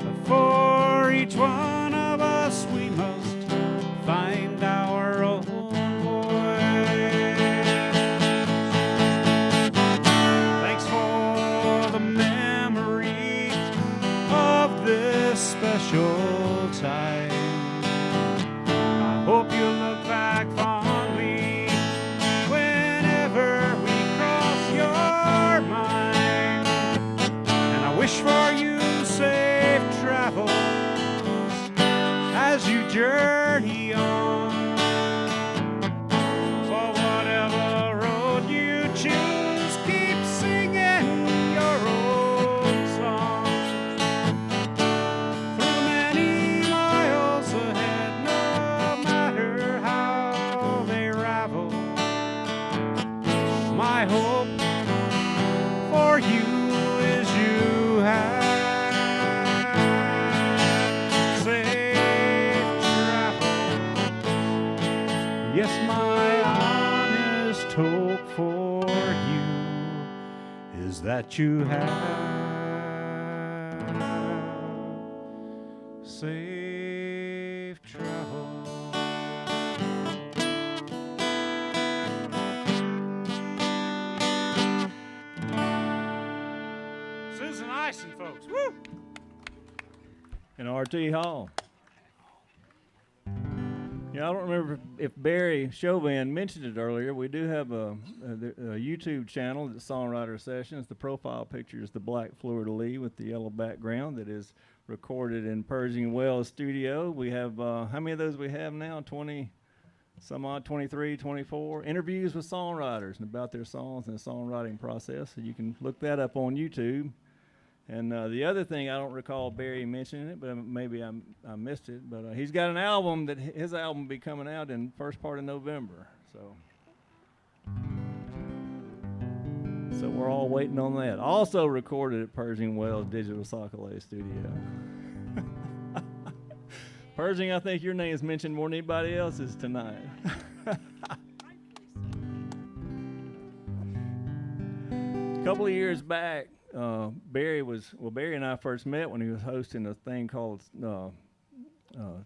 But for each one of us, we must find our own voice. Thanks for the memory of this special time. I hope you look back fondly whenever we cross your mind. And I wish for you safe travels as you journey on. For whatever road you choose, keep singing your old song. Through the many miles ahead, no matter how they ravel, my hope for you is you have safe travels. Yes, my honest hope for you is that you have safe travels. Susan Ison, folks. Woo! In RT Hall. Yeah, I don't remember if Barry Chauvin mentioned it earlier. We do have a YouTube channel that's Songwriter Sessions. The profile picture is the black fleur-de-lis with the yellow background that is recorded in Pershing Wells studio. We have, how many of those we have now? 20, some odd, 23, 24. Interviews with songwriters and about their songs and the songwriting process. So you can look that up on YouTube. And the other thing, I don't recall Barry mentioning it, but maybe I missed it. But he's got an album that his album will be coming out in first part of November. So we're all waiting on that. Also recorded at Pershing Wells Digital Socolay Studio. Pershing, I think your name's mentioned more than anybody else's tonight. A couple of years back, Barry and I first met when he was hosting a thing called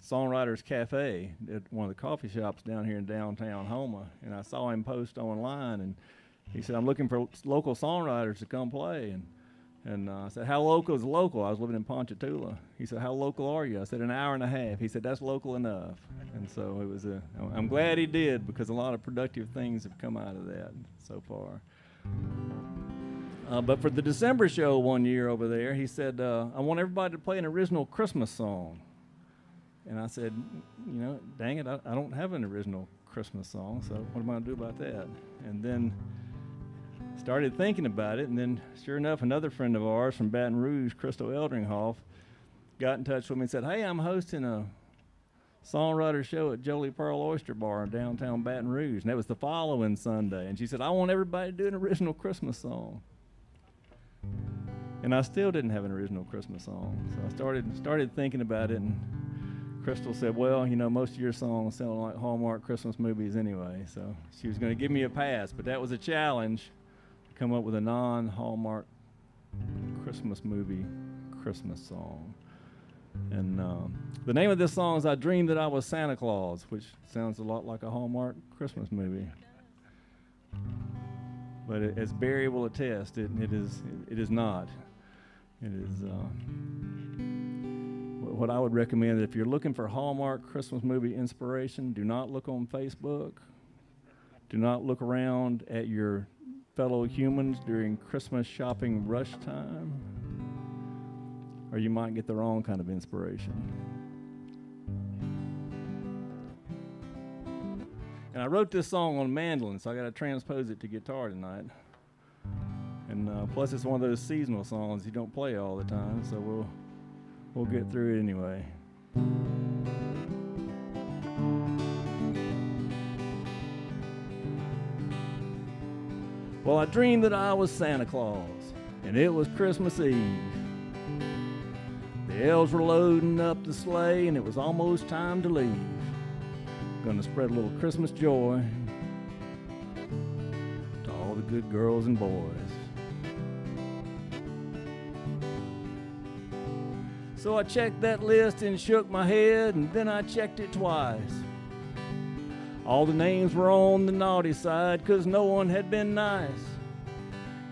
Songwriter's Cafe at one of the coffee shops down here in downtown Houma. And I saw him post online, and he said, I'm looking for local songwriters to come play. And I said, how local is local? I was living in Ponchatoula. He said, how local are you? I said, an hour and a half. He said, that's local enough. And so it was I'm glad he did, because a lot of productive things have come out of that so far. But for the December show one year over there, he said, I want everybody to play an original Christmas song. And I said, dang it, I don't have an original Christmas song, so what am I going to do about that? And then started thinking about it, and then sure enough, another friend of ours from Baton Rouge, Crystal Eldringhoff, got in touch with me and said, hey, I'm hosting a songwriter show at Jolie Pearl Oyster Bar in downtown Baton Rouge. And that was the following Sunday. And she said, I want everybody to do an original Christmas song. And I still didn't have an original Christmas song. So I started thinking about it, and Crystal said, well, most of your songs sound like Hallmark Christmas movies anyway. So she was going to give me a pass, but that was a challenge to come up with a non-Hallmark Christmas movie Christmas song. And the name of this song is I Dreamed That I Was Santa Claus, which sounds a lot like a Hallmark Christmas movie. But as Barry will attest, it is not. It is what I would recommend, that if you're looking for Hallmark Christmas movie inspiration, do not look on Facebook. Do not look around at your fellow humans during Christmas shopping rush time, or you might get the wrong kind of inspiration. And I wrote this song on mandolin, so I got to transpose it to guitar tonight. And plus, it's one of those seasonal songs you don't play all the time, so we'll get through it anyway. Well, I dreamed that I was Santa Claus, and it was Christmas Eve. The elves were loading up the sleigh, and it was almost time to leave. Gonna spread a little Christmas joy to all the good girls and boys. So I checked that list and shook my head, and then I checked it twice. All the names were on the naughty side, 'cause no one had been nice.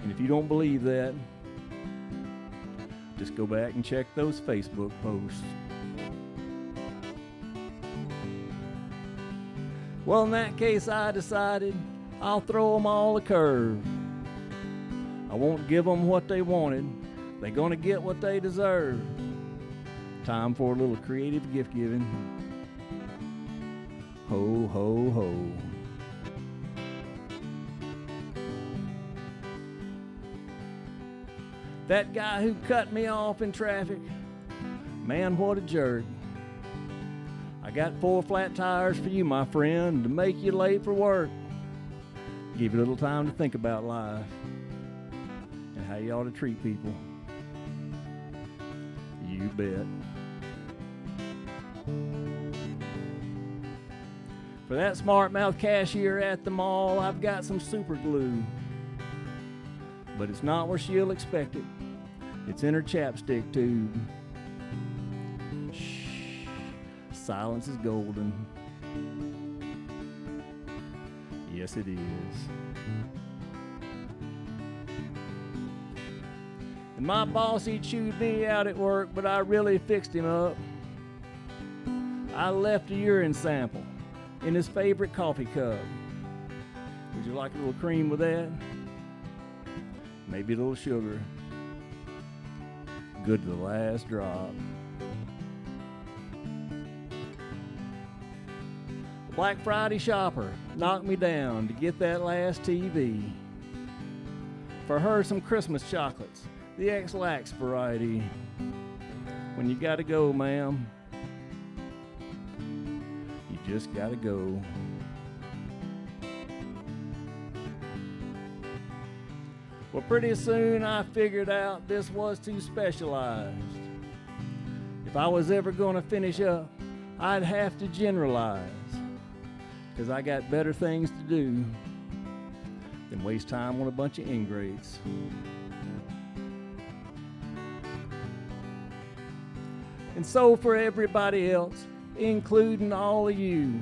And if you don't believe that, just go back and check those Facebook posts. Well, in that case, I decided I'll throw them all a curve. I won't give them what they wanted. They're gonna get what they deserve. Time for a little creative gift giving. Ho, ho, ho. That guy who cut me off in traffic, man, what a jerk. I got 4 flat tires for you, my friend, to make you late for work. Give you a little time to think about life and how you ought to treat people. You bet. For that smart mouth cashier at the mall, I've got some super glue. But it's not where she'll expect it. It's in her chapstick tube. Shh. Silence is golden. Yes, it is. And my boss, he chewed me out at work, but I really fixed him up. I left a urine sample in his favorite coffee cup. Would you like a little cream with that? Maybe a little sugar. Good to the last drop. The Black Friday shopper knocked me down to get that last TV. For her, some Christmas chocolates, the X-Lax variety. When you gotta go, ma'am, you just gotta go. Well, pretty soon I figured out this was too specialized. If I was ever gonna finish up, I'd have to generalize, 'cause I got better things to do than waste time on a bunch of ingrates. And so for everybody else, including all of you,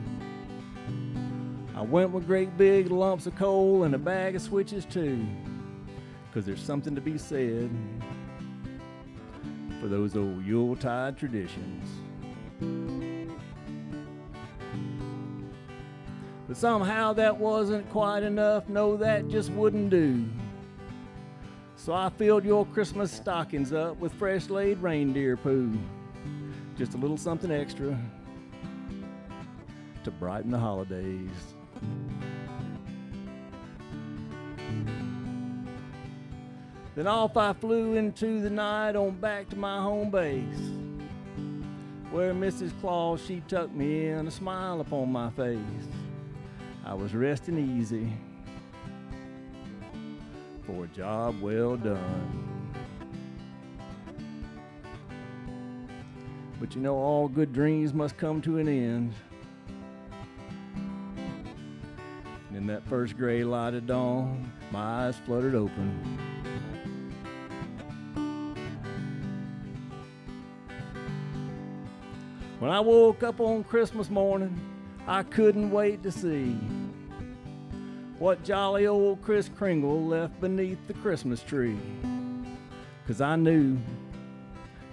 I went with great big lumps of coal and a bag of switches too, 'cause there's something to be said for those old Yuletide traditions. But somehow that wasn't quite enough. No, that just wouldn't do. So I filled your Christmas stockings up with fresh laid reindeer poo. Just a little something extra to brighten the holidays. Then off I flew into the night on back to my home base, where Mrs. Claus, she tucked me in, a smile upon my face. I was resting easy for a job well done. But you know, all good dreams must come to an end. And in that first gray light of dawn, my eyes fluttered open. When I woke up on Christmas morning, I couldn't wait to see what jolly old Kris Kringle left beneath the Christmas tree. 'Cause I knew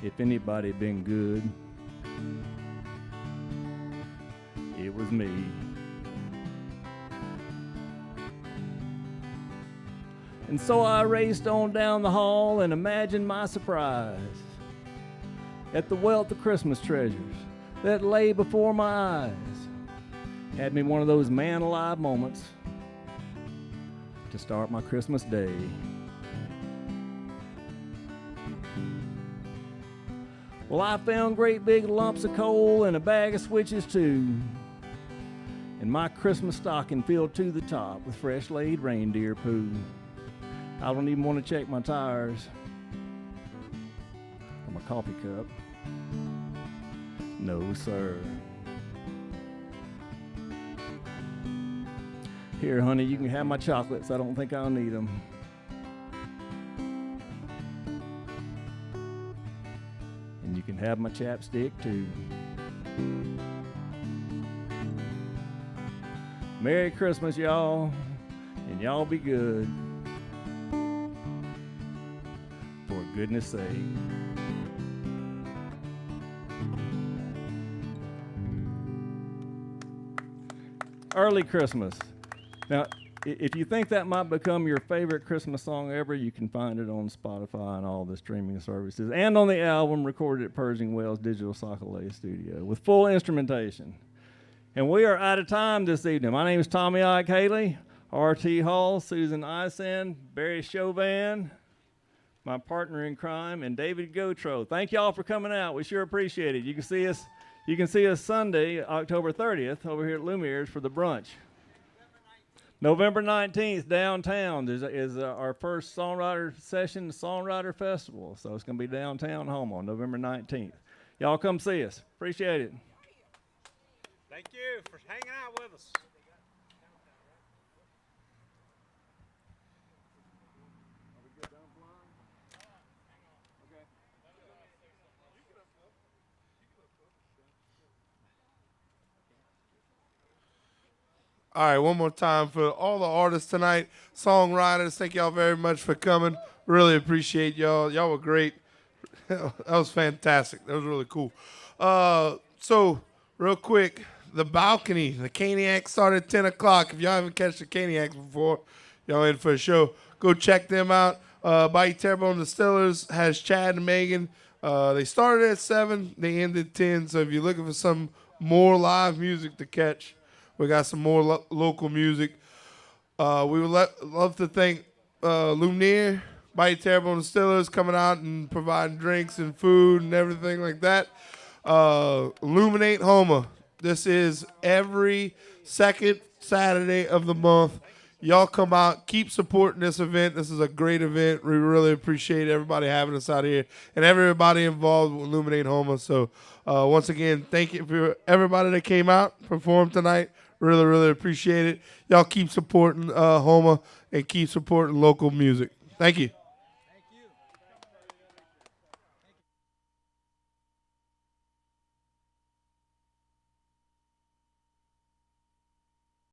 if anybody had been good, it was me. And so I raced on down the hall and imagined my surprise at the wealth of Christmas treasures that lay before my eyes. Had me one of those man-alive moments to start my Christmas day. Well, I found great big lumps of coal and a bag of switches too, and my Christmas stocking filled to the top with fresh laid reindeer poo. I don't even want to check my tires or my coffee cup. No, sir. Here, honey, you can have my chocolates. I don't think I'll need them. And you can have my chapstick, too. Merry Christmas, y'all, and y'all be good. For goodness sake. Early Christmas. Now, if you think that might become your favorite Christmas song ever, you can find it on Spotify and all the streaming services, and on the album recorded at Pershing Wells Digital Socolay Studio with full instrumentation. And we are out of time this evening. My name is Tommy Ike Haley, R.T. Hall, Susan Isen, Barry Chauvin, my partner in crime, and David Gotro. Thank y'all for coming out. We sure appreciate it. You can see us Sunday, October 30th, over here at Lumiere's for the brunch. November 19th, downtown, is our first songwriter session, Songwriter Festival. So it's going to be downtown Houma on November 19th. Y'all come see us. Appreciate it. Thank you for hanging out with us. All right, one more time for all the artists tonight, songwriters. Thank y'all very much for coming. Really appreciate y'all. Y'all were great. That was fantastic. That was really cool. So, real quick, the balcony, the Caniacs started at 10 o'clock. If y'all haven't catch the Caniacs before, y'all in for a show, go check them out. Bayou Terrebonne Distillers has Chad and Megan. They started at 7. They ended 10. So if you're looking for some more live music to catch, we got some more local music. We would love to thank Luminate, Bayou Terrebonne Distillers coming out and providing drinks and food and everything like that. Luminate Houma. This is every second Saturday of the month. Y'all come out, keep supporting this event. This is a great event. We really appreciate everybody having us out here and everybody involved with Luminate Houma. So once again, thank you for everybody that came out, performed tonight. Really, really appreciate it. Y'all keep supporting Houma and keep supporting local music. Thank you.